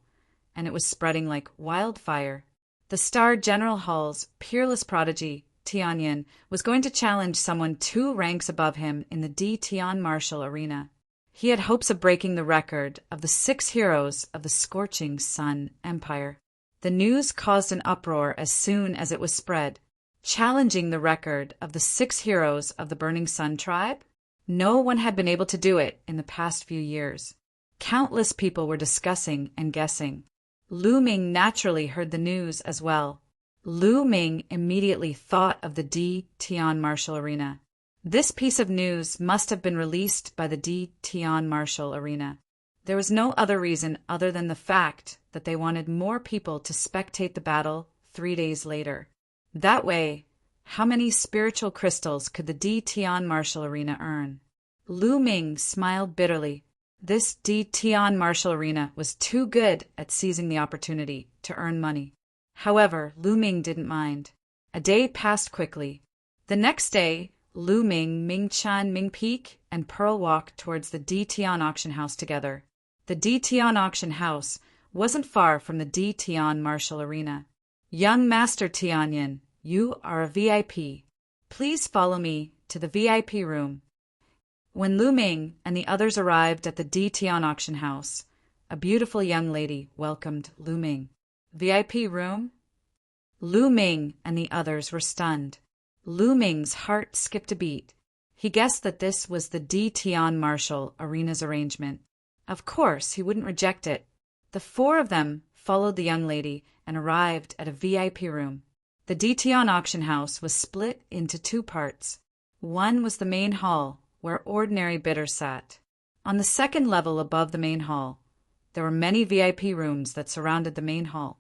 and it was spreading like wildfire. The Star General Hall's peerless prodigy, Tianyan, was going to challenge someone 2 ranks above him in the D Tian martial arena. He had hopes of breaking the record of the 6 heroes of the Scorching Sun Empire. The news caused an uproar as soon as it was spread, challenging the record of the 6 heroes of the Burning Sun tribe. No one had been able to do it in the past few years. Countless people were discussing and guessing. Lu Ming naturally heard the news as well. Lu Ming immediately thought of the D Tian martial arena. This piece of news must have been released by the D Tian martial arena. There was no other reason other than the fact that they wanted more people to spectate the battle 3 days later. That way, how many spiritual crystals could the D Tian martial arena earn? Lu Ming smiled bitterly. This D Tian martial arena was too good at seizing the opportunity to earn money. However, Lu Ming didn't mind. A day passed quickly. The next day, Lu Ming, Ming Chan, Ming Peak, and Pearl walked towards the D Tian auction house together. The D Tian auction house wasn't far from the D Tian martial arena. Young Master Tianyan, you are a VIP. Please follow me to the VIP room. When Lu Ming and the others arrived at the D Tian auction house, a beautiful young lady welcomed Lu Ming. VIP room? Lu Ming and the others were stunned. Lu Ming's heart skipped a beat. He guessed that this was the D Tian martial arena's arrangement. Of course, he wouldn't reject it. The 4 of them followed the young lady and arrived at a VIP room. The D Tian auction house was split into 2 parts. One was the main hall, where ordinary bidders sat. On the 2nd level above the main hall, there were many VIP rooms that surrounded the main hall.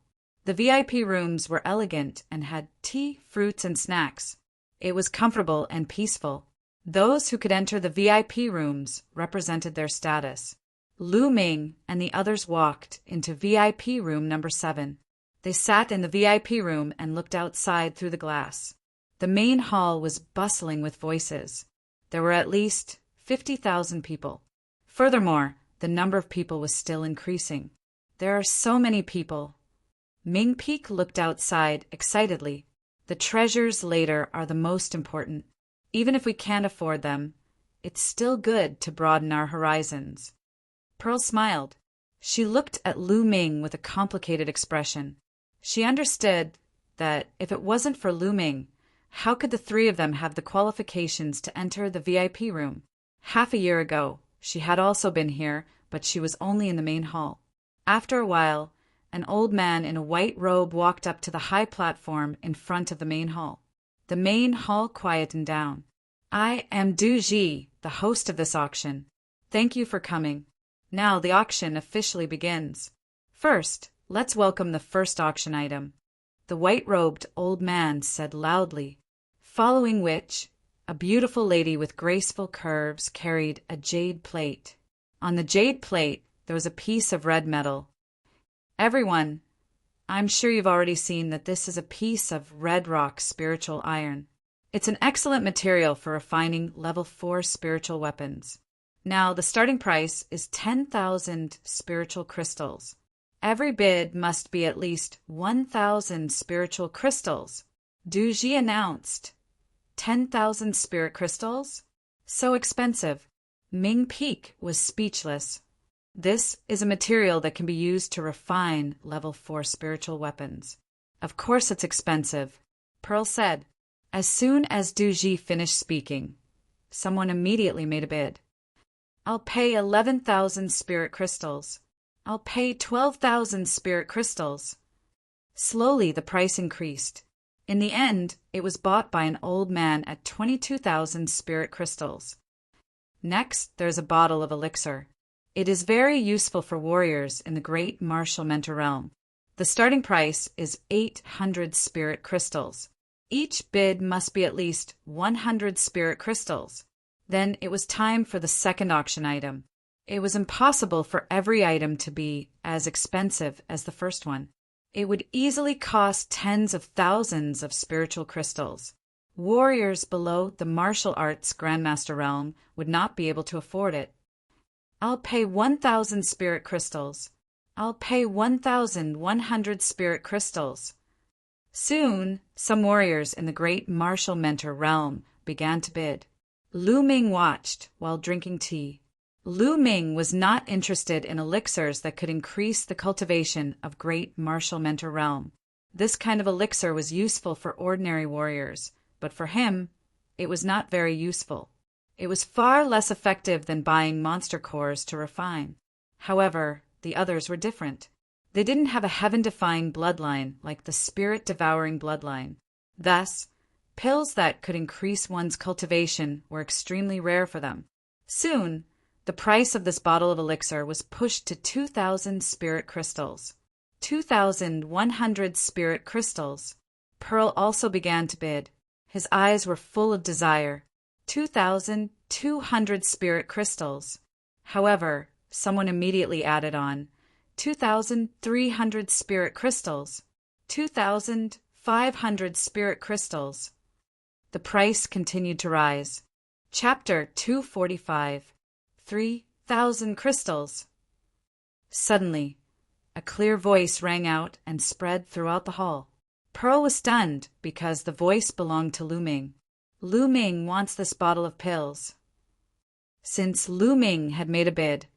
The VIP rooms were elegant and had tea, fruits, and snacks. It was comfortable and peaceful. Those who could enter the VIP rooms represented their status. Lu Ming and the others walked into VIP room number 7. They sat in the VIP room and looked outside through the glass. The main hall was bustling with voices. There were at least 50,000 people. Furthermore, the number of people was still increasing. There are so many people. Ming Peek looked outside excitedly. The treasures later are the most important. Even if we can't afford them, it's still good to broaden our horizons. Pearl smiled. She looked at Lu Ming with a complicated expression. She understood that if it wasn't for Lu Ming, how could the three of them have the qualifications to enter the VIP room? Half a year ago, she had also been here, but she was only in the main hall. After a while, an old man in a white robe walked up to the high platform in front of the main hall. The main hall quietened down. I am Du Ji, the host of this auction. Thank you for coming. Now the auction officially begins. First, let's welcome the first auction item. The white-robed old man said loudly, following which, a beautiful lady with graceful curves carried a jade plate. On the jade plate, there was a piece of red metal. Everyone, I'm sure you've already seen that this is a piece of red rock spiritual iron. It's an excellent material for refining level 4 spiritual weapons. Now, the starting price is 10,000 spiritual crystals. Every bid must be at least 1,000 spiritual crystals. Du Ji announced. 10,000 spirit crystals? So expensive. Ming Peek was speechless. This is a material that can be used to refine level 4 spiritual weapons. Of course it's expensive, Pearl said. As soon as Du Ji finished speaking, someone immediately made a bid. I'll pay 11,000 spirit crystals. I'll pay 12,000 spirit crystals. Slowly the price increased. In the end, it was bought by an old man at 22,000 spirit crystals. Next, there's a bottle of elixir. It is very useful for warriors in the great martial mentor realm. The starting price is 800 spirit crystals. Each bid must be at least 100 spirit crystals. Then it was time for the second auction item. It was impossible for every item to be as expensive as the first one. It would easily cost tens of thousands of spiritual crystals. Warriors below the martial arts Grandmaster realm would not be able to afford it. I'll pay 1,000 spirit crystals. I'll pay 1,100 spirit crystals. Soon, some warriors in the great martial mentor realm began to bid. Lu Ming watched while drinking tea. Lu Ming was not interested in elixirs that could increase the cultivation of great martial mentor realm. This kind of elixir was useful for ordinary warriors, but for him, it was not very useful. It was far less effective than buying monster cores to refine. However, the others were different. They didn't have a heaven-defying bloodline like the spirit-devouring bloodline. Thus, pills that could increase one's cultivation were extremely rare for them. Soon, the price of this bottle of elixir was pushed to 2,000 spirit crystals. 2,100 spirit crystals. Pearl also began to bid. His eyes were full of desire. 2,200 spirit crystals. However, someone immediately added on, 2,300 spirit crystals. 2,500 spirit crystals. The price continued to rise. Chapter 245. 3,000 crystals. Suddenly, a clear voice rang out and spread throughout the hall. Pearl was stunned because the voice belonged to Lu Ming. Lu Ming wants this bottle of pills. Since Lu Ming had made a bid,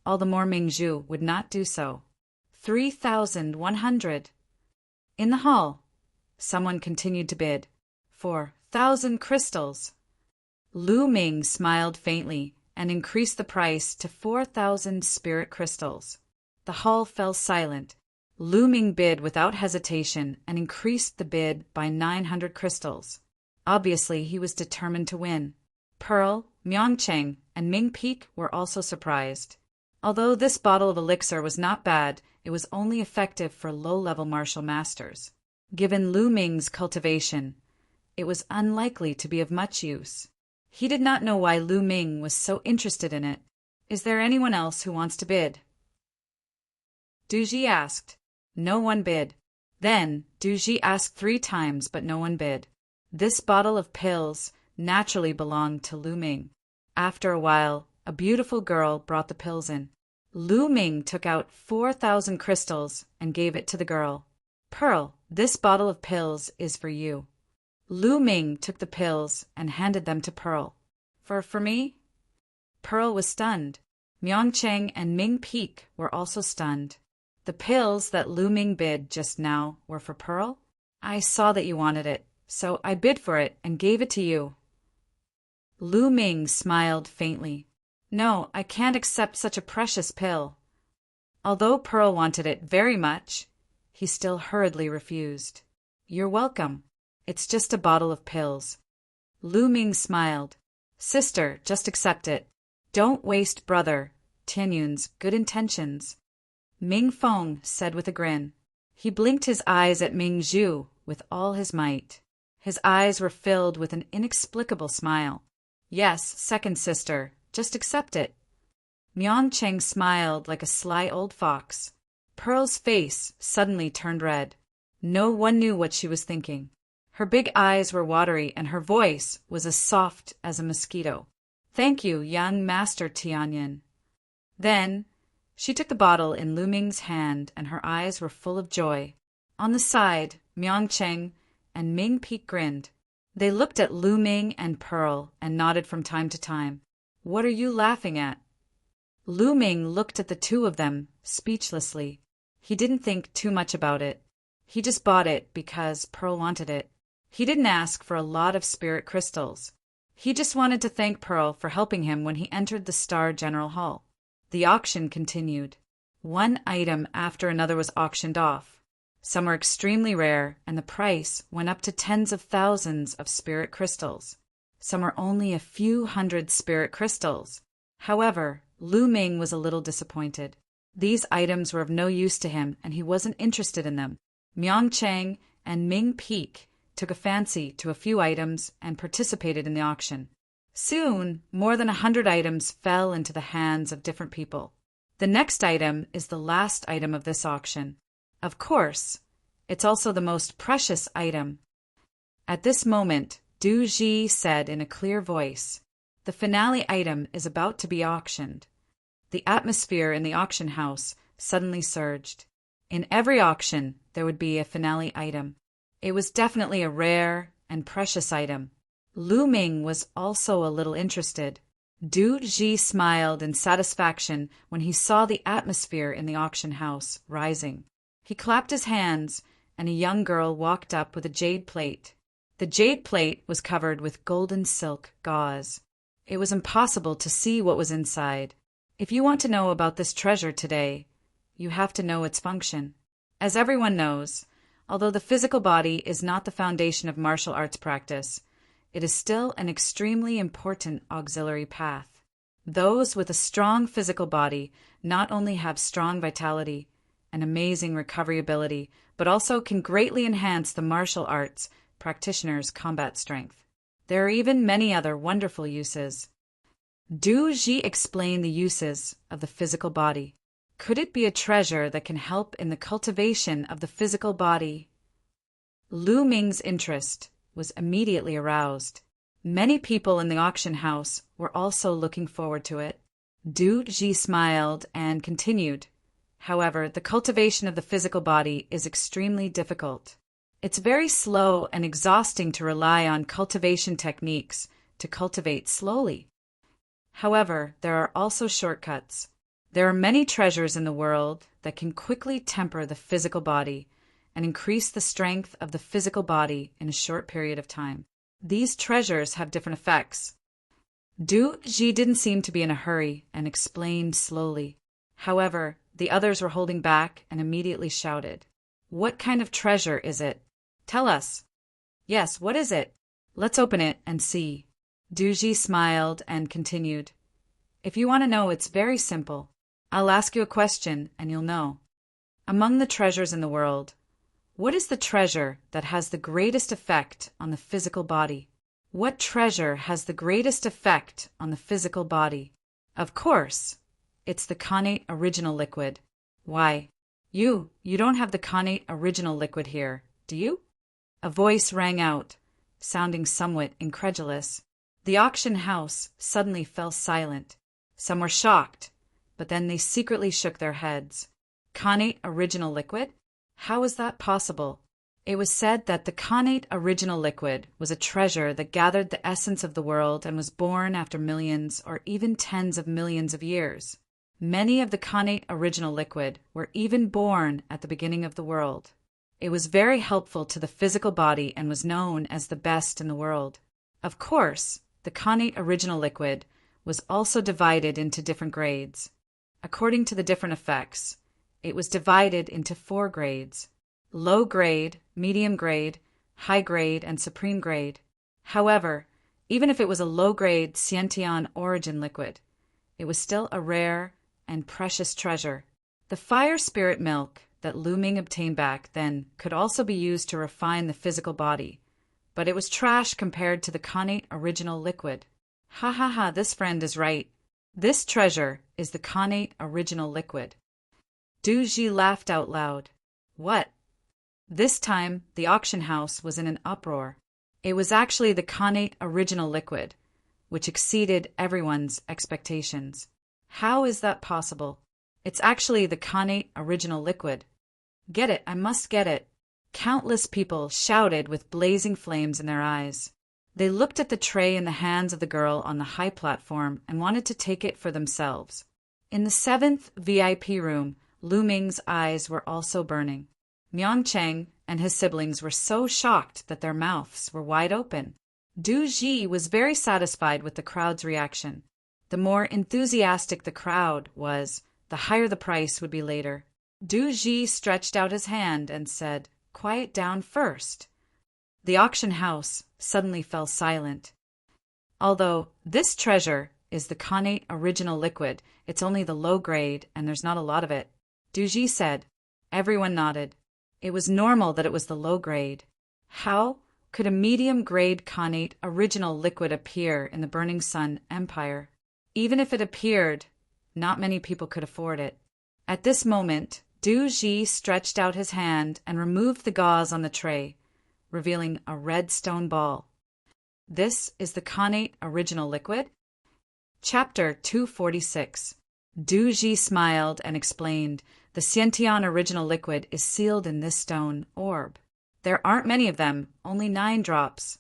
all the more Mingzhu would not do so. 3,100. In the hall, someone continued to bid. 4,000 crystals. Lu Ming smiled faintly and increased the price to 4,000 spirit crystals. The hall fell silent. Lu Ming bid without hesitation and increased the bid by 900 crystals. Obviously, he was determined to win. Pearl, Myongcheng, and Ming Peek were also surprised. Although this bottle of elixir was not bad, it was only effective for low-level martial masters. Given Lu Ming's cultivation, it was unlikely to be of much use. He did not know why Lu Ming was so interested in it. Is there anyone else who wants to bid? Du Ji asked. No one bid. Then Du Ji asked 3 times, but no one bid. This bottle of pills naturally belonged to Lu Ming. After a while, a beautiful girl brought the pills in. Lu Ming took out 4,000 crystals and gave it to the girl. Pearl, this bottle of pills is for you. Lu Ming took the pills and handed them to Pearl. For me? Pearl was stunned. Myong Cheng and Ming Peek were also stunned. The pills that Lu Ming bid just now were for Pearl? I saw that you wanted it, so I bid for it and gave it to you. Lu Ming smiled faintly. No, I can't accept such a precious pill. Although Pearl wanted it very much, he still hurriedly refused. You're welcome. It's just a bottle of pills. Lu Ming smiled. Sister, just accept it. Don't waste brother Tianyun's good intentions. Ming Feng said with a grin. He blinked his eyes at Ming Zhu with all his might. His eyes were filled with an inexplicable smile. Yes, second sister, just accept it. Myong Cheng smiled like a sly old fox. Pearl's face suddenly turned red. No one knew what she was thinking. Her big eyes were watery and her voice was as soft as a mosquito. Thank you, young Master Tianyun. Then she took the bottle in Lu Ming's hand and her eyes were full of joy. On the side, Myong Cheng and Ming Peek grinned. They looked at Lu Ming and Pearl and nodded from time to time. What are you laughing at? Lu Ming looked at the two of them speechlessly. He didn't think too much about it. He just bought it because Pearl wanted it. He didn't ask for a lot of spirit crystals. He just wanted to thank Pearl for helping him when he entered the Star General Hall. The auction continued. One item after another was auctioned off. Some were extremely rare, and the price went up to tens of thousands of spirit crystals. Some were only a few hundred spirit crystals. However, Lu Ming was a little disappointed. These items were of no use to him, and he wasn't interested in them. Myong Cheng and Ming Peek took a fancy to a few items and participated in the auction. Soon, more than 100 items fell into the hands of different people. The next item is the last item of this auction. Of course, it's also the most precious item. At this moment, Du Ji said in a clear voice, the finale item is about to be auctioned. The atmosphere in the auction house suddenly surged. In every auction, there would be a finale item. It was definitely a rare and precious item. Lu Ming was also a little interested. Du Ji smiled in satisfaction when he saw the atmosphere in the auction house rising. He clapped his hands, and a young girl walked up with a jade plate. The jade plate was covered with golden silk gauze. It was impossible to see what was inside. If you want to know about this treasure today, you have to know its function. As everyone knows, although the physical body is not the foundation of martial arts practice, it is still an extremely important auxiliary path. Those with a strong physical body not only have strong vitality and amazing recovery ability, but also can greatly enhance the martial arts practitioner's combat strength. There are even many other wonderful uses. Du Ji explained the uses of the physical body. Could it be a treasure that can help in the cultivation of the physical body? Lu Ming's interest was immediately aroused. Many people in the auction house were also looking forward to it. Du Ji smiled and continued. However, the cultivation of the physical body is extremely difficult. It's very slow and exhausting to rely on cultivation techniques to cultivate slowly. However, there are also shortcuts. There are many treasures in the world that can quickly temper the physical body and increase the strength of the physical body in a short period of time. These treasures have different effects. Du Ji didn't seem to be in a hurry and explained slowly. However, the others were holding back and immediately shouted, "What kind of treasure is it? Tell us." "Yes, what is it? Let's open it and see." Du Ji smiled and continued, "If you want to know, it's very simple. I'll ask you a question and you'll know." Among the treasures in the world, what is the treasure that has the greatest effect on the physical body? What treasure has the greatest effect on the physical body? Of course, it's the connate original liquid. Why, you don't have the connate original liquid here, do you? A voice rang out, sounding somewhat incredulous. The auction house suddenly fell silent. Some were shocked, but then they secretly shook their heads. Connate original liquid? How was that possible? It was said that the connate original liquid was a treasure that gathered the essence of the world and was born after millions or even tens of millions of years. Many of the connate original liquid were even born at the beginning of the world. It was very helpful to the physical body and was known as the best in the world. Of course, the connate original liquid was also divided into different grades. According to the different effects, it was divided into 4 grades: low grade, medium grade, high grade, and supreme grade. However, even if it was a low-grade Sciention origin liquid, it was still a rare and precious treasure. The fire spirit milk that Lu Ming obtained back then could also be used to refine the physical body, but it was trash compared to the connate original liquid. Ha ha ha, this friend is right. This treasure is the connate original liquid. Du Ji laughed out loud. What? This time, the auction house was in an uproar. It was actually the connate original liquid, which exceeded everyone's expectations. How is that possible? It's actually the connate original liquid. Get it, I must get it. Countless people shouted with blazing flames in their eyes. They looked at the tray in the hands of the girl on the high platform and wanted to take it for themselves. In the 7th VIP room, Lu Ming's eyes were also burning. Miang Cheng and his siblings were so shocked that their mouths were wide open. Du Ji was very satisfied with the crowd's reaction. The more enthusiastic the crowd was, the higher the price would be later. Du Ji stretched out his hand and said, "Quiet down first." The auction house suddenly fell silent. Although this treasure is the connate original liquid, it's only the low grade and there's not a lot of it, Du Ji said. Everyone nodded. It was normal that it was the low grade. How could a medium-grade connate original liquid appear in the Burning Sun Empire? Even if it appeared, not many people could afford it. At this moment, Du Ji stretched out his hand and removed the gauze on the tray, revealing a red stone ball. This is the connate original liquid? Chapter 246. Du Ji smiled and explained, "The Sciention original liquid is sealed in this stone orb. There aren't many of them, only 9 drops.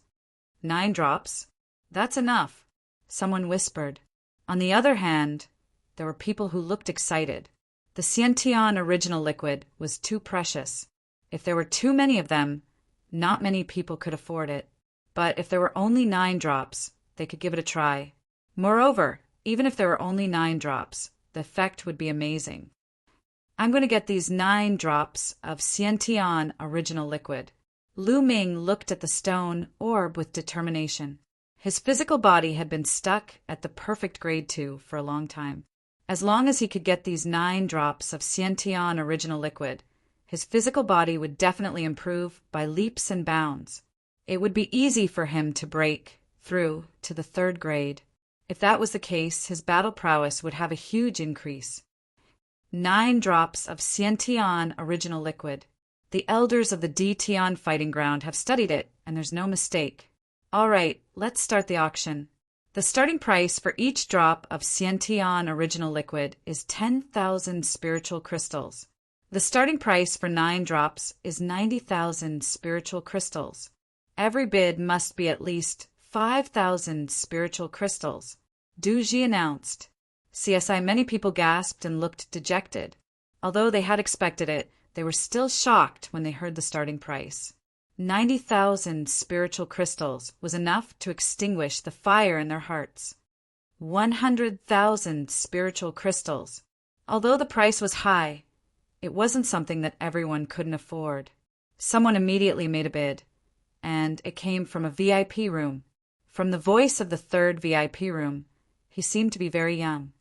9 drops? That's enough," someone whispered. On the other hand, there were people who looked excited. The Sciention original liquid was too precious. If there were too many of them, not many people could afford it. But if there were only 9 drops, they could give it a try. Moreover, even if there were only 9 drops, the effect would be amazing. I'm going to get these 9 drops of Sciention original liquid. Lu Ming looked at the stone orb with determination. His physical body had been stuck at the perfect grade 2 for a long time. As long as he could get these 9 drops of Sciention original liquid, his physical body would definitely improve by leaps and bounds. It would be easy for him to break through to the 3rd grade. If that was the case, his battle prowess would have a huge increase. 9 drops of Sciention original liquid. The elders of the Dtian fighting ground have studied it, and there's no mistake. All right, let's start the auction. The starting price for each drop of Sciention original liquid is 10,000 spiritual crystals. The starting price for 9 drops is 90,000 spiritual crystals. Every bid must be at least 5,000 spiritual crystals, Du Ji announced. CSI, many people gasped and looked dejected. Although they had expected it, they were still shocked when they heard the starting price. 90,000 spiritual crystals was enough to extinguish the fire in their hearts. 100,000 spiritual crystals. Although the price was high, it wasn't something that everyone couldn't afford. Someone immediately made a bid, and it came from a VIP room. From the voice of the 3rd VIP room, he seemed to be very young.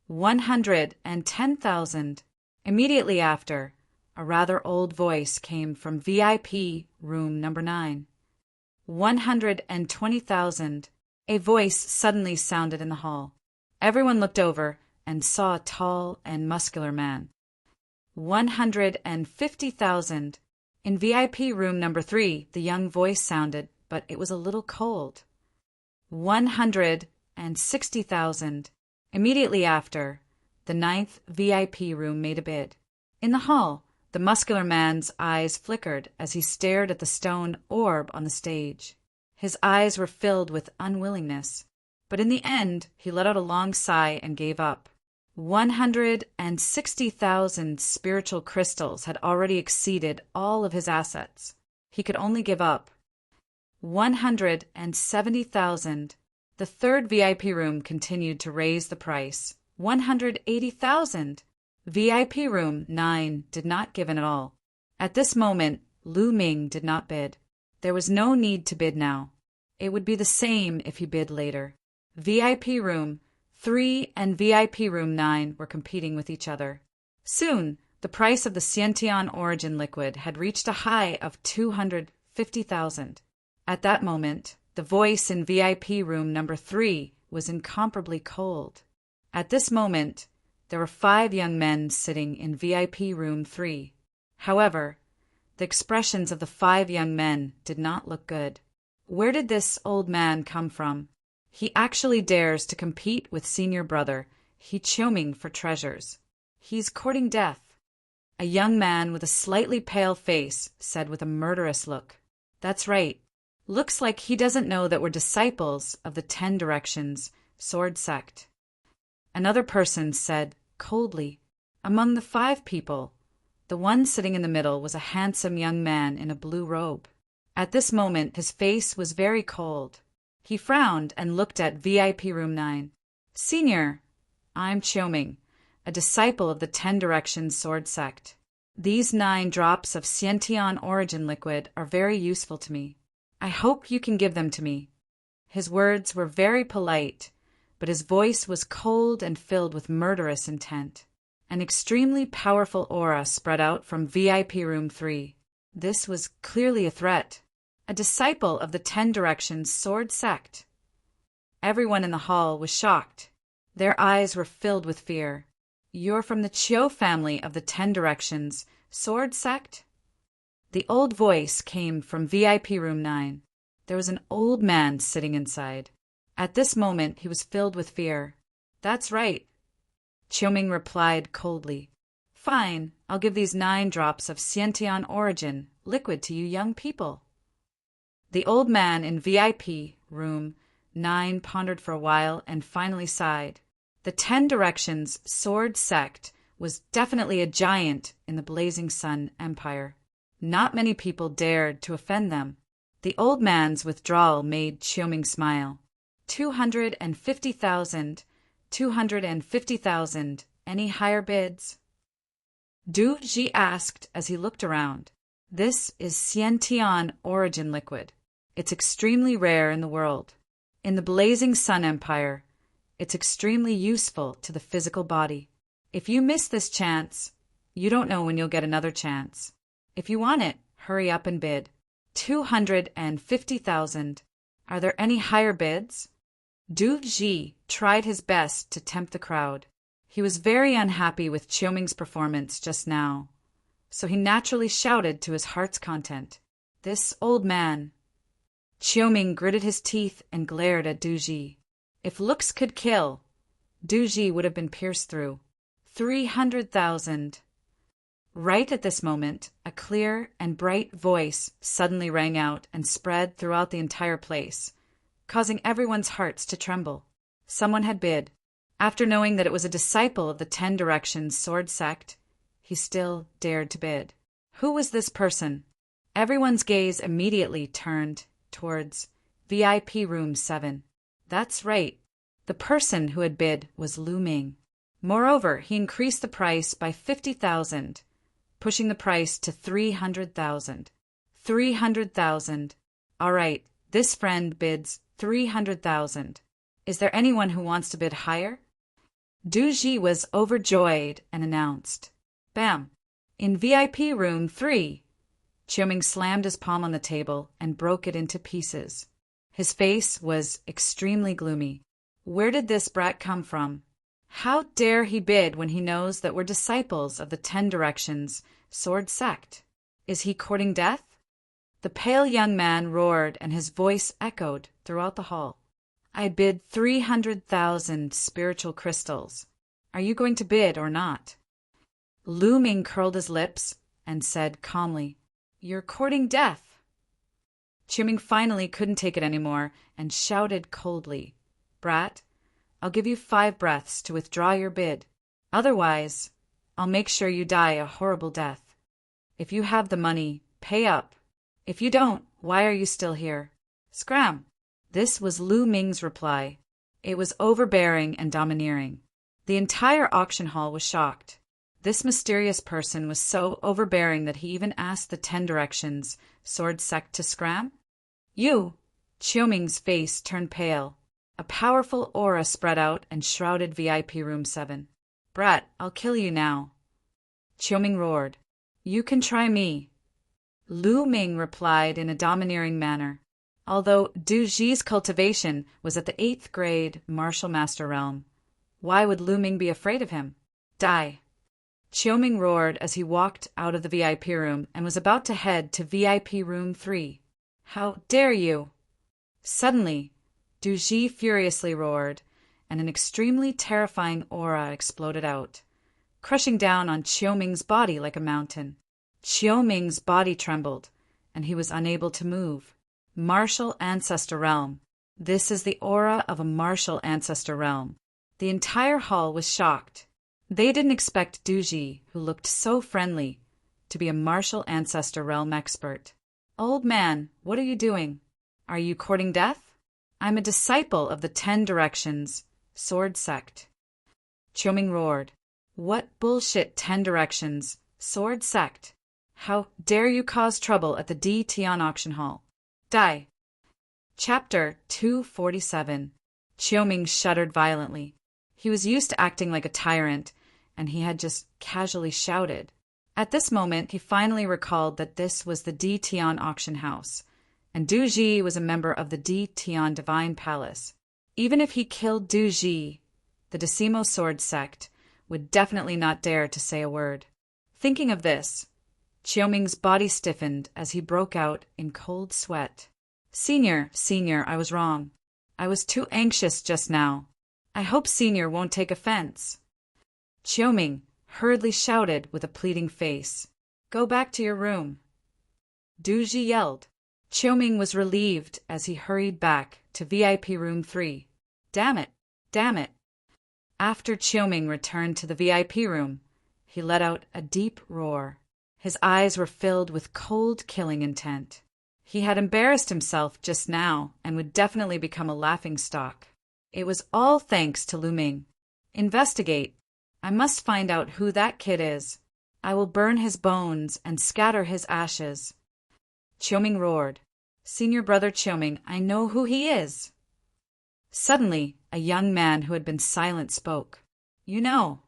110,000. Immediately after, a rather old voice came from VIP room number 9. 120,000. A voice suddenly sounded in the hall. Everyone looked over and saw a tall and muscular man. 150,000. In VIP room number 3, the young voice sounded, but it was a little cold. 160,000. Immediately after, the 9th VIP room made a bid. In the hall, the muscular man's eyes flickered as he stared at the stone orb on the stage. His eyes were filled with unwillingness, but in the end, he let out a long sigh and gave up. 160,000 spiritual crystals had already exceeded all of his assets. He could only give up. 170,000. The 3rd VIP room continued to raise the price. 180,000. VIP room 9 did not give in at all. At this moment, Lu Ming did not bid. There was no need to bid now. It would be the same if he bid later. VIP room 3 and VIP room 9 were competing with each other. Soon, the price of the Xiantian origin liquid had reached a high of 250,000. At that moment, the voice in VIP room number 3 was incomparably cold. At this moment, there were 5 young men sitting in VIP room 3. However, the expressions of the 5 young men did not look good. Where did this old man come from? He actually dares to compete with senior brother He Chioming for treasures. He's courting death. A young man with a slightly pale face said with a murderous look. That's right. Looks like he doesn't know that we're disciples of the 10 Directions sword sect. Another person said coldly, among the 5 people, the one sitting in the middle was a handsome young man in a blue robe. At this moment, his face was very cold. He frowned and looked at VIP room 9. Senior, I'm Chioming, a disciple of the 10 Directions sword sect. These 9 drops of Xiantian origin liquid are very useful to me. I hope you can give them to me. His words were very polite, but his voice was cold and filled with murderous intent. An extremely powerful aura spread out from VIP room 3. This was clearly a threat. A disciple of the 10 Directions sword sect. Everyone in the hall was shocked. Their eyes were filled with fear. You're from the Chiu family of the 10 Directions sword sect? The old voice came from VIP room 9. There was an old man sitting inside. At this moment, he was filled with fear. That's right. Chioming replied coldly. Fine, I'll give these 9 drops of Xiantian origin liquid to you young people. The old man in VIP room 9 pondered for a while and finally sighed. The 10 Directions sword sect was definitely a giant in the Blazing Sun Empire. Not many people dared to offend them. The old man's withdrawal made Chioming smile. 250,000. 250,000. Any higher bids? Du Ji asked as he looked around. This is Xiantian origin liquid. It's extremely rare in the world. In the Blazing Sun Empire, it's extremely useful to the physical body. If you miss this chance, you don't know when you'll get another chance. If you want it, hurry up and bid. 250,000. Are there any higher bids? Du Ji tried his best to tempt the crowd. He was very unhappy with Chioming's performance just now, so he naturally shouted to his heart's content. This old man. Chioming gritted his teeth and glared at Du Ji. If looks could kill, Du Ji would have been pierced through. 300,000. Right at this moment, a clear and bright voice suddenly rang out and spread throughout the entire place, causing everyone's hearts to tremble. Someone had bid. After knowing that it was a disciple of the 10 Directions sword sect, he still dared to bid. Who was this person? Everyone's gaze immediately turned towards VIP room 7. That's right. The person who had bid was Lu Ming. Moreover, he increased the price by 50,000, pushing the price to 300,000. 300,000. All right, this friend bids 300,000. Is there anyone who wants to bid higher? Du Ji was overjoyed and announced, Bam! In VIP room 3. Chiu-Ming slammed his palm on the table and broke it into pieces. His face was extremely gloomy. Where did this brat come from? How dare he bid when he knows that we're disciples of the 10 Directions sword sect? Is he courting death? The pale young man roared, and his voice echoed throughout the hall. I bid 300,000 spiritual crystals. Are you going to bid or not? Lu Ming curled his lips and said calmly, You're courting death. Chiu-Ming finally couldn't take it anymore and shouted coldly, Brat, I'll give you 5 breaths to withdraw your bid. Otherwise, I'll make sure you die a horrible death. If you have the money, pay up. If you don't, why are you still here? Scram! This was Lu Ming's reply. It was overbearing and domineering. The entire auction hall was shocked. This mysterious person was so overbearing that he even asked the 10 Directions sword sect to scram? You! Chiu-Ming's face turned pale. A powerful aura spread out and shrouded VIP room 7. Brat, I'll kill you now. Chiu-Ming roared. You can try me. Lu Ming replied in a domineering manner. Although Du Ji's cultivation was at the 8th grade martial master realm, why would Lu Ming be afraid of him? Die! Chiu-Ming roared as he walked out of the VIP room and was about to head to VIP room 3. How dare you! Suddenly, Du Ji furiously roared, and an extremely terrifying aura exploded out, crushing down on Chiu-Ming's body like a mountain. Chiu-Ming's body trembled, and he was unable to move. Martial Ancestor Realm. This is the aura of a martial ancestor realm. The entire hall was shocked. They didn't expect Du Ji, who looked so friendly, to be a martial ancestor realm expert. Old man, what are you doing? Are you courting death? I'm a disciple of the 10 Directions sword sect. Chiu-Ming roared. What bullshit 10 Directions sword sect? How dare you cause trouble at the D Tian auction hall? Die! Chapter 247. Chiu-Ming shuddered violently. He was used to acting like a tyrant, and he had just casually shouted. At this moment, he finally recalled that this was the D Tian auction house, and Du Ji was a member of the D Tian Divine Palace. Even if he killed Du Ji, the Decimo Sword Sect would definitely not dare to say a word. Thinking of this, Chiu-Ming's body stiffened as he broke out in cold sweat. Senior, I was wrong. I was too anxious just now. I hope Senior won't take offense. Chiu-Ming hurriedly shouted with a pleading face. Go back to your room. Du Ji yelled. Chiu-Ming was relieved as he hurried back to VIP room 3. Damn it! After Chiu-Ming returned to the VIP room, he let out a deep roar. His eyes were filled with cold, killing intent. He had embarrassed himself just now and would definitely become a laughingstock. It was all thanks to Lu Ming. Investigate. I must find out who that kid is. I will burn his bones and scatter his ashes. Chiu-Ming roared. Senior brother Chiu-Ming, I know who he is. Suddenly, a young man who had been silent spoke. You know.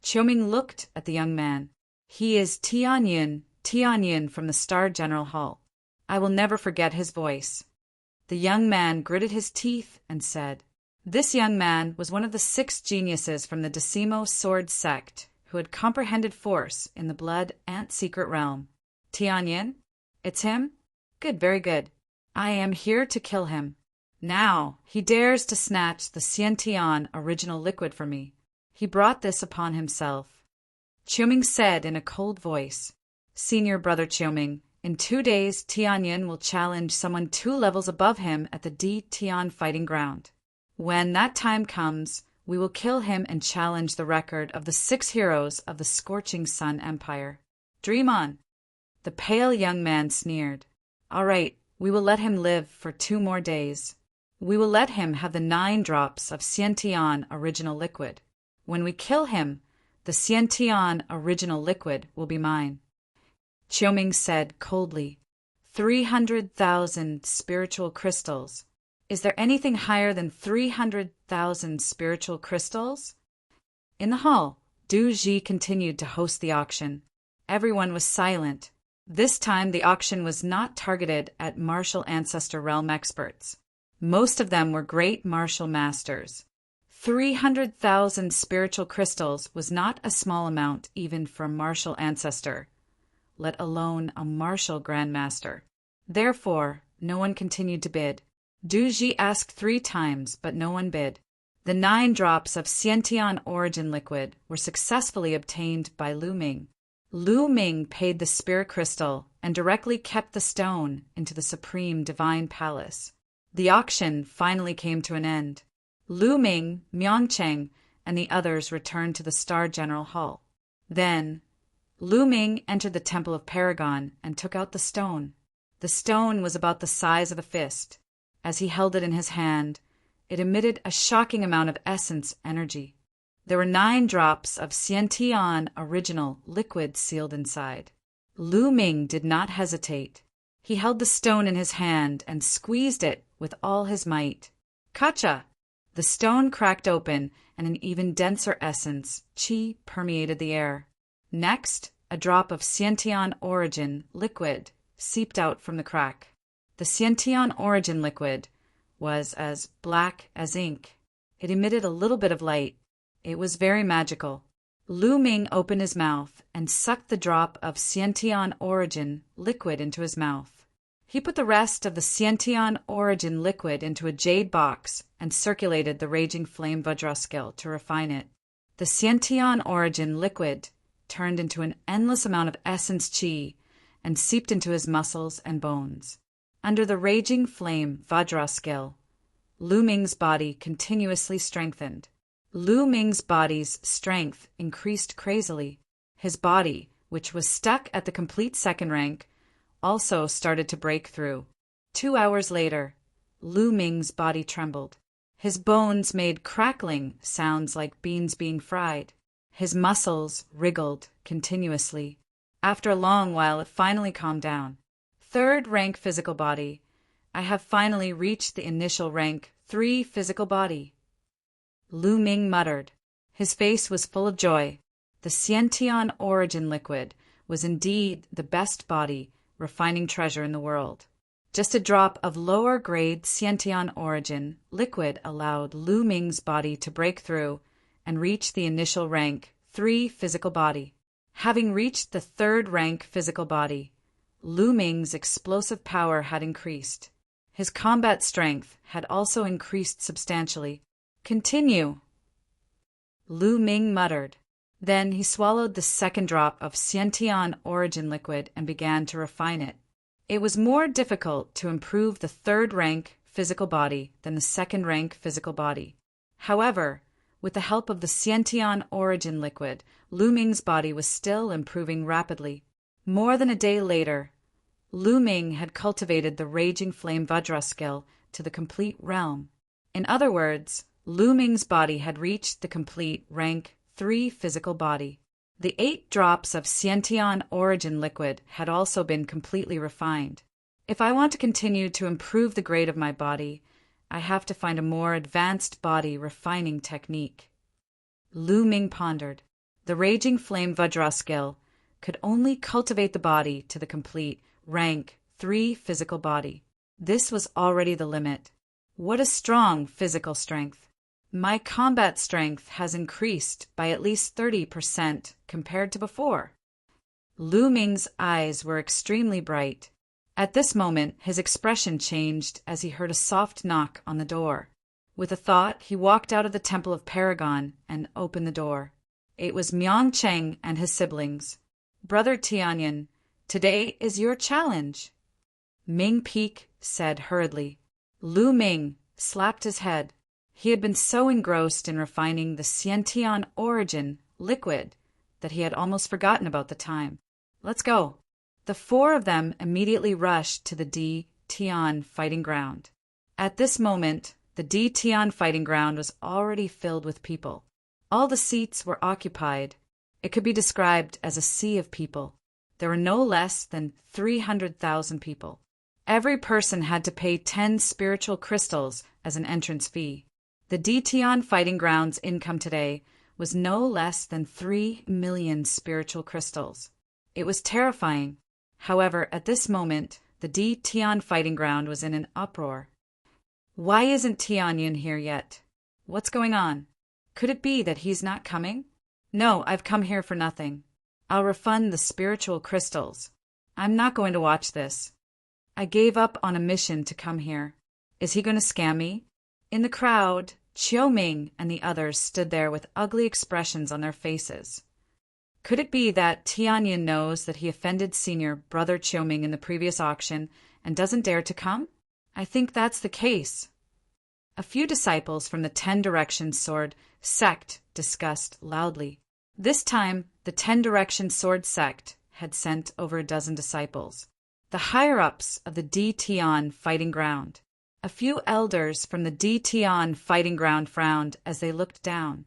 Chiu-Ming looked at the young man. He is Tianyin from the Star General Hall. I will never forget his voice. The young man gritted his teeth and said, This young man was one of the 6 geniuses from the Decimo Sword Sect who had comprehended force in the blood ant secret realm. Tianyin? It's him? Good, very good. I am here to kill him. Now, he dares to snatch the Xiantian original liquid from me. He brought this upon himself. Chiu-Ming said in a cold voice, Senior brother Chiu-Ming, in 2 days Tianyin will challenge someone 2 levels above him at the D Tian fighting ground. When that time comes, we will kill him and challenge the record of the 6 heroes of the Scorching Sun Empire. Dream on. The pale young man sneered. All right, we will let him live for 2 more days. We will let him have the 9 drops of Xiantian original liquid. When we kill him, the Xiantian original liquid will be mine. Chiu-Ming said coldly, 300,000 spiritual crystals. Is there anything higher than 300,000 spiritual crystals? In the hall, Du Ji continued to host the auction. Everyone was silent. This time the auction was not targeted at martial ancestor realm experts. Most of them were great martial masters. 300,000 spiritual crystals was not a small amount even for a martial ancestor, let alone a martial grandmaster. Therefore, no one continued to bid. Du Ji asked 3 times, but no one bid. The 9 drops of Xiantian origin liquid were successfully obtained by Lu Ming. Lu Ming paid the spirit crystal and directly kept the stone into the supreme divine palace. The auction finally came to an end. Lu Ming, Miangcheng, and the others returned to the Star General Hall. Then, Lu Ming entered the Temple of Paragon and took out the stone. The stone was about the size of a fist. As he held it in his hand, it emitted a shocking amount of essence energy. There were 9 drops of Xiantian original liquid sealed inside. Lu Ming did not hesitate. He held the stone in his hand and squeezed it with all his might. Kacha! The stone cracked open and an even denser essence, qi, permeated the air. Next, a drop of Xiantian origin liquid seeped out from the crack. The Xiantian origin liquid was as black as ink. It emitted a little bit of light. It was very magical. Lu Ming opened his mouth and sucked the drop of Xiantian origin liquid into his mouth. He put the rest of the Xiantian origin liquid into a jade box and circulated the raging flame Vajraskill to refine it. The Xiantian origin liquid turned into an endless amount of essence qi and seeped into his muscles and bones. Under the raging flame Vajraskill, Lu Ming's body continuously strengthened. Lu Ming's body's strength increased crazily. His body, which was stuck at the complete second rank, also started to break through. 2 hours later, Lu Ming's body trembled. His bones made crackling sounds like beans being fried. His muscles wriggled continuously. After a long while, it finally calmed down. 3rd rank physical body. I have finally reached the initial rank 3 physical body. Lu Ming muttered. His face was full of joy. The Xiantian origin liquid was indeed the best body refining treasure in the world. Just a drop of lower-grade Xiantian origin liquid allowed Lu Ming's body to break through and reach the initial rank 3 physical body. Having reached the 3rd rank physical body, Lu Ming's explosive power had increased. His combat strength had also increased substantially. Continue, Lu Ming muttered. Then he swallowed the 2nd drop of Xiantian origin liquid and began to refine it. It was more difficult to improve the 3rd rank physical body than the 2nd rank physical body. However, with the help of the Xiantian origin liquid, Lu Ming's body was still improving rapidly. More than a day later, Lu Ming had cultivated the raging flame Vajraskill to the complete realm. In other words, Lu Ming's body had reached the complete rank 3 physical body. The 8 drops of Xiantian origin liquid had also been completely refined. If I want to continue to improve the grade of my body, I have to find a more advanced body refining technique. Lu Ming pondered. The raging flame Vajraskill could only cultivate the body to the complete rank 3 physical body. This was already the limit. What a strong physical strength! My combat strength has increased by at least 30% compared to before. Lu Ming's eyes were extremely bright. At this moment, his expression changed as he heard a soft knock on the door. With a thought, he walked out of the Temple of Paragon and opened the door. It was Miangcheng and his siblings. Brother Tianyan, today is your challenge. Ming Peak said hurriedly. Lu Ming slapped his head. He had been so engrossed in refining the Xiantian origin liquid that he had almost forgotten about the time. Let's go. The 4 of them immediately rushed to the D Tian fighting ground. At this moment, the D Tian fighting ground was already filled with people. All the seats were occupied. It could be described as a sea of people. There were no less than 300,000 people. Every person had to pay 10 spiritual crystals as an entrance fee. The D Tian fighting ground's income today was no less than 3 million spiritual crystals. It was terrifying. However, at this moment, the D Tian fighting ground was in an uproar. Why isn't Tianyun here yet? What's going on? Could it be that he's not coming? No, I've come here for nothing. I'll refund the spiritual crystals. I'm not going to watch this. I gave up on a mission to come here. Is he going to scam me? In the crowd, Chiu Ming and the others stood there with ugly expressions on their faces. Could it be that Tianyun knows that he offended senior brother Chiu Ming in the previous auction and doesn't dare to come? I think that's the case. A few disciples from the 10 Directions Sword sect discussed loudly. This time, the 10 Directions Sword sect had sent over a dozen disciples, the higher-ups of the D Tian fighting ground. A few elders from the D Tian fighting ground frowned as they looked down.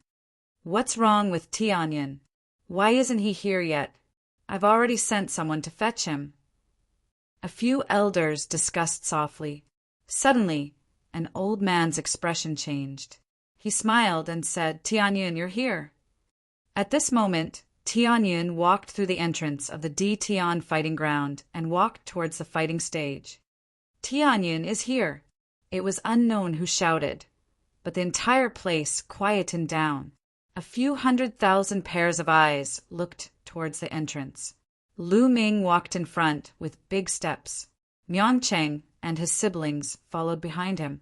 What's wrong with Tianyun? Why isn't he here yet? I've already sent someone to fetch him. A few elders discussed softly. Suddenly, an old man's expression changed. He smiled and said, Tianyun, you're here. At this moment, Tianyun walked through the entrance of the D Tian fighting ground and walked towards the fighting stage. Tianyun is here. It was unknown who shouted, but the entire place quietened down. A few 100,000 pairs of eyes looked towards the entrance. Lu Ming walked in front with big steps. Myeongchang and his siblings followed behind him.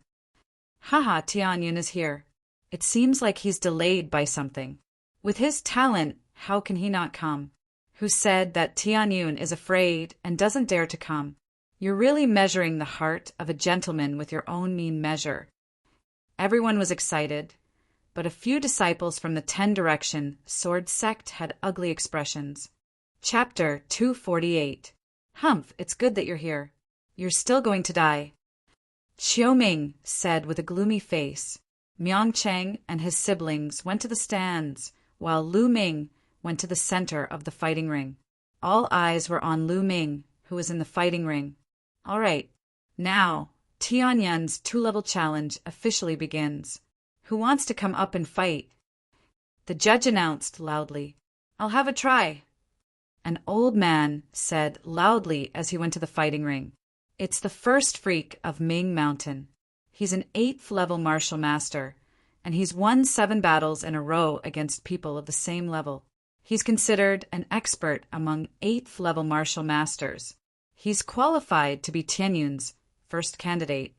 Haha, Tianyun is here. It seems like he's delayed by something. With his talent, how can he not come? Who said that Tianyun is afraid and doesn't dare to come? You're really measuring the heart of a gentleman with your own mean measure. Everyone was excited, but a few disciples from the 10 Direction Sword sect had ugly expressions. Chapter 248. Humph, it's good that you're here. You're still going to die. Chiu Ming said with a gloomy face. Myeongchang and his siblings went to the stands, while Lu Ming went to the center of the fighting ring. All eyes were on Lu Ming, who was in the fighting ring. All right, now, Tianyun's 2-level challenge officially begins. Who wants to come up and fight? The judge announced loudly, I'll have a try. An old man said loudly as he went to the fighting ring. It's the first freak of Ming Mountain. He's an 8th-level martial master, and he's won 7 battles in a row against people of the same level. He's considered an expert among 8th-level martial masters. He's qualified to be Tianyun's first candidate.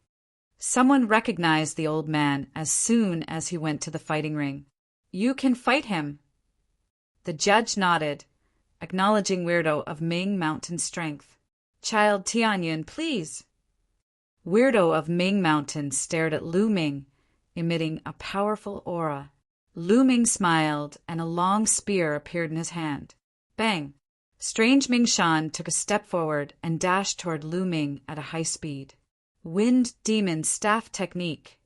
Someone recognized the old man as soon as he went to the fighting ring. You can fight him. The judge nodded, acknowledging Weirdo of Ming Mountain's strength. Child Tianyun, please. Weirdo of Ming Mountain stared at Lu Ming, emitting a powerful aura. Lu Ming smiled, and a long spear appeared in his hand. Bang! Strange Ming Shan took a step forward and dashed toward Lu Ming at a high speed. Wind Demon Staff Technique.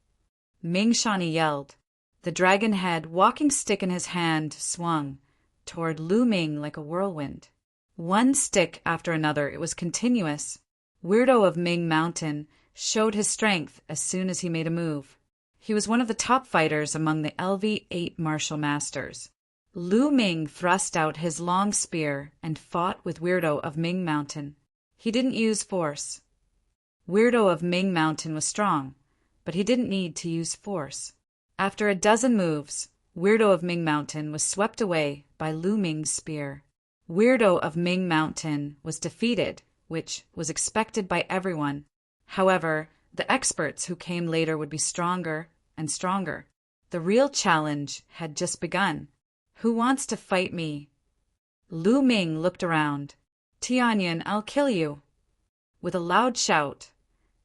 Ming Shani yelled. The dragon head walking stick in his hand swung toward Lu Ming like a whirlwind. One stick after another, it was continuous. Weirdo of Ming Mountain showed his strength as soon as he made a move. He was one of the top fighters among the LV8 martial masters. Lu Ming thrust out his long spear and fought with Weirdo of Ming Mountain. He didn't use force. Weirdo of Ming Mountain was strong, but he didn't need to use force. After a dozen moves, Weirdo of Ming Mountain was swept away by Lu Ming's spear. Weirdo of Ming Mountain was defeated, which was expected by everyone. However, the experts who came later would be stronger and stronger. The real challenge had just begun. Who wants to fight me? Lu Ming looked around. Tianyun, I'll kill you. With a loud shout,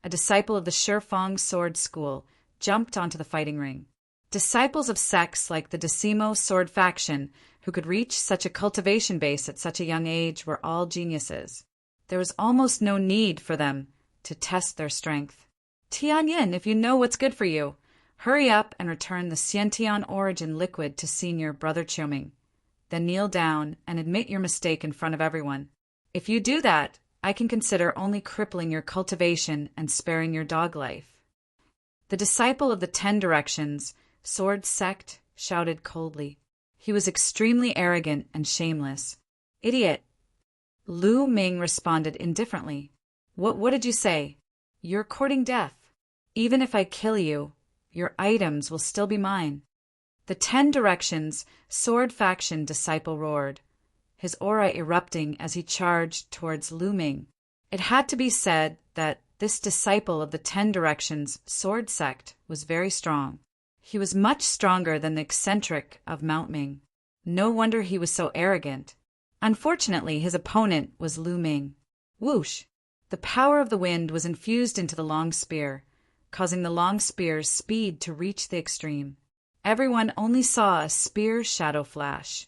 a disciple of the Shifeng Sword School jumped onto the fighting ring. Disciples of sects like the Decimo Sword Faction, who could reach such a cultivation base at such a young age, were all geniuses. There was almost no need for them to test their strength. Tianyun, if you know what's good for you, hurry up and return the Xiantian origin liquid to senior brother Chiu Ming. Then kneel down and admit your mistake in front of everyone. If you do that, I can consider only crippling your cultivation and sparing your dog life. The disciple of the 10 Directions Sword sect shouted coldly. He was extremely arrogant and shameless. Idiot! Lu Ming responded indifferently. What did you say? You're courting death. Even if I kill you, your items will still be mine. The 10 Directions Sword Faction disciple roared, his aura erupting as he charged towards Lu Ming. It had to be said that this disciple of the 10 Directions sword sect was very strong. He was much stronger than the eccentric of Mount Ming. No wonder he was so arrogant. Unfortunately, his opponent was Lu Ming. Whoosh! The power of the wind was infused into the long spear, causing the long spear's speed to reach the extreme. Everyone only saw a spear shadow flash,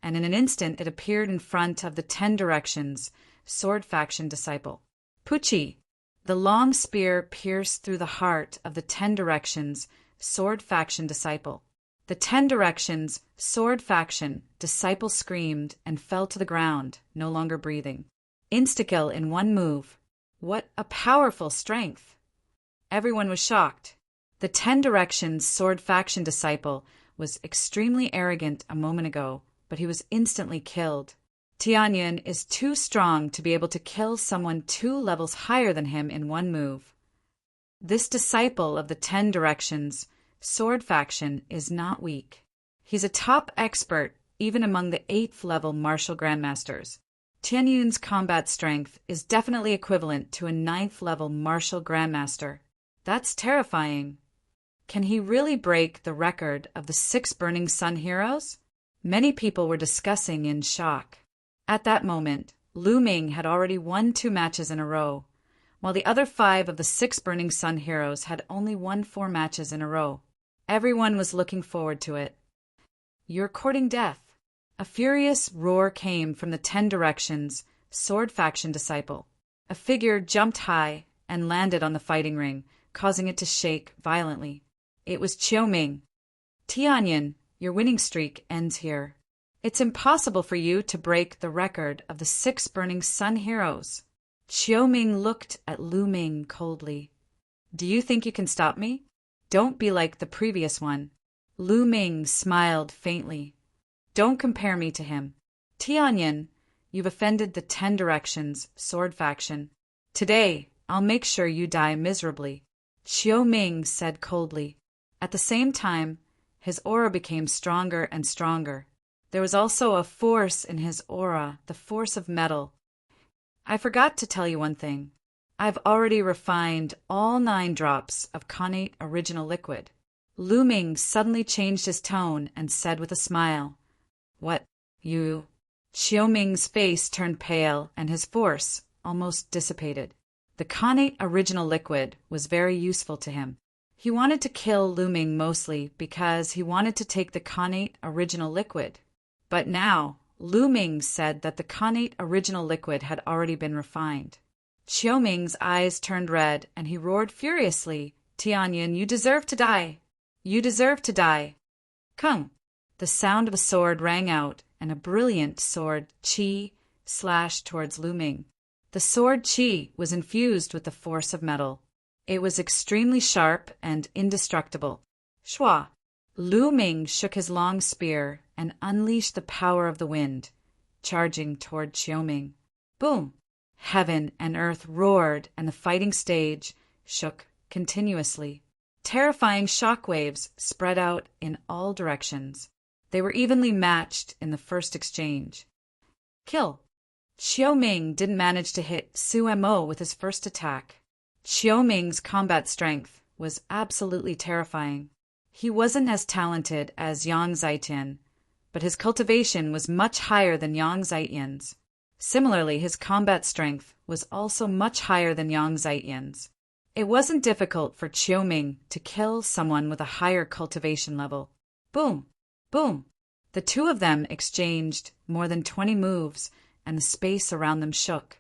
and in an instant it appeared in front of the 10 Directions Sword Faction disciple. Pucci! The long spear pierced through the heart of the 10 Directions Sword Faction disciple. The 10 Directions Sword Faction disciple screamed and fell to the ground, no longer breathing. Insta-kill in one move. What a powerful strength! Everyone was shocked. The 10 Directions Sword Faction disciple was extremely arrogant a moment ago, but he was instantly killed. Tianyan is too strong to be able to kill someone 2 levels higher than him in one move. This disciple of the 10 Directions Sword Faction is not weak. He's a top expert even among the 8th level martial grandmasters. Tianyun's combat strength is definitely equivalent to a 9th level martial grandmaster. That's terrifying. Can he really break the record of the 6 Burning Sun heroes? Many people were discussing in shock. At that moment, Lu Ming had already won 2 matches in a row, while the other 5 of the 6 Burning Sun heroes had only won 4 matches in a row. Everyone was looking forward to it. You're courting death. A furious roar came from the 10 Directions Sword Faction disciple. A figure jumped high and landed on the fighting ring, causing it to shake violently. It was Qiu Ming. Tianyan, your winning streak ends here. It's impossible for you to break the record of the 6 Burning Sun heroes. Qiu Ming looked at Lu Ming coldly. Do you think you can stop me? Don't be like the previous one. Lu Ming smiled faintly. Don't compare me to him. Tianyan, you've offended the 10 Directions Sword Faction. Today, I'll make sure you die miserably. Qiu Ming said coldly. At the same time, his aura became stronger and stronger. There was also a force in his aura, the force of metal. I forgot to tell you one thing. I've already refined all 9 drops of connate original liquid. Lu Ming suddenly changed his tone and said with a smile, What, you? Qiu Ming's face turned pale and his force almost dissipated. The connate original liquid was very useful to him. He wanted to kill Lu Ming mostly because he wanted to take the connate original liquid. But now, Lu Ming said that the connate original liquid had already been refined. Qiu Ming's eyes turned red and he roared furiously, Tianyan, you deserve to die. You deserve to die. Kung! The sound of a sword rang out and a brilliant sword, qi, slashed towards Lu Ming. The sword qi was infused with the force of metal. It was extremely sharp and indestructible. Shua! Lu Ming shook his long spear and unleashed the power of the wind, charging toward Qiu Ming. Boom! Heaven and earth roared and the fighting stage shook continuously. Terrifying shockwaves spread out in all directions. They were evenly matched in the first exchange. Kill! Qiu Ming didn't manage to hit Su Mo with his first attack. Qiu Ming's combat strength was absolutely terrifying. He wasn't as talented as Yang Zaitin, but his cultivation was much higher than Yang Zaitin's. Similarly, his combat strength was also much higher than Yang Zaitin's. It wasn't difficult for Qiu Ming to kill someone with a higher cultivation level. Boom! Boom! The 2 of them exchanged more than 20 moves, and the space around them shook.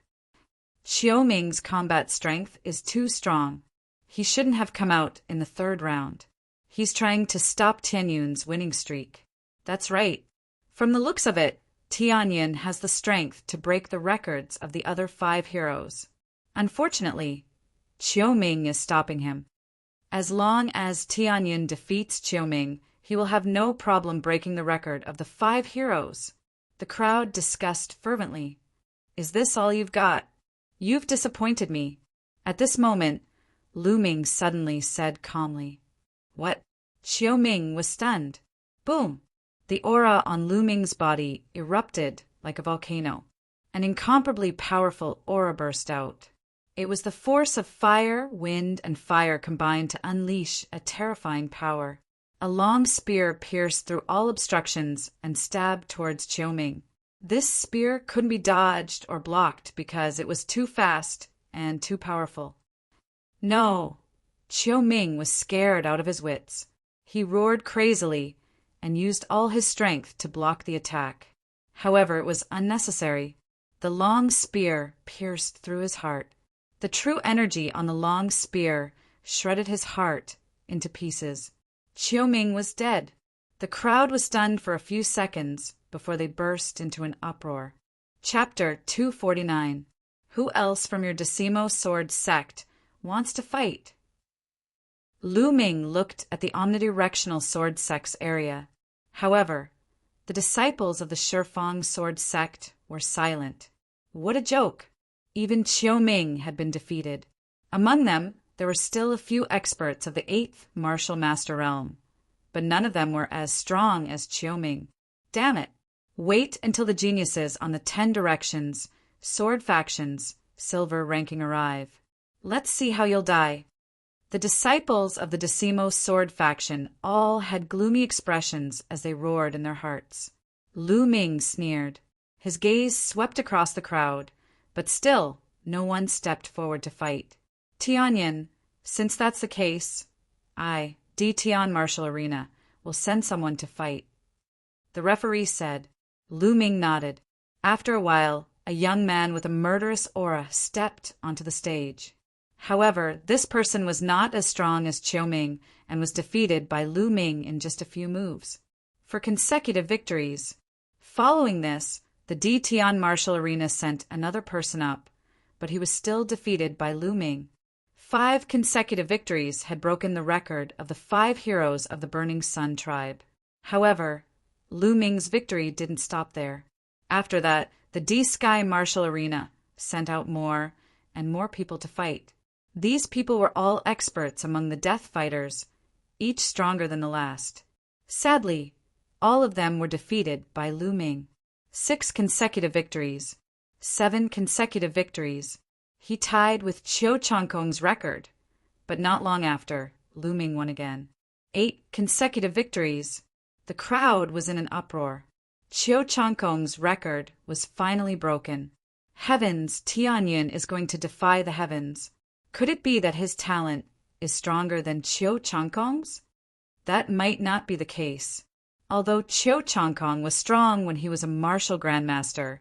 Qiu Ming's combat strength is too strong. He shouldn't have come out in the 3rd round. He's trying to stop Tianyun's winning streak. That's right. From the looks of it, Tianyan has the strength to break the records of the other 5 heroes. Unfortunately, Qiu Ming is stopping him. As long as Tianyan defeats Qiu Ming, he will have no problem breaking the record of the 5 heroes. The crowd discussed fervently. Is this all you've got? You've disappointed me. At this moment, Lu Ming suddenly said calmly, "What?" Chiu Ming was stunned. Boom! The aura on Lu Ming's body erupted like a volcano. An incomparably powerful aura burst out. It was the force of fire, wind, and fire combined to unleash a terrifying power. A long spear pierced through all obstructions and stabbed towards Chiu Ming. This spear couldn't be dodged or blocked because it was too fast and too powerful. No! Chiu Ming was scared out of his wits. He roared crazily and used all his strength to block the attack. However, it was unnecessary. The long spear pierced through his heart. The true energy on the long spear shredded his heart into pieces. Chiu Ming was dead. The crowd was stunned for a few seconds before they burst into an uproar. Chapter 249. Who else from your Decimo Sword sect wants to fight? Lu Ming looked at the omnidirectional sword sect's area. However, the disciples of the Shifeng sword sect were silent. What a joke! Even Chiu Ming had been defeated. Among them, there were still a few experts of the 8th martial master realm, but none of them were as strong as Chiu Ming. Damn it! Wait until the geniuses on the 10 directions, sword factions, silver ranking arrive. Let's see how you'll die. The disciples of the Decimo sword faction all had gloomy expressions as they roared in their hearts. Lu Ming sneered. His gaze swept across the crowd, but still no one stepped forward to fight. Tianyin, since that's the case, I, D. Tian Martial Arena, will send someone to fight. The referee said. Lu Ming nodded. After a while, a young man with a murderous aura stepped onto the stage. However, this person was not as strong as Chiu Ming and was defeated by Lu Ming in just a few moves. For consecutive victories. Following this, the D. Tian Martial Arena sent another person up, but he was still defeated by Lu Ming. 5 consecutive victories had broken the record of the 5 heroes of the Burning Sun tribe. However, Lu Ming's victory didn't stop there. After that, the D Sky Martial Arena sent out more and more people to fight. These people were all experts among the death fighters, each stronger than the last. Sadly, all of them were defeated by Lu Ming. 6 consecutive victories. 7 consecutive victories. He tied with Chiu Changkong's record, but not long after, Lu Ming won again. 8 consecutive victories. The crowd was in an uproar. Chiu Changkong's record was finally broken. Heavens, Tianyin is going to defy the heavens. Could it be that his talent is stronger than Chiu Changkong's? That might not be the case. Although Chiu Changkong was strong when he was a martial grandmaster,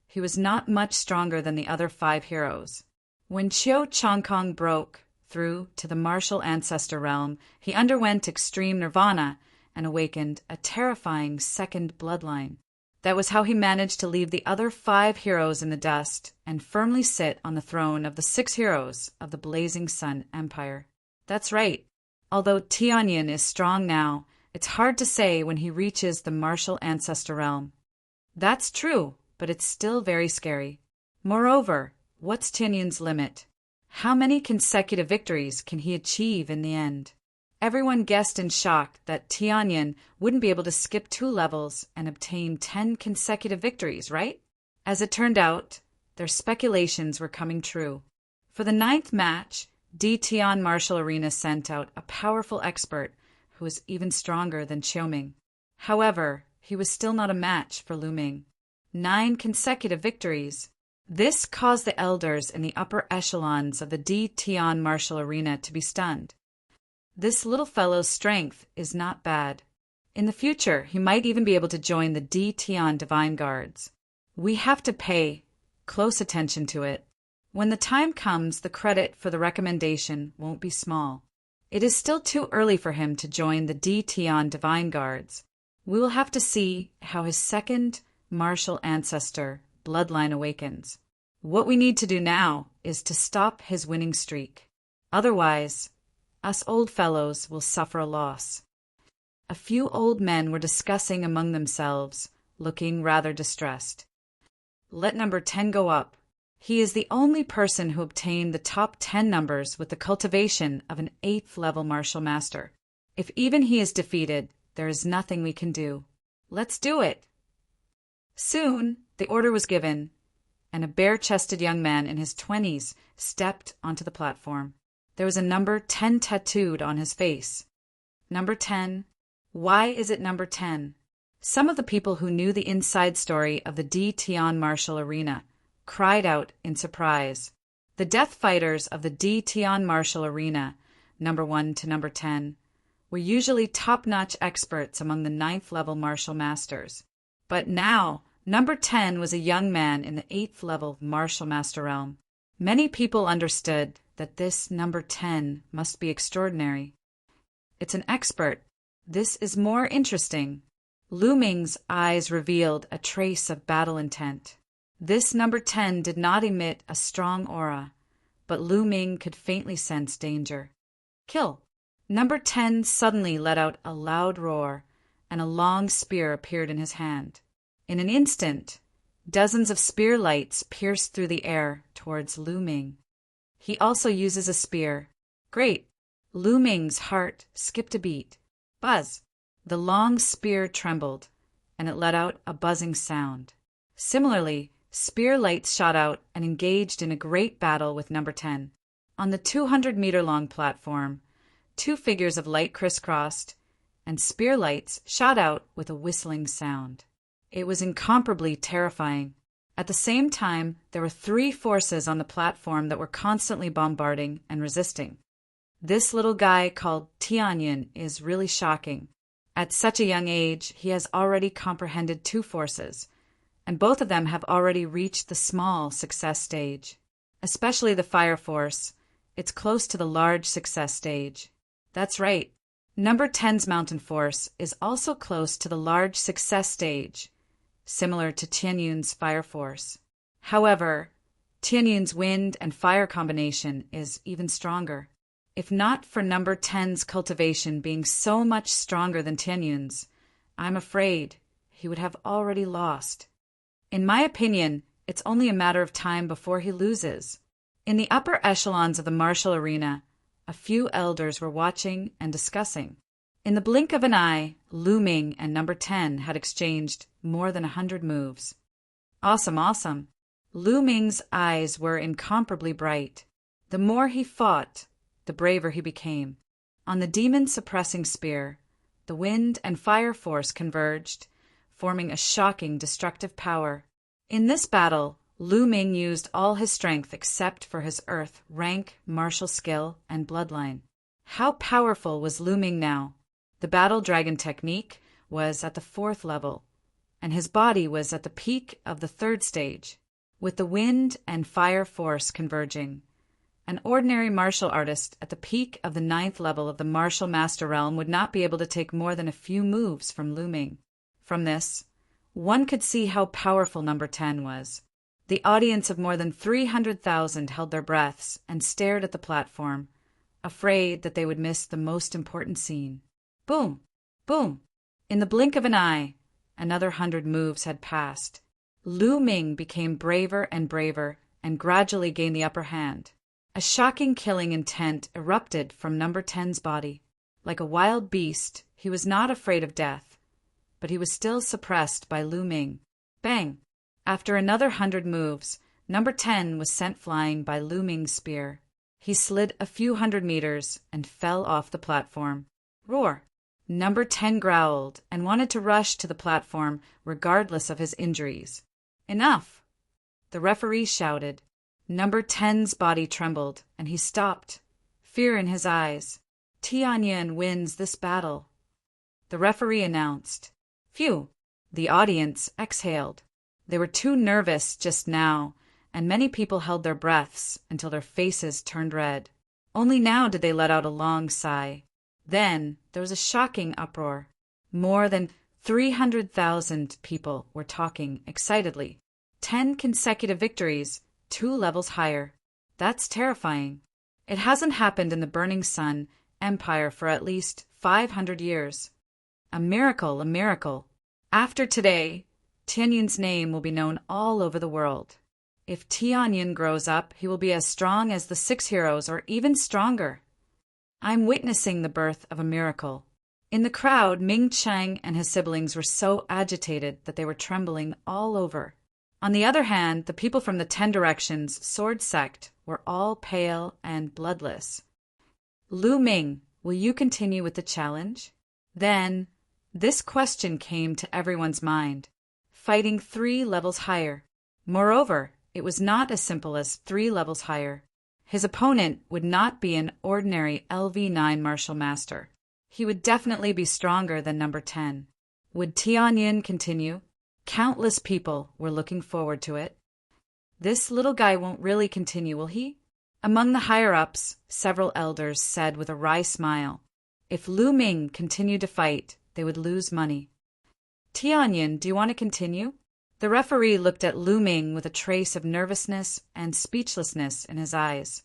he was not much stronger than the other 5 heroes. When Chiu Changkong broke through to the martial ancestor realm, he underwent extreme nirvana and awakened a terrifying second bloodline. That was how he managed to leave the other 5 heroes in the dust and firmly sit on the throne of the 6 heroes of the Blazing Sun Empire. That's right. Although Tianyin is strong now, it's hard to say when he reaches the martial ancestor realm. That's true, but it's still very scary. Moreover, what's Tianyin's limit? How many consecutive victories can he achieve in the end? Everyone guessed in shock that Tianyin wouldn't be able to skip 2 levels and obtain 10 consecutive victories, right? As it turned out, their speculations were coming true. For the 9th match, D. Tian Martial Arena sent out a powerful expert who was even stronger than Chiu Ming. However, he was still not a match for Lu Ming. 9 consecutive victories. This caused the elders in the upper echelons of the D. Tian Martial Arena to be stunned. This little fellow's strength is not bad. In the future, he might even be able to join the D. Tian Divine Guards. We have to pay close attention to it. When the time comes, the credit for the recommendation won't be small. It is still too early for him to join the D. Tian Divine Guards. We will have to see how his second martial ancestor bloodline awakens. What we need to do now is to stop his winning streak. Otherwise, us old fellows will suffer a loss. A few old men were discussing among themselves, looking rather distressed. Let number 10 go up. He is the only person who obtained the top 10 numbers with the cultivation of an 8th level martial master. If even he is defeated, there is nothing we can do. Let's do it. Soon, the order was given, and a bare-chested young man in his 20s stepped onto the platform. There was a number 10 tattooed on his face. Number 10. Why is it number 10? Some of the people who knew the inside story of the D. Tian Martial Arena cried out in surprise. The death fighters of the D. Tian Martial Arena, number 1 to number 10, were usually top-notch experts among the 9th level martial masters. But now, number 10 was a young man in the 8th level martial master realm. Many people understood that this number 10 must be extraordinary. It's an expert. This is more interesting. Lu Ming's eyes revealed a trace of battle intent. This number 10 did not emit a strong aura, but Lu Ming could faintly sense danger. Kill! Number 10 suddenly let out a loud roar, and a long spear appeared in his hand. In an instant, dozens of spear lights pierced through the air towards Lu Ming. He also uses a spear. Great! Lu Ming's heart skipped a beat. Buzz! The long spear trembled, and it let out a buzzing sound. Similarly, spear lights shot out and engaged in a great battle with number 10. On the 200-meter-long platform, 2 figures of light crisscrossed, and spear lights shot out with a whistling sound. It was incomparably terrifying. At the same time, there were 3 forces on the platform that were constantly bombarding and resisting. This little guy called Tianyin is really shocking. At such a young age, he has already comprehended 2 forces, and both of them have already reached the small success stage. Especially the fire force, it's close to the large success stage. That's right. Number 10's mountain force is also close to the large success stage, similar to Tianyun's fire force. However, Tianyun's wind and fire combination is even stronger. If not for number 10's cultivation being so much stronger than Tianyun's, I'm afraid he would have already lost. In my opinion, it's only a matter of time before he loses. In the upper echelons of the martial arena, a few elders were watching and discussing. In the blink of an eye, Lu Ming and number 10 had exchanged more than 100 moves. Awesome, awesome. Lu Ming's eyes were incomparably bright. The more he fought, the braver he became. On the demon-suppressing spear, the wind and fire force converged, forming a shocking destructive power. In this battle, Lu Ming used all his strength except for his earth, rank, martial skill, and bloodline. How powerful was Lu Ming now? The battle dragon technique was at the 4th level, and his body was at the peak of the 3rd stage, with the wind and fire force converging. An ordinary martial artist at the peak of the 9th level of the martial master realm would not be able to take more than a few moves from Lu Ming. From this, one could see how powerful number 10 was. The audience of more than 300,000 held their breaths and stared at the platform, afraid that they would miss the most important scene. Boom! Boom! In the blink of an eye, another 100 moves had passed. Lu Ming became braver and braver and gradually gained the upper hand. A shocking killing intent erupted from number 10's body. Like a wild beast, he was not afraid of death, but he was still suppressed by Lu Ming. Bang! After another 100 moves, number 10 was sent flying by Lu Ming's spear. He slid a few 100 meters and fell off the platform. Roar! Number 10 growled and wanted to rush to the platform regardless of his injuries. Enough! The referee shouted. Number 10's body trembled, and he stopped, fear in his eyes. Tianyin wins this battle. The referee announced. Phew! The audience exhaled. They were too nervous just now, and many people held their breaths until their faces turned red. Only now did they let out a long sigh. Then there was a shocking uproar. More than 300,000 people were talking excitedly. 10 consecutive victories, 2 levels higher. That's terrifying. It hasn't happened in the Burning Sun Empire for at least 500 years. A miracle, a miracle. After today, Tianyin's name will be known all over the world. If Tianyin grows up, he will be as strong as the 6 heroes or even stronger. I'm witnessing the birth of a miracle. In the crowd, Ming Chang and his siblings were so agitated that they were trembling all over. On the other hand, the people from the 10 Directions sword sect were all pale and bloodless. Lu Ming, will you continue with the challenge? Then, this question came to everyone's mind. Fighting 3 levels higher. Moreover, it was not as simple as 3 levels higher. His opponent would not be an ordinary LV9 martial master. He would definitely be stronger than number 10. Would Tianyin continue? Countless people were looking forward to it. This little guy won't really continue, will he? Among the higher-ups, several elders said with a wry smile, if Lu Ming continued to fight, they would lose money. Tianyin, do you want to continue? The referee looked at Lu Ming with a trace of nervousness and speechlessness in his eyes.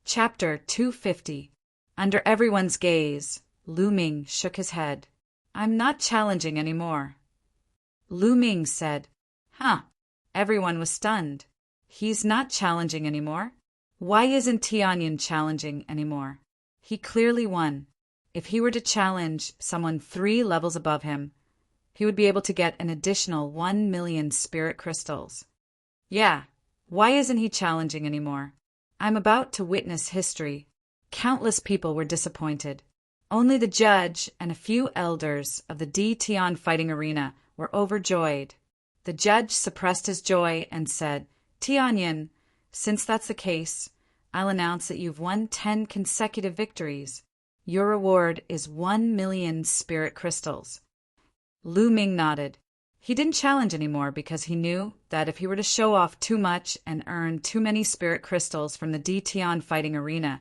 Chapter 250. Under everyone's gaze, Lu Ming shook his head. I'm not challenging anymore. Lu Ming said, Huh. Everyone was stunned. He's not challenging anymore? Why isn't Tianyin challenging anymore? He clearly won. If he were to challenge someone 3 levels above him, he would be able to get an additional 1 million spirit crystals. Yeah, why isn't he challenging anymore? I'm about to witness history. Countless people were disappointed. Only the judge and a few elders of the D Tian fighting arena were overjoyed. The judge suppressed his joy and said, Tianyin, since that's the case, I'll announce that you've won 10 consecutive victories. Your reward is 1 million spirit crystals. Lu Ming nodded. He didn't challenge anymore because he knew that if he were to show off too much and earn too many spirit crystals from the D Tian fighting arena,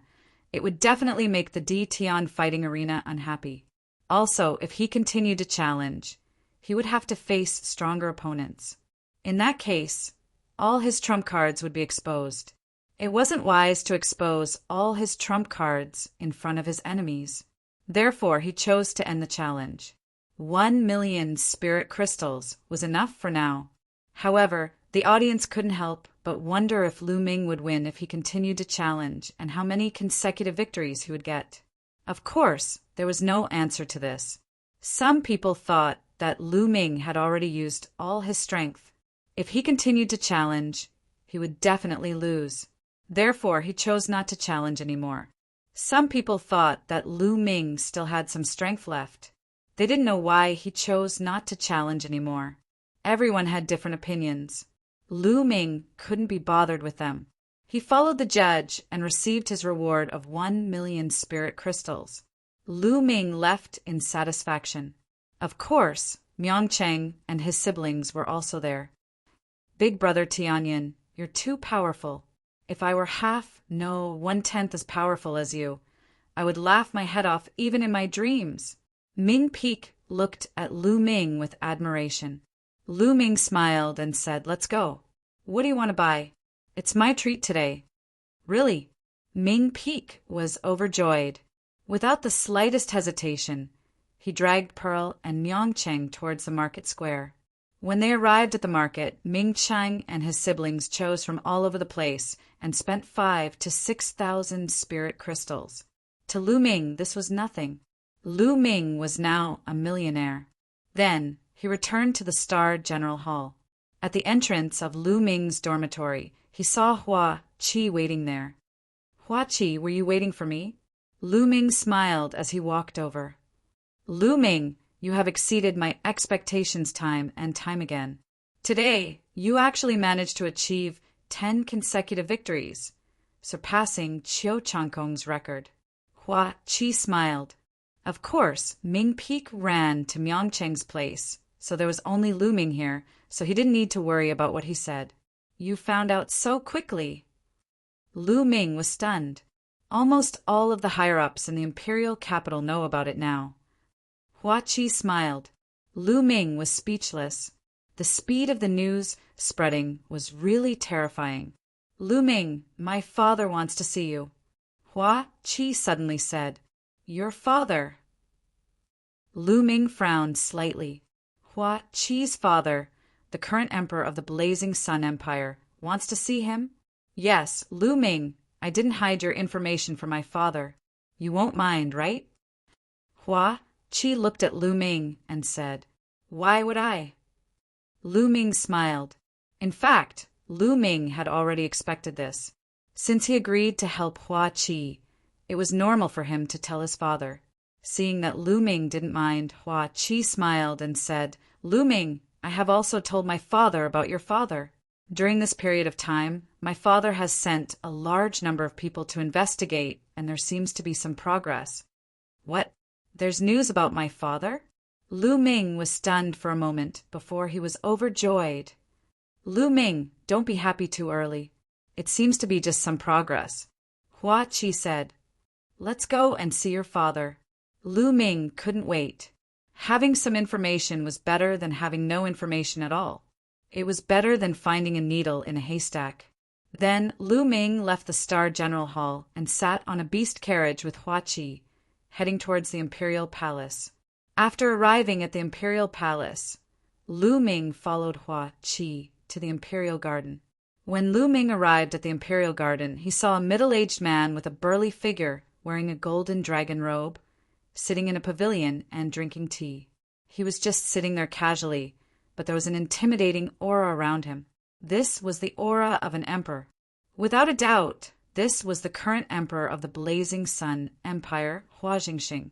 it would definitely make the D Tian fighting arena unhappy. Also, if he continued to challenge, he would have to face stronger opponents. In that case, all his trump cards would be exposed. It wasn't wise to expose all his trump cards in front of his enemies. Therefore, he chose to end the challenge. 1 million spirit crystals was enough for now. However, the audience couldn't help but wonder if Lu Ming would win if he continued to challenge and how many consecutive victories he would get. Of course, there was no answer to this. Some people thought that Lu Ming had already used all his strength. If he continued to challenge, he would definitely lose. Therefore, he chose not to challenge anymore. Some people thought that Lu Ming still had some strength left. They didn't know why he chose not to challenge anymore. Everyone had different opinions. Lu Ming couldn't be bothered with them. He followed the judge and received his reward of 1 million spirit crystals. Lu Ming left in satisfaction. Of course, Myongcheng and his siblings were also there. Big brother Tianyin, you're too powerful. If I were half, no, 1/10 as powerful as you, I would laugh my head off even in my dreams. Ming Peak looked at Lu Ming with admiration. Lu Ming smiled and said, Let's go. What do you want to buy? It's my treat today. Really? Ming Peak was overjoyed. Without the slightest hesitation, he dragged Pearl and Myongcheng towards the market square. When they arrived at the market, Ming Chang and his siblings chose from all over the place and spent 5,000 to 6,000 spirit crystals. To Lu Ming, this was nothing. Lu Ming was now a millionaire. Then he returned to the Star General Hall. At the entrance of Lu Ming's dormitory, he saw Hua Qi waiting there. Hua Qi, were you waiting for me? Lu Ming smiled as he walked over. Lu Ming, you have exceeded my expectations time and time again. Today, you actually managed to achieve 10 consecutive victories, surpassing Qiu Changkong's record. Hua Qi smiled. Of course, Ming Peak ran to Myongcheng's place, so there was only Lu Ming here, so he didn't need to worry about what he said. You found out so quickly. Lu Ming was stunned. Almost all of the higher-ups in the imperial capital know about it now. Hua Qi smiled. Lu Ming was speechless. The speed of the news spreading was really terrifying. Lu Ming, my father wants to see you. Hua Qi suddenly said, Your father. Lu Ming frowned slightly. Hua Qi's father, the current emperor of the Blazing Sun Empire, wants to see him? Yes, Lu Ming, I didn't hide your information from my father. You won't mind, right? Hua Qi looked at Lu Ming and said, Why would I? Lu Ming smiled. In fact, Lu Ming had already expected this. Since he agreed to help Hua Qi, it was normal for him to tell his father. Seeing that Lu Ming didn't mind, Hua Qi smiled and said, Lu Ming, I have also told my father about your father. During this period of time, my father has sent a large number of people to investigate, and there seems to be some progress. What? There's news about my father? Lu Ming was stunned for a moment before he was overjoyed. Lu Ming, don't be happy too early. It seems to be just some progress. Hua Qi said, Let's go and see your father. Lu Ming couldn't wait. Having some information was better than having no information at all. It was better than finding a needle in a haystack. Then Lu Ming left the Star General Hall and sat on a beast carriage with Hua Qi, heading towards the Imperial Palace. After arriving at the Imperial Palace, Lu Ming followed Hua Qi to the Imperial Garden. When Lu Ming arrived at the Imperial Garden, he saw a middle-aged man with a burly figure wearing a golden dragon robe, sitting in a pavilion and drinking tea. He was just sitting there casually, but there was an intimidating aura around him. This was the aura of an emperor. Without a doubt, this was the current emperor of the Blazing Sun Empire, Hua Jingxing.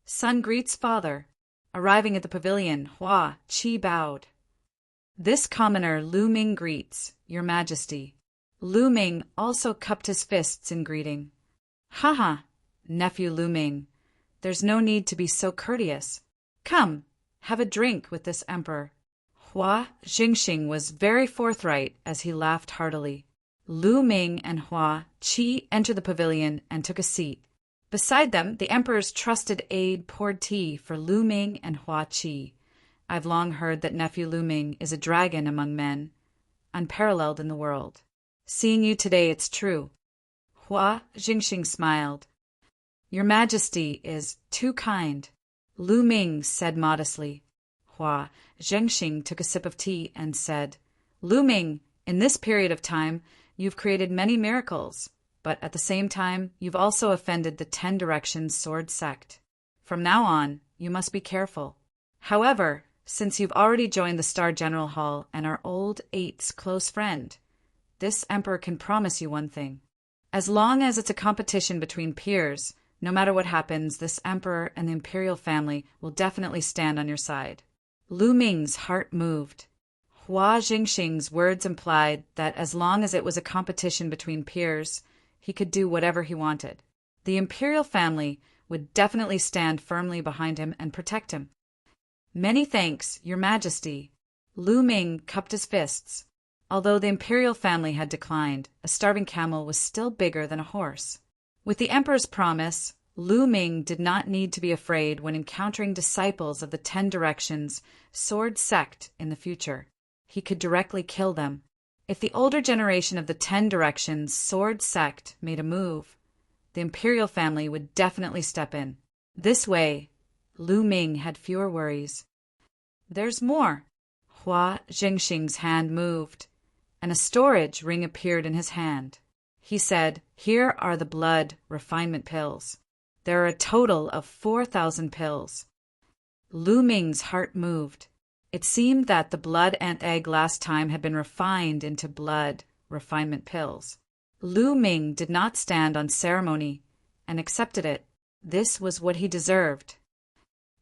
Son greets father. Arriving at the pavilion, Hua Qi bowed. This commoner Lu Ming greets, Your Majesty. Lu Ming also cupped his fists in greeting. Haha, nephew Lu Ming, there's no need to be so courteous. Come, have a drink with this emperor. Hua Jingxing was very forthright as he laughed heartily. Lu Ming and Hua Qi entered the pavilion and took a seat. Beside them, the emperor's trusted aide poured tea for Lu Ming and Hua Qi. I've long heard that nephew Lu Ming is a dragon among men, unparalleled in the world. Seeing you today, it's true. Hua Jingxing smiled. Your Majesty is too kind, Lu Ming said modestly. Hua Jingxing took a sip of tea and said, Lu Ming, in this period of time, you've created many miracles, but at the same time, you've also offended the 10 Directions Sword Sect. From now on, you must be careful. However, since you've already joined the Star General Hall and are old Eight's close friend, this emperor can promise you one thing. As long as it's a competition between peers, no matter what happens, this emperor and the imperial family will definitely stand on your side. Lu Ming's heart moved. Hua Jingxing's words implied that as long as it was a competition between peers, he could do whatever he wanted. The imperial family would definitely stand firmly behind him and protect him. Many thanks, Your Majesty. Lu Ming cupped his fists. Although the imperial family had declined, a starving camel was still bigger than a horse. With the emperor's promise, Lu Ming did not need to be afraid when encountering disciples of the 10 Directions Sword Sect in the future. He could directly kill them. If the older generation of the 10 Directions Sword Sect made a move, the imperial family would definitely step in. This way, Lu Ming had fewer worries. There's more. Hua Jingxing's hand moved, and a storage ring appeared in his hand. He said, Here are the blood refinement pills. There are a total of 4,000 pills. Lu Ming's heart moved. It seemed that the blood ant egg last time had been refined into blood refinement pills. Lu Ming did not stand on ceremony and accepted it. This was what he deserved.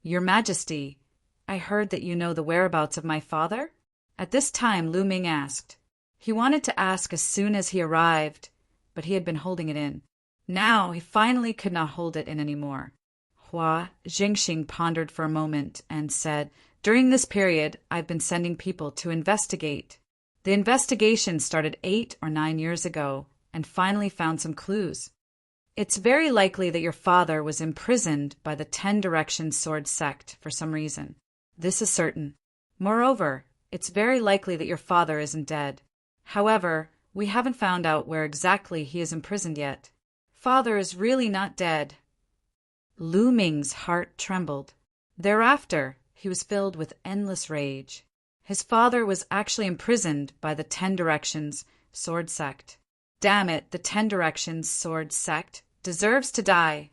Your Majesty, I heard that you know the whereabouts of my father? At this time, Lu Ming asked. He wanted to ask as soon as he arrived, but he had been holding it in. Now he finally could not hold it in anymore. Hua Jingxing pondered for a moment and said, During this period, I've been sending people to investigate. The investigation started 8 or 9 years ago and finally found some clues. It's very likely that your father was imprisoned by the 10 Directions Sword Sect for some reason. This is certain. Moreover, it's very likely that your father isn't dead. However, we haven't found out where exactly he is imprisoned yet. Father is really not dead. Lu Ming's heart trembled. Thereafter, he was filled with endless rage. His father was actually imprisoned by the 10 Directions sword sect. Damn it, the 10 Directions sword sect deserves to die.